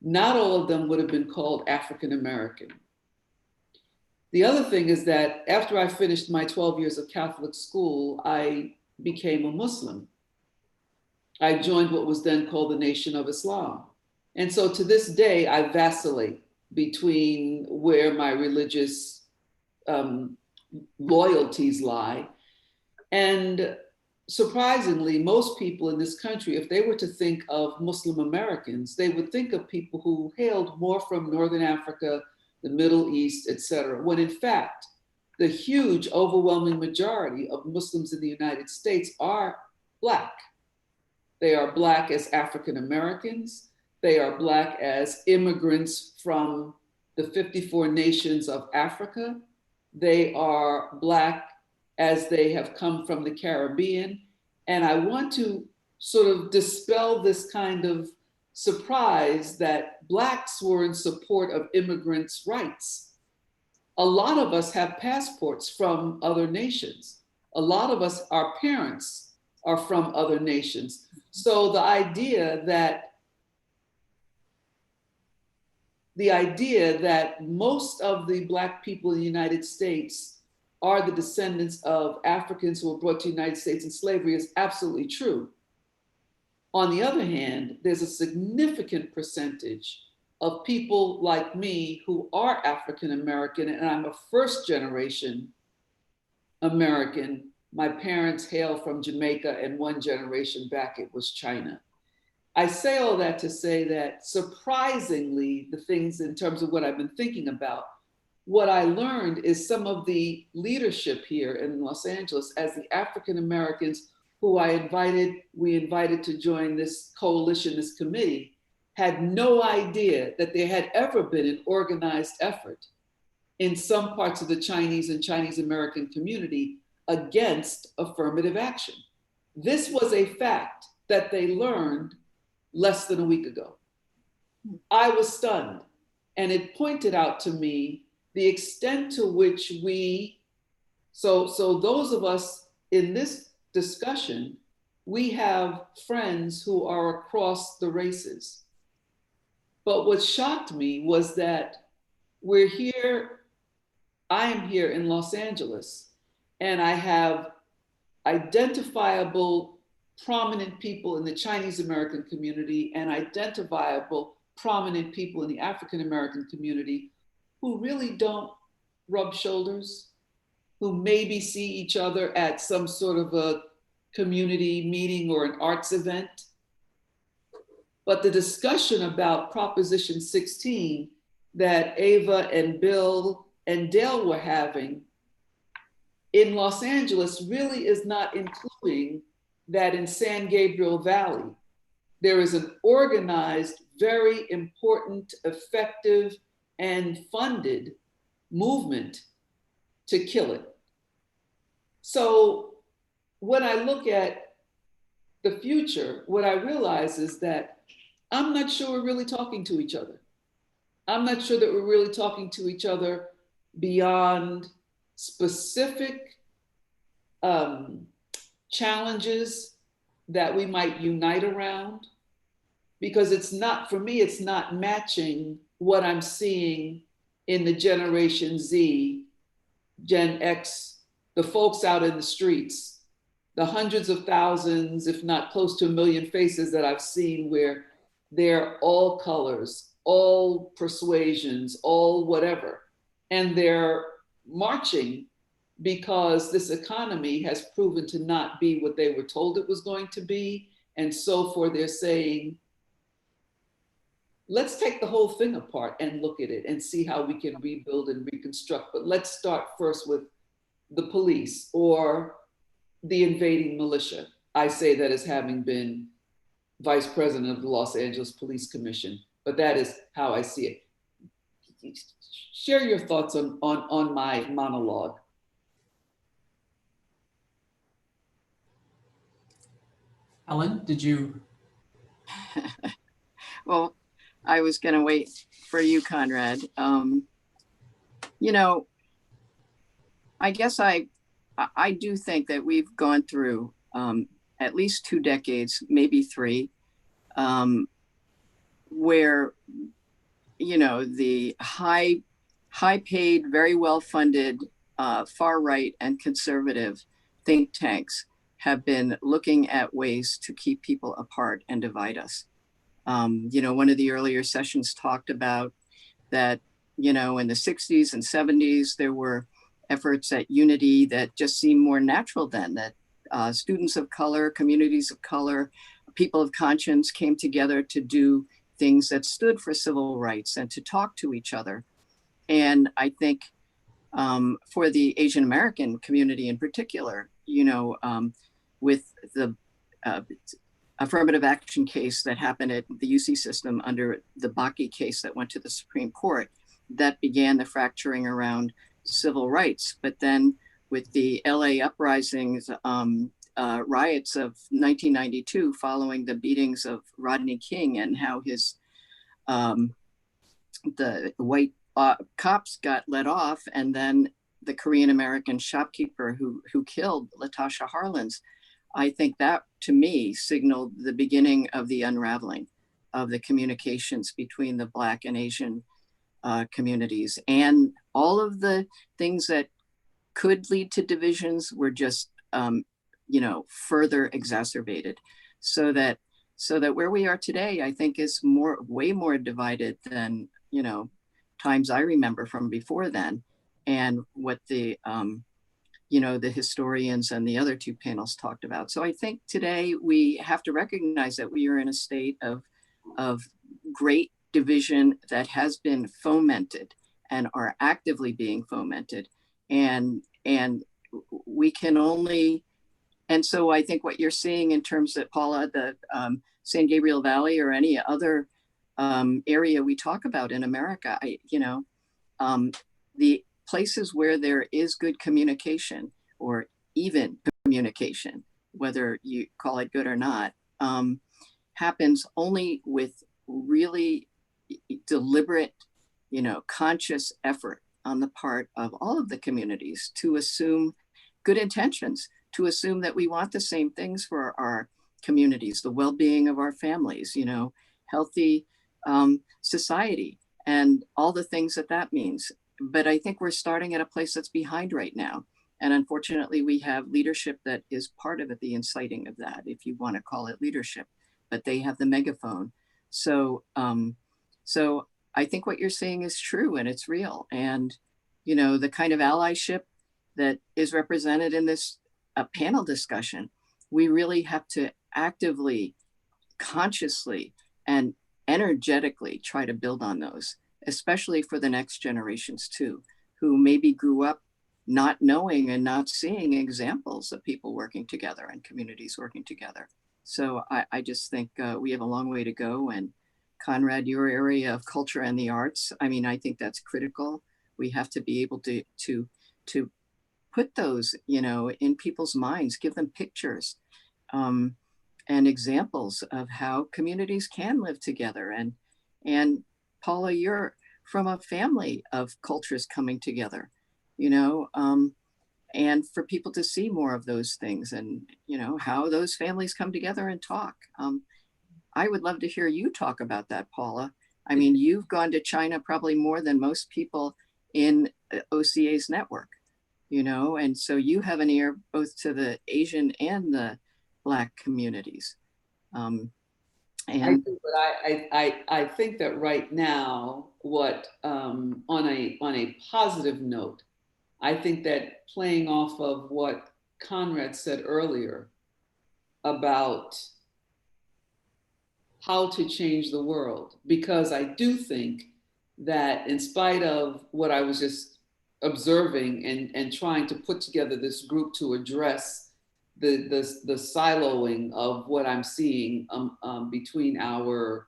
Not all of them would have been called African American. The other thing is that after I finished my 12 years of Catholic school, I became a Muslim. I joined what was then called the Nation of Islam. And so to this day, I vacillate between where my religious loyalties lie. And surprisingly, most people in this country, if they were to think of Muslim Americans, they would think of people who hailed more from Northern Africa, the Middle East, et cetera, when in fact, the huge overwhelming majority of Muslims in the United States are Black. They are Black as African Americans. They are Black as immigrants from the 54 nations of Africa. They are Black as they have come from the Caribbean. And I want to sort of dispel this kind of surprise that Blacks were in support of immigrants' rights. A lot of us have passports from other nations. A lot of us, our parents are from other nations. So the idea that most of the Black people in the United States are the descendants of Africans who were brought to the United States in slavery is absolutely true. On the other hand, there's a significant percentage of people like me who are African American, and I'm a first generation American. My parents hail from Jamaica, and one generation back it was China. I say all that to say that surprisingly, the things in terms of what I've been thinking about, what I learned is some of the leadership here in Los Angeles as the African Americans who we invited to join this coalition, this committee, had no idea that there had ever been an organized effort in some parts of the Chinese and Chinese American community against affirmative action. This was a fact that they learned less than a week ago. I was stunned, and it pointed out to me the extent to which so those of us in this discussion, we have friends who are across the races. But what shocked me was that I am here in Los Angeles, and I have identifiable prominent people in the Chinese American community and identifiable prominent people in the African American community who really don't rub shoulders, who maybe see each other at some sort of a community meeting or an arts event. But the discussion about Proposition 16 that Ava and Bill and Dale were having in Los Angeles really is not including that in San Gabriel Valley, there is an organized, very important, effective, and funded movement to kill it. So when I look at the future, what I realize is that I'm not sure we're really talking to each other. I'm not sure that we're really talking to each other beyond specific challenges that we might unite around, because it's not, for me, it's not matching what I'm seeing in the Generation Z, Gen X, the folks out in the streets, the hundreds of thousands, if not close to 1 million faces that I've seen where they're all colors, all persuasions, all whatever. And they're marching because this economy has proven to not be what they were told it was going to be. And so for they're saying, let's take the whole thing apart and look at it and see how we can rebuild and reconstruct. But let's start first with the police or the invading militia. I say that as having been vice president of the Los Angeles Police Commission, but that is how I see it. Share your thoughts on my monologue. Ellen, did you? Well, I was going to wait for you, Conrad. You know, I guess I do think that we've gone through at least 2 decades, maybe 3, where, you know, the high paid, very well funded far right and conservative think tanks have been looking at ways to keep people apart and divide us. You know, one of the earlier sessions talked about that, you know, in the 60s and 70s, there were efforts at unity that just seemed more natural then, that students of color, communities of color, people of conscience came together to do things that stood for civil rights and to talk to each other. And I think for the Asian American community in particular, you know, with the affirmative action case that happened at the UC system under the Bakke case that went to the Supreme Court, that began the fracturing around civil rights. But then with the LA uprisings, riots of 1992 following the beatings of Rodney King and how his, the white cops got let off, and then the Korean American shopkeeper who killed Latasha Harlins, I think that to me signaled the beginning of the unraveling of the communications between the Black and Asian communities. And all of the things that could lead to divisions were just, you know, further exacerbated. So that where we are today, I think is way more divided than, you know, times I remember from before then. And what the, you know, the historians and the other 2 panels talked about. So I think today we have to recognize that we are in a state of great division that has been fomented and are actively being fomented. And we can only, and so I think what you're seeing in terms of, Paula, the San Gabriel Valley or any other area we talk about in America, you know, the places where there is good communication or even communication, whether you call it good or not, happens only with really deliberate, you know, conscious effort on the part of all of the communities to assume good intentions, to assume that we want the same things for our communities, the well-being of our families, you know, healthy society, and all the things that means. But I think we're starting at a place that's behind right now. And unfortunately, we have leadership that is part of it, the inciting of that, if you want to call it leadership, but they have the megaphone. So, so I think what you're saying is true and it's real. And, you know, the kind of allyship that is represented in this panel discussion, we really have to actively, consciously, and energetically try to build on those, especially for the next generations too, who maybe grew up not knowing and not seeing examples of people working together and communities working together. So I just think we have a long way to go. And Conrad, your area of culture and the arts, I mean, I think that's critical. We have to be able to put those, you know, in people's minds, give them pictures and examples of how communities can live together. And Paula, you're from a family of cultures coming together, you know, and for people to see more of those things and, you know, how those families come together and talk. I would love to hear you talk about that, Paula. I mean, you've gone to China probably more than most people in OCA's network, you know, and so you have an ear both to the Asian and the Black communities. I think that right now, what on a positive note, I think that playing off of what Conrad said earlier about how to change the world, because I do think that in spite of what I was just observing and trying to put together this group to address the siloing of what I'm seeing between our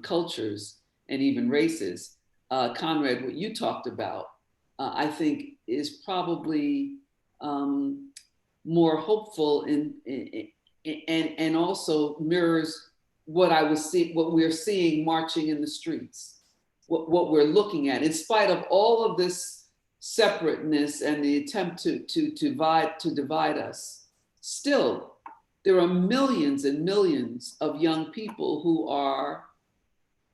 cultures and even races, Conrad, what you talked about, I think is probably more hopeful and also mirrors what we're seeing marching in the streets, what we're looking at, in spite of all of this separateness and the attempt to divide us. Still, there are millions and millions of young people who are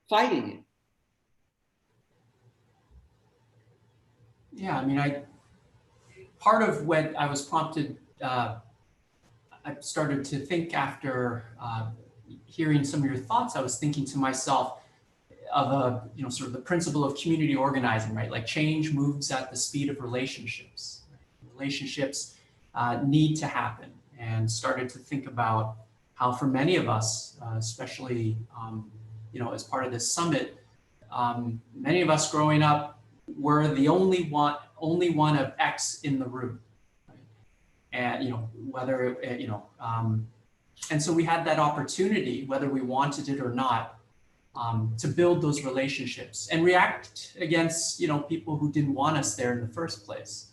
fighting it. Yeah, I mean, part of what I was prompted, I started to think after hearing some of your thoughts. I was thinking to myself of sort of the principle of community organizing, right? Like change moves at the speed of relationships. Relationships need to happen, and started to think about how for many of us, especially as part of this summit, many of us growing up were the only one of X in the room, right? And whether and so we had that opportunity, whether we wanted it or not, to build those relationships and react against people who didn't want us there in the first place.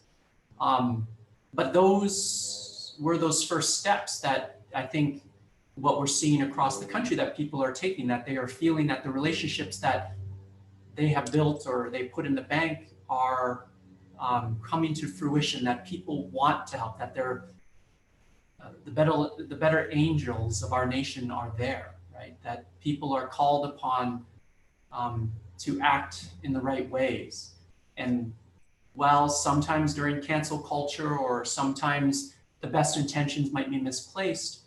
But those were those first steps that I think what we're seeing across the country that people are taking, that they are feeling that the relationships that they have built or they put in the bank are coming to fruition, that people want to help, that they're the better angels of our nation are there, right? That people are called upon to act in the right ways. And while sometimes during cancel culture or sometimes the best intentions might be misplaced,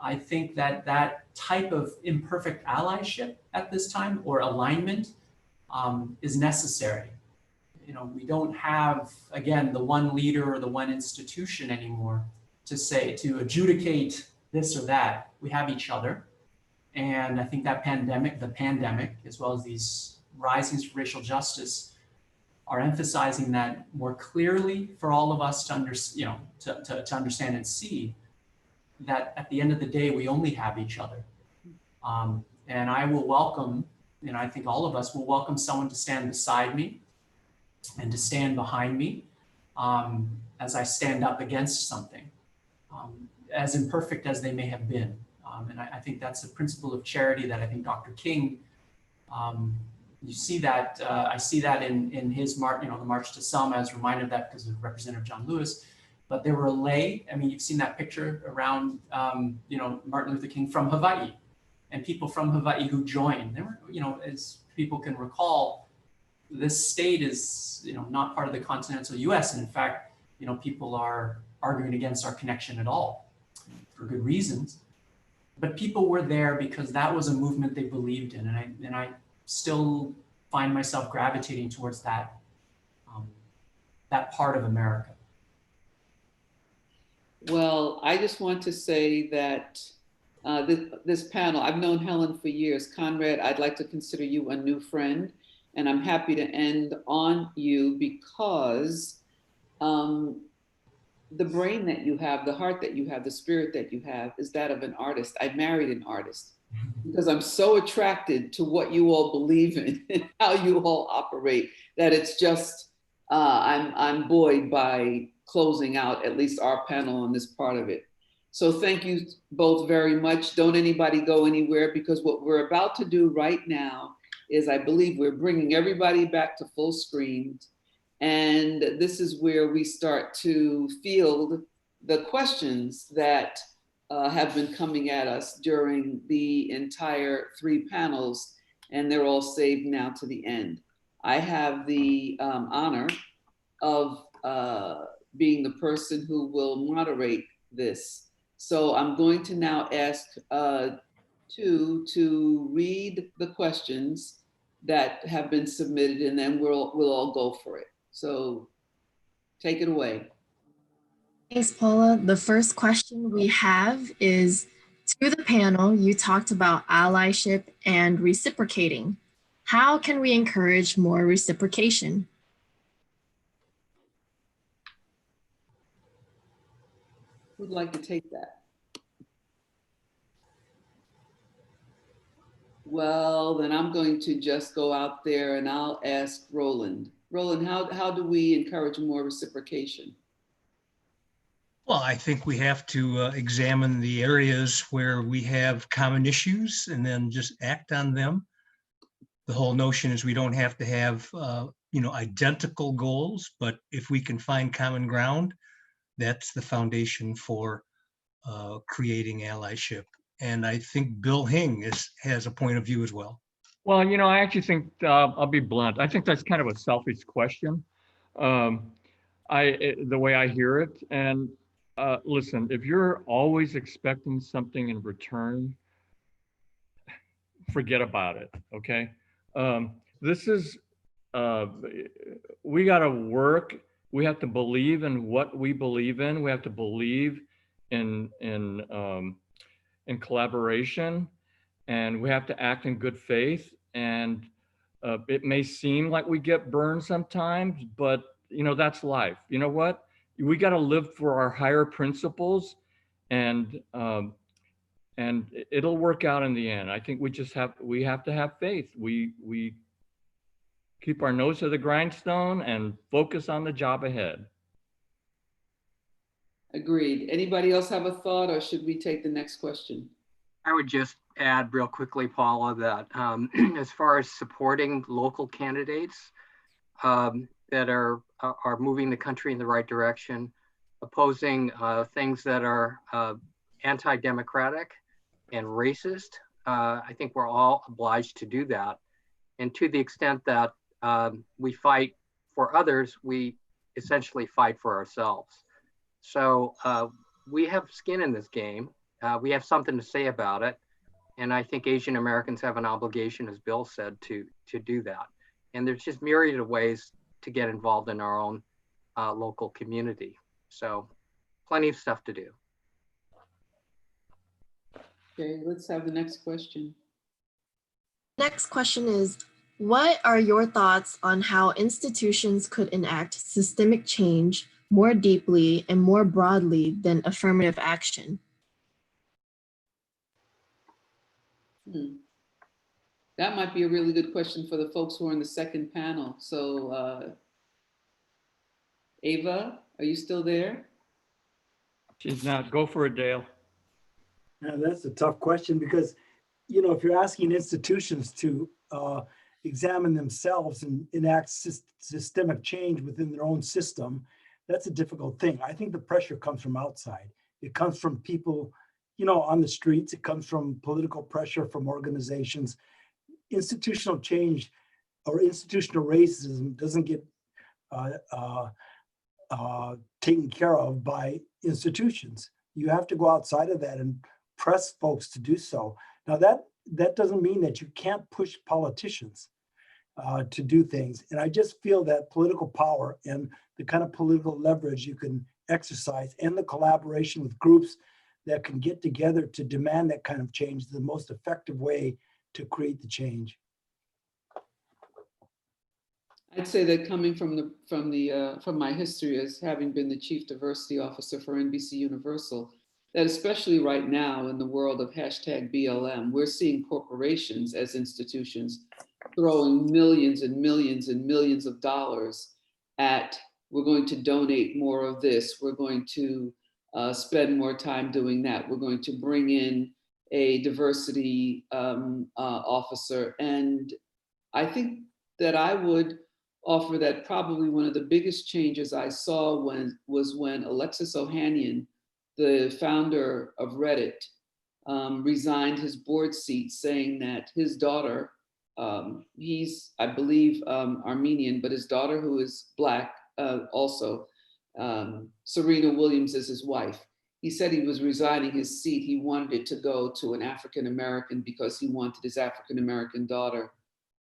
I think that that type of imperfect allyship at this time or alignment is necessary. We don't have, again, the one leader or the one institution anymore to adjudicate this or that. We have each other. And I think that the pandemic, as well as these risings for racial justice, are emphasizing that more clearly for all of us to understand and see that at the end of the day, we only have each other. And I will welcome, I think all of us will welcome someone to stand beside me and to stand behind me as I stand up against something, as imperfect as they may have been. And I think that's the principle of charity that I think Dr. King, you see that, I see that in his the March to Selma. I was reminded of that because of Representative John Lewis. But there were you've seen that picture around, Martin Luther King from Hawaii, and people from Hawaii who joined. There were, as people can recall, this state is, not part of the continental U.S. And in fact, people are arguing against our connection at all for good reasons. But people were there because that was a movement they believed in, and I still find myself gravitating towards that that part of America. Well, I just want to say that this panel, I've known Helen for years. Conrad, I'd like to consider you a new friend, and I'm happy to end on you because the brain that you have, the heart that you have, the spirit that you have is that of an artist. I married an artist because I'm so attracted to what you all believe in and how you all operate that it's just, I'm buoyed by closing out at least our panel on this part of it. So thank you both very much. Don't anybody go anywhere, because what we're about to do right now is, I believe we're bringing everybody back to full screen. And this is where we start to field the questions that have been coming at us during the entire 3 panels, and they're all saved now to the end. I have the honor of being the person who will moderate this. So I'm going to now ask to read the questions that have been submitted, and then we'll all go for it. So take it away. Thanks, Paula. The first question we have is, to the panel, you talked about allyship and reciprocating. How can we encourage more reciprocation? Who'd like to take that? Well, then I'm going to just go out there and I'll ask Roland. Roland, how do we encourage more reciprocation? Well, I think we have to examine the areas where we have common issues and then just act on them. The whole notion is we don't have to have, identical goals, but if we can find common ground, that's the foundation for creating allyship. And I think Bill Hing has a point of view as well. Well, I actually think, I'll be blunt, I think that's kind of a selfish question, the way I hear it. And listen, if you're always expecting something in return, forget about it, okay? This is, we gotta work, we have to believe in what we believe in, we have to believe in collaboration, and we have to act in good faith. And it may seem like we get burned sometimes, but that's life. You know what? We got to live for our higher principles, and it'll work out in the end. I think we have to have faith. We keep our nose to the grindstone and focus on the job ahead. Agreed. Anybody else have a thought, or should we take the next question? I would just add real quickly, Paula, that as far as supporting local candidates that are moving the country in the right direction, opposing things that are anti-democratic and racist, I think we're all obliged to do that. And to the extent that we fight for others, we essentially fight for ourselves. So we have skin in this game. We have something to say about it. And I think Asian Americans have an obligation, as Bill said, to do that. And there's just myriad of ways to get involved in our own local community. So plenty of stuff to do. Okay, let's have the next question. Next question is, what are your thoughts on how institutions could enact systemic change more deeply and more broadly than affirmative action? That might be a really good question for the folks who are in the second panel. So Ava, are you still there? She's not. Go for it, Dale. Yeah, that's a tough question because, if you're asking institutions to examine themselves and enact systemic change within their own system, that's a difficult thing. I think the pressure comes from outside. It comes from people, on the streets. It comes from political pressure from organizations. Institutional change or institutional racism doesn't get taken care of by institutions. You have to go outside of that and press folks to do so. Now that doesn't mean that you can't push politicians to do things. And I just feel that political power and the kind of political leverage you can exercise and the collaboration with groups that can get together to demand that kind of change is the most effective way to create the change. I'd say that coming from my history as having been the chief diversity officer for NBC Universal, that especially right now in the world of #BLM, we're seeing corporations as institutions throwing millions and millions and millions of dollars at, we're going to donate more of this, we're going to spend more time doing that, we're going to bring in a diversity officer. And I think that I would offer that probably one of the biggest changes I saw was when Alexis Ohanian, the founder of Reddit, resigned his board seat, saying that his daughter, he's, I believe, Armenian, but his daughter, who is Black also, Serena Williams is his wife. He said he was resigning his seat. He wanted it to go to an African-American because he wanted his African-American daughter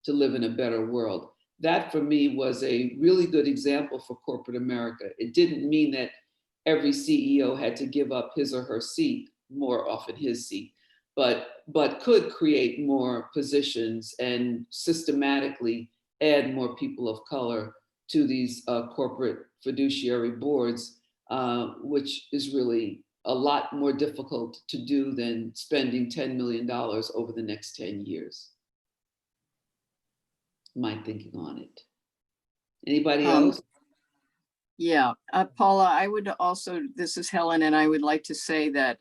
to live in a better world. That for me was a really good example for corporate America. It didn't mean that every CEO had to give up his or her seat, more often his seat, but could create more positions and systematically add more people of color to these corporate fiduciary boards, which is really a lot more difficult to do than spending $10 million over the next 10 years. My thinking on it. Anybody else? Yeah, Paula, I would also, this is Helen, and I would like to say that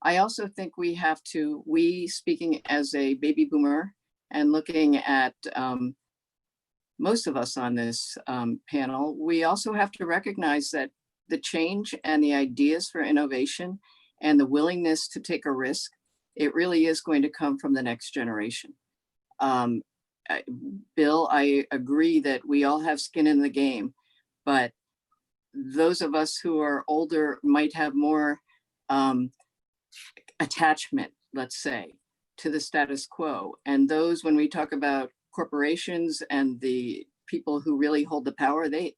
I also think we have to, speaking as a baby boomer and looking at most of us on this panel, we also have to recognize that the change and the ideas for innovation and the willingness to take a risk, it really is going to come from the next generation. Bill, I agree that we all have skin in the game, but those of us who are older might have more attachment, let's say, to the status quo. And those, when we talk about corporations and the people who really hold the power, they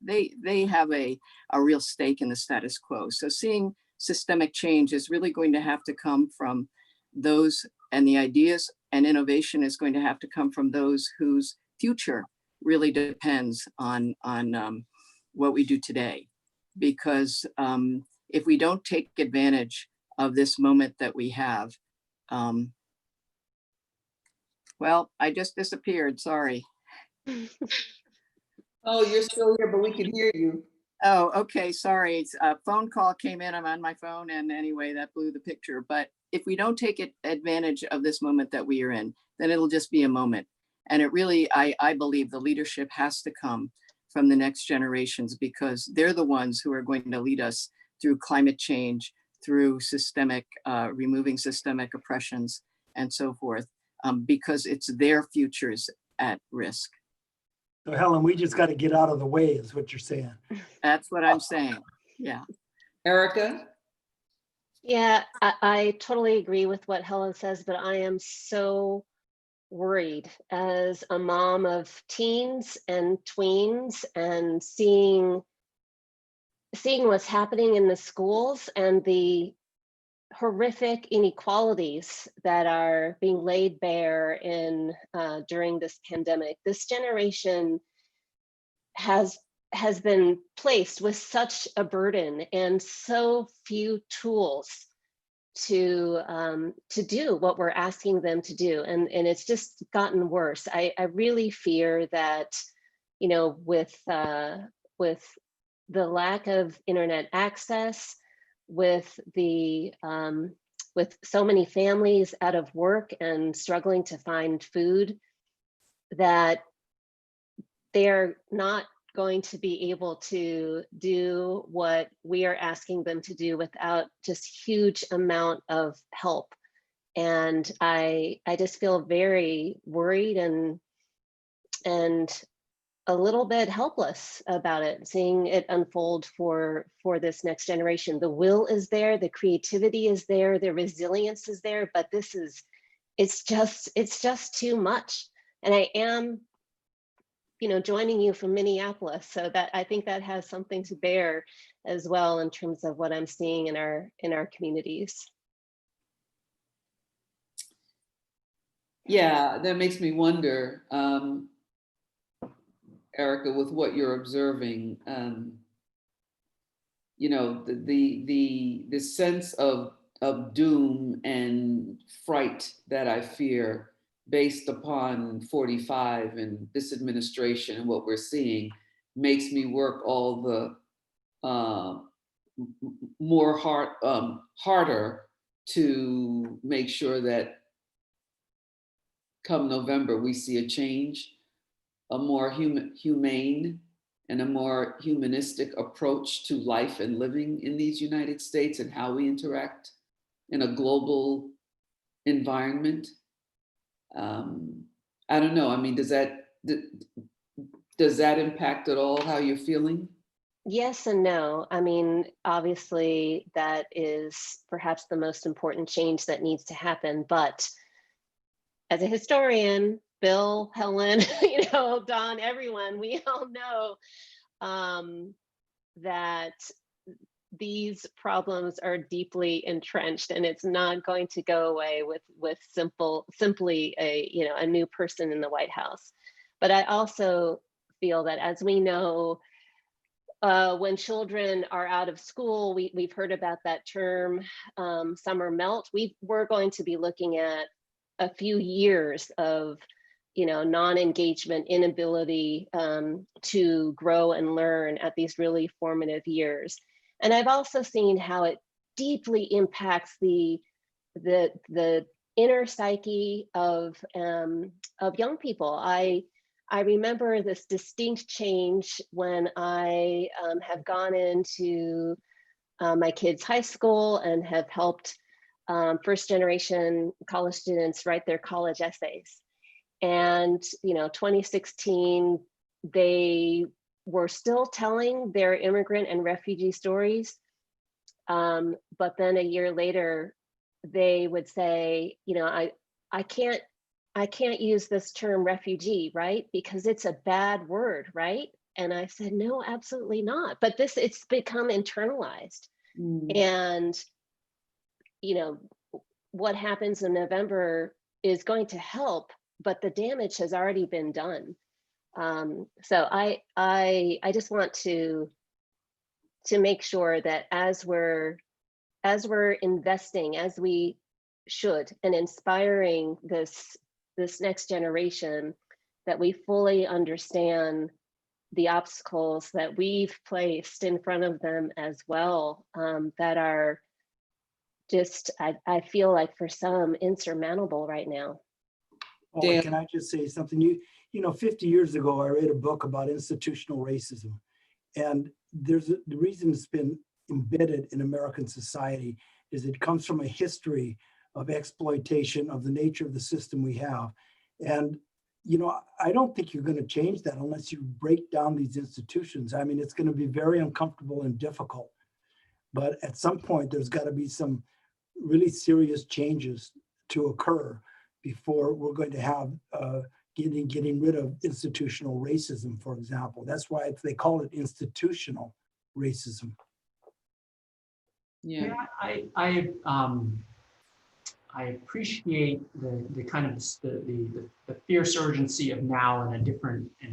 have a real stake in the status quo. So seeing systemic change is really going to have to come from those, and the ideas and innovation is going to have to come from those whose future really depends on what we do today. Because if we don't take advantage of this moment that we have, well, I just disappeared, sorry. Oh, you're still here, but we can hear you. Oh, okay, sorry. A phone call came in, I'm on my phone, and anyway, that blew the picture. But if we don't take advantage of this moment that we are in, then it'll just be a moment. And it really, I believe the leadership has to come from the next generations, because they're the ones who are going to lead us through climate change, through systemic, removing systemic oppressions and so forth, because it's their futures at risk. So Helen, we just got to get out of the way is what you're saying. That's what I'm saying, yeah. Erica? Yeah, I totally agree with what Helen says, but I am so worried as a mom of teens and tweens and seeing what's happening in the schools and the horrific inequalities that are being laid bare in during this pandemic. This generation has been placed with such a burden and so few tools to do what we're asking them to do, and it's just gotten worse. I really fear that, you know, with the lack of internet access, with so many families out of work and struggling to find food, that they're not going to be able to do what we are asking them to do without just huge amount of help. And I just feel very worried and a little bit helpless about it, seeing it unfold for this next generation. The will is there, the creativity is there, the resilience is there, but it's just too much. And I am, joining you from Minneapolis, so that I think that has something to bear as well in terms of what I'm seeing in our communities. Yeah, that makes me wonder, Erica, with what you're observing, the sense of doom and fright that I fear based upon 45 and this administration and what we're seeing makes me work all the harder to make sure that come November we see a change, a more humane and a more humanistic approach to life and living in these United States and how we interact in a global environment. I don't know. I mean, does that impact at all how you're feeling? Yes and no. I mean, obviously that is perhaps the most important change that needs to happen. But as a historian, Bill, Helen, Don, everyone, we all know that these problems are deeply entrenched, and it's not going to go away with simply a new person in the White House. But I also feel that, as we know, when children are out of school, we've heard about that term, summer melt. We're going to be looking at a few years of non-engagement, inability to grow and learn at these really formative years. And I've also seen how it deeply impacts the inner psyche of young people. I remember this distinct change when I have gone into my kids' high school and have helped first generation college students write their college essays. And 2016, they were still telling their immigrant and refugee stories. But then a year later, they would say, I can't use this term refugee, right? Because it's a bad word, right? And I said, no, absolutely not. But it's become internalized. And, what happens in November is going to help, but the damage has already been done. So I just want to make sure that as we're investing, as we should, and inspiring this next generation, that we fully understand the obstacles that we've placed in front of them as well, that are just, I feel like for some, insurmountable right now. Oh, can I just say something? 50 years ago, I read a book about institutional racism. And the reason it's been embedded in American society is it comes from a history of exploitation of the nature of the system we have. And, I don't think you're going to change that unless you break down these institutions. I mean, it's going to be very uncomfortable and difficult. But at some point, there's got to be some really serious changes to occur before we're going to have getting rid of institutional racism, for example. That's why they call it institutional racism. Yeah, I appreciate the kind of the fierce urgency of now in a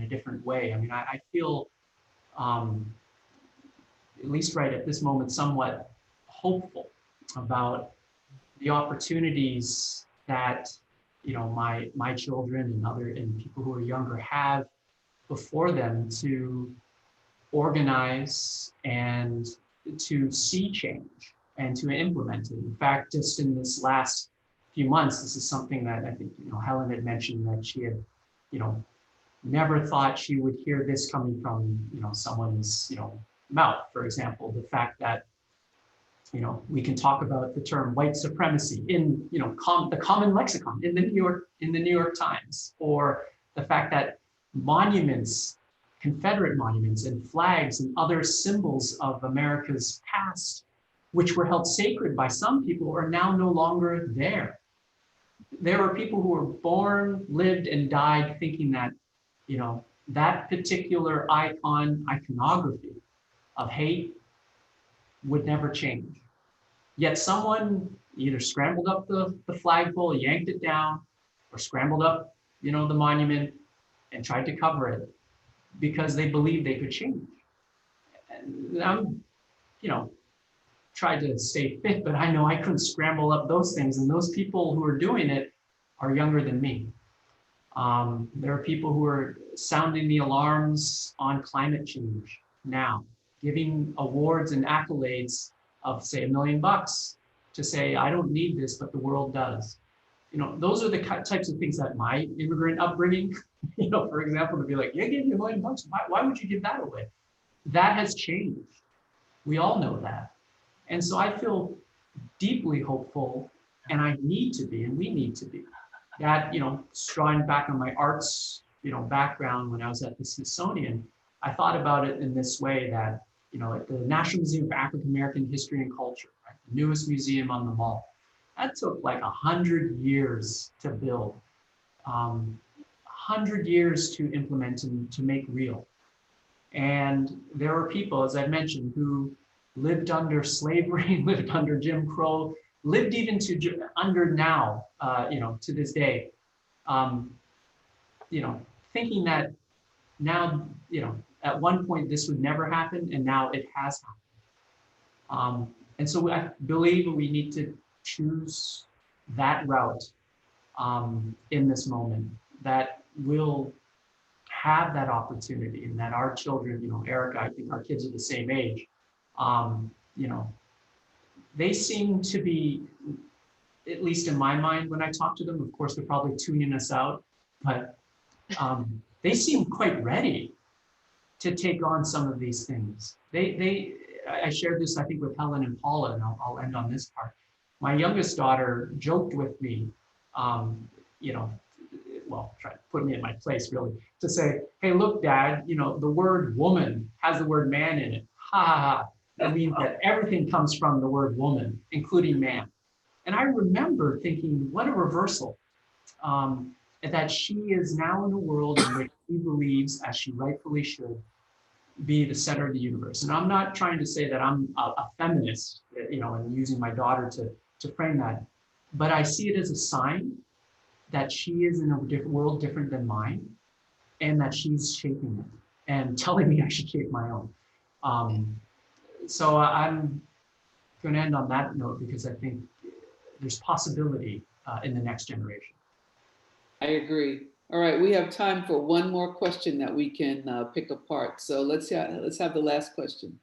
different way. I mean, I feel at least right at this moment somewhat hopeful about the opportunities that my children and people who are younger have before them to organize and to see change and to implement it. In fact, just in this last few months, this is something that I think Helen had mentioned, that she had never thought she would hear this coming from someone's mouth. For example, the fact that we can talk about the term white supremacy in the common lexicon in the New York Times, or the fact that monuments Confederate monuments and flags and other symbols of America's past, which were held sacred by some people, are now no longer there. There are people who were born, lived, and died thinking that, you know, that particular iconography of hate would never change. Yet someone either scrambled up the flagpole, yanked it down, or scrambled up, you know, the monument and tried to cover it because they believed they could change. And I'm, you know, tried to stay fit, but I know I couldn't scramble up those things. And those people who are doing it are younger than me. There are people who are sounding the alarms on climate change now, giving awards and accolades of, say, $1 million to say, I don't need this, but the world does. You know, those are the types of things that my immigrant upbringing, you know, for example, to be like, yeah, give me $1 million. Why would you give that away? That has changed. We all know that. And so I feel deeply hopeful, and I need to be, and we need to be. That, you know, drawing back on my arts, you know, background when I was at the Smithsonian, I thought about it in this way that, you know, at the National Museum of African American History and Culture, right, the newest museum on the mall, that took like 100 years to build, 100 years to implement and to make real. And there are people, as I mentioned, who lived under slavery, lived under Jim Crow, lived even to under now, you know, to this day, you know, thinking that now, you know, at one point this would never happen, and now it has happened. And so I believe we need to choose that route in this moment that will have that opportunity, and that our children, you know, Erica, I think our kids are the same age, you know, they seem to be, at least in my mind, when I talk to them, of course, they're probably tuning us out, but they seem quite ready to take on some of these things. I shared this, I think, with Helen and Paula, and I'll end on this part. My youngest daughter joked with me, you know, well, try to put me in my place, really, to say, hey, look, Dad, you know, the word woman has the word man in it. Ha ha ha. That means that everything comes from the word woman, including man. And I remember thinking, what a reversal, that she is now in a world in which she believes, as she rightfully should, be the center of the universe. And I'm not trying to say that I'm a feminist, you know, and using my daughter to frame that, but I see it as a sign that she is in a different world, different than mine, and that she's shaping it and telling me I should shape my own. So I'm going to end on that note, because I think there's possibility in the next generation. I agree. All right, we have time for one more question that we can pick apart. So let's have the last question.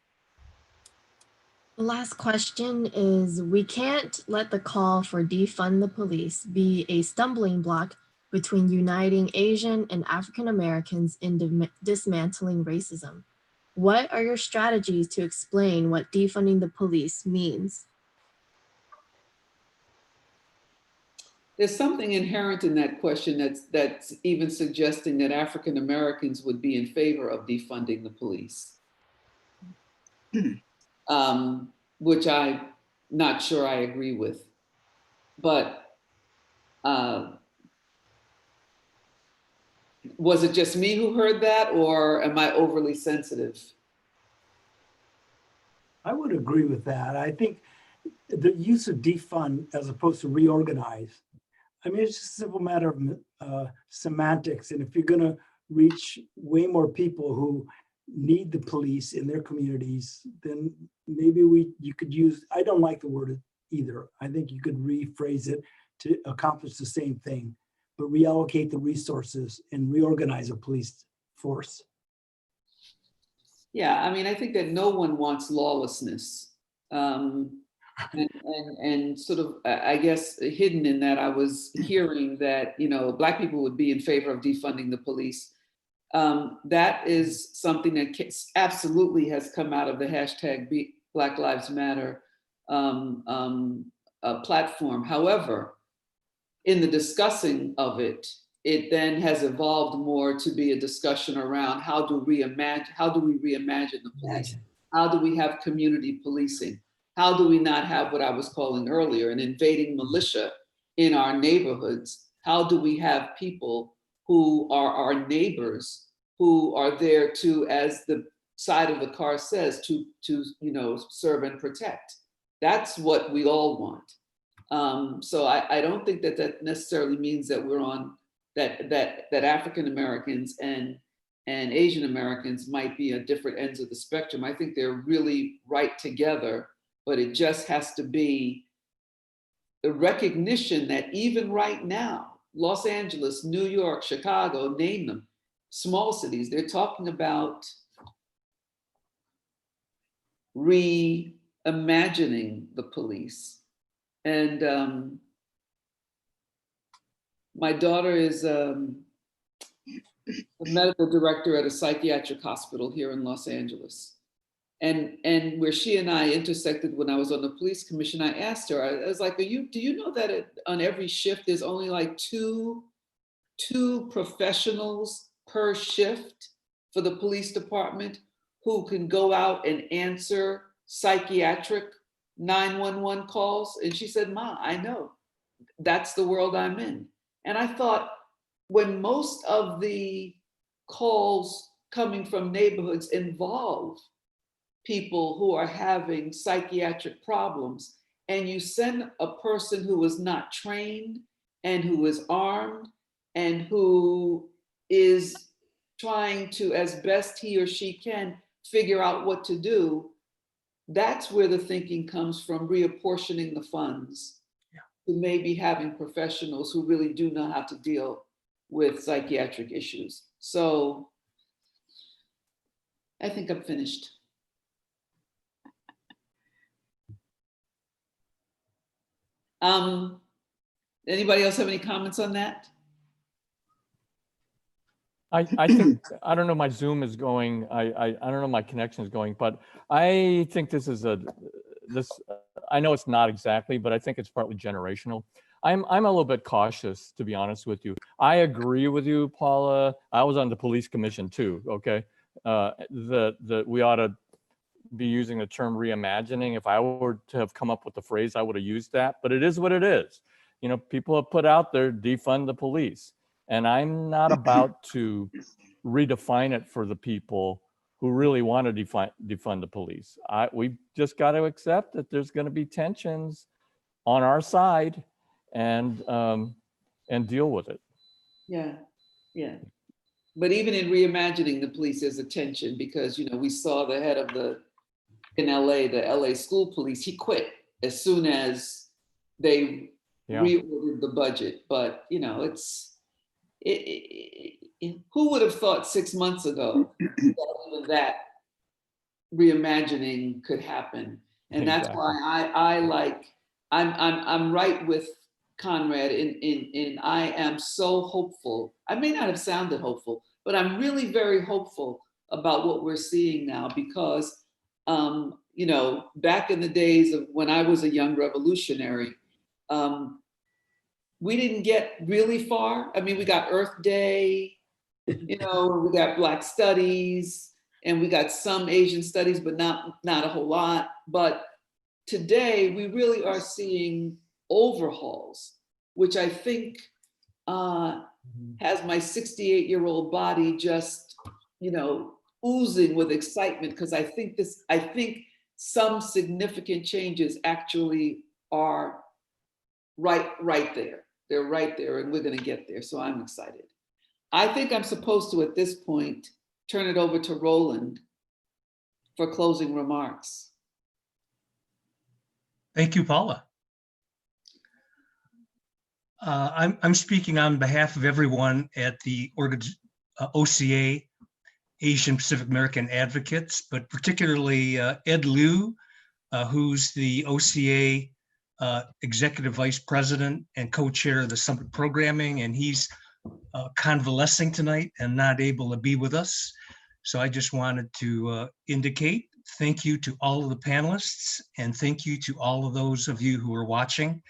The last question is, we can't let the call for defund the police be a stumbling block between uniting Asian and African Americans in dismantling racism. What are your strategies to explain what defunding the police means? There's something inherent in that question that's even suggesting that African Americans would be in favor of defunding the police, which I'm not sure I agree with. But was it just me who heard that, or am I overly sensitive? I would agree with that. I think the use of defund as opposed to reorganize, I mean, it's just a simple matter of semantics. And if you're going to reach way more people who need the police in their communities, then maybe you could use, I don't like the word either. I think you could rephrase it to accomplish the same thing, but reallocate the resources and reorganize a police force. Yeah, I mean, I think that no one wants lawlessness. And sort of, I guess, hidden in that, I was hearing that, you know, Black people would be in favor of defunding the police. That is something that absolutely has come out of the hashtag Black Lives Matter platform. However, in the discussing of it, it then has evolved more to be a discussion around how do we reimagine the police? How do we have community policing? How do we not have what I was calling earlier, an invading militia in our neighborhoods? How do we have people who are our neighbors, who are there to, as the side of the car says, to serve and protect? That's what we all want. So I don't think that necessarily means that we're on that African Americans and Asian Americans might be at different ends of the spectrum. I think they're really right together, but it just has to be the recognition that even right now, Los Angeles, New York, Chicago, name them, small cities, they're talking about reimagining the police. And my daughter is a medical director at a psychiatric hospital here in Los Angeles. And where she and I intersected when I was on the police commission, I asked her, I was like, do you know that on every shift, there's only like two professionals per shift for the police department who can go out and answer psychiatric 911 calls? And she said, Ma, I know. That's the world I'm in. And I thought, when most of the calls coming from neighborhoods involve people who are having psychiatric problems, and you send a person who is not trained and who is armed and who is trying to, as best he or she can, figure out what to do, that's where the thinking comes from, reapportioning the funds to maybe having professionals who really do know how to deal with psychiatric issues. So I think I'm finished. Anybody else have any comments on that? I think, I don't know, my Zoom is going, I don't know, my connection is going, but I think this is I know it's not exactly, but I think it's partly generational. I'm a little bit cautious, to be honest with you. I agree with you, Paula. I was on the police commission too, okay? That we ought to be using the term reimagining. If I were to have come up with the phrase, I would have used that, but it is what it is. You know, people have put out there, defund the police. And I'm not about to redefine it for the people who really want to defund the police. We just got to accept that there's going to be tensions on our side and deal with it. Yeah, yeah. But even in reimagining the police, there's a tension because, you know, we saw the head of in LA, the LA school police, he quit as soon as they reordered the budget. But, you know, who would have thought 6 months ago that reimagining could happen? And that's why I'm right with Conrad in I am so hopeful. I may not have sounded hopeful, but I'm really very hopeful about what we're seeing now because, you know, back in the days of when I was a young revolutionary, we didn't get really far. I mean, we got Earth Day, you know, we got Black Studies, and we got some Asian studies, but not a whole lot. But today, we really are seeing overhauls, which I think has my 68-year-old body just, you know, oozing with excitement because I think some significant changes actually are right there. They're right there and we're going to get there. So I'm excited. I think I'm supposed to, at this point, turn it over to Roland for closing remarks. Thank you, Paula. I'm speaking on behalf of everyone at the OCA, Asian Pacific American Advocates, but particularly Ed Liu, who's the OCA Executive Vice President and co-chair of the Summit Programming, and he's convalescing tonight and not able to be with us. So I just wanted to indicate thank you to all of the panelists and thank you to all of those of you who are watching.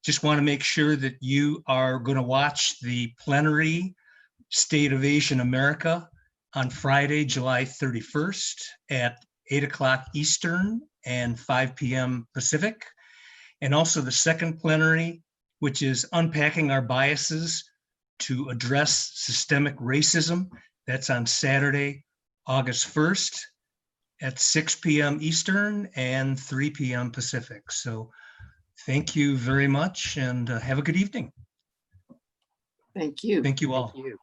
just want to make sure that you are going to watch the plenary State of Asian America on Friday, July 31st at 8 o'clock Eastern and 5 p.m. Pacific. And also the second plenary, which is Unpacking Our Biases to Address Systemic Racism. That's on Saturday, August 1st at 6 p.m. Eastern and 3 p.m. Pacific. So thank you very much and have a good evening. Thank you. Thank you all. Thank you.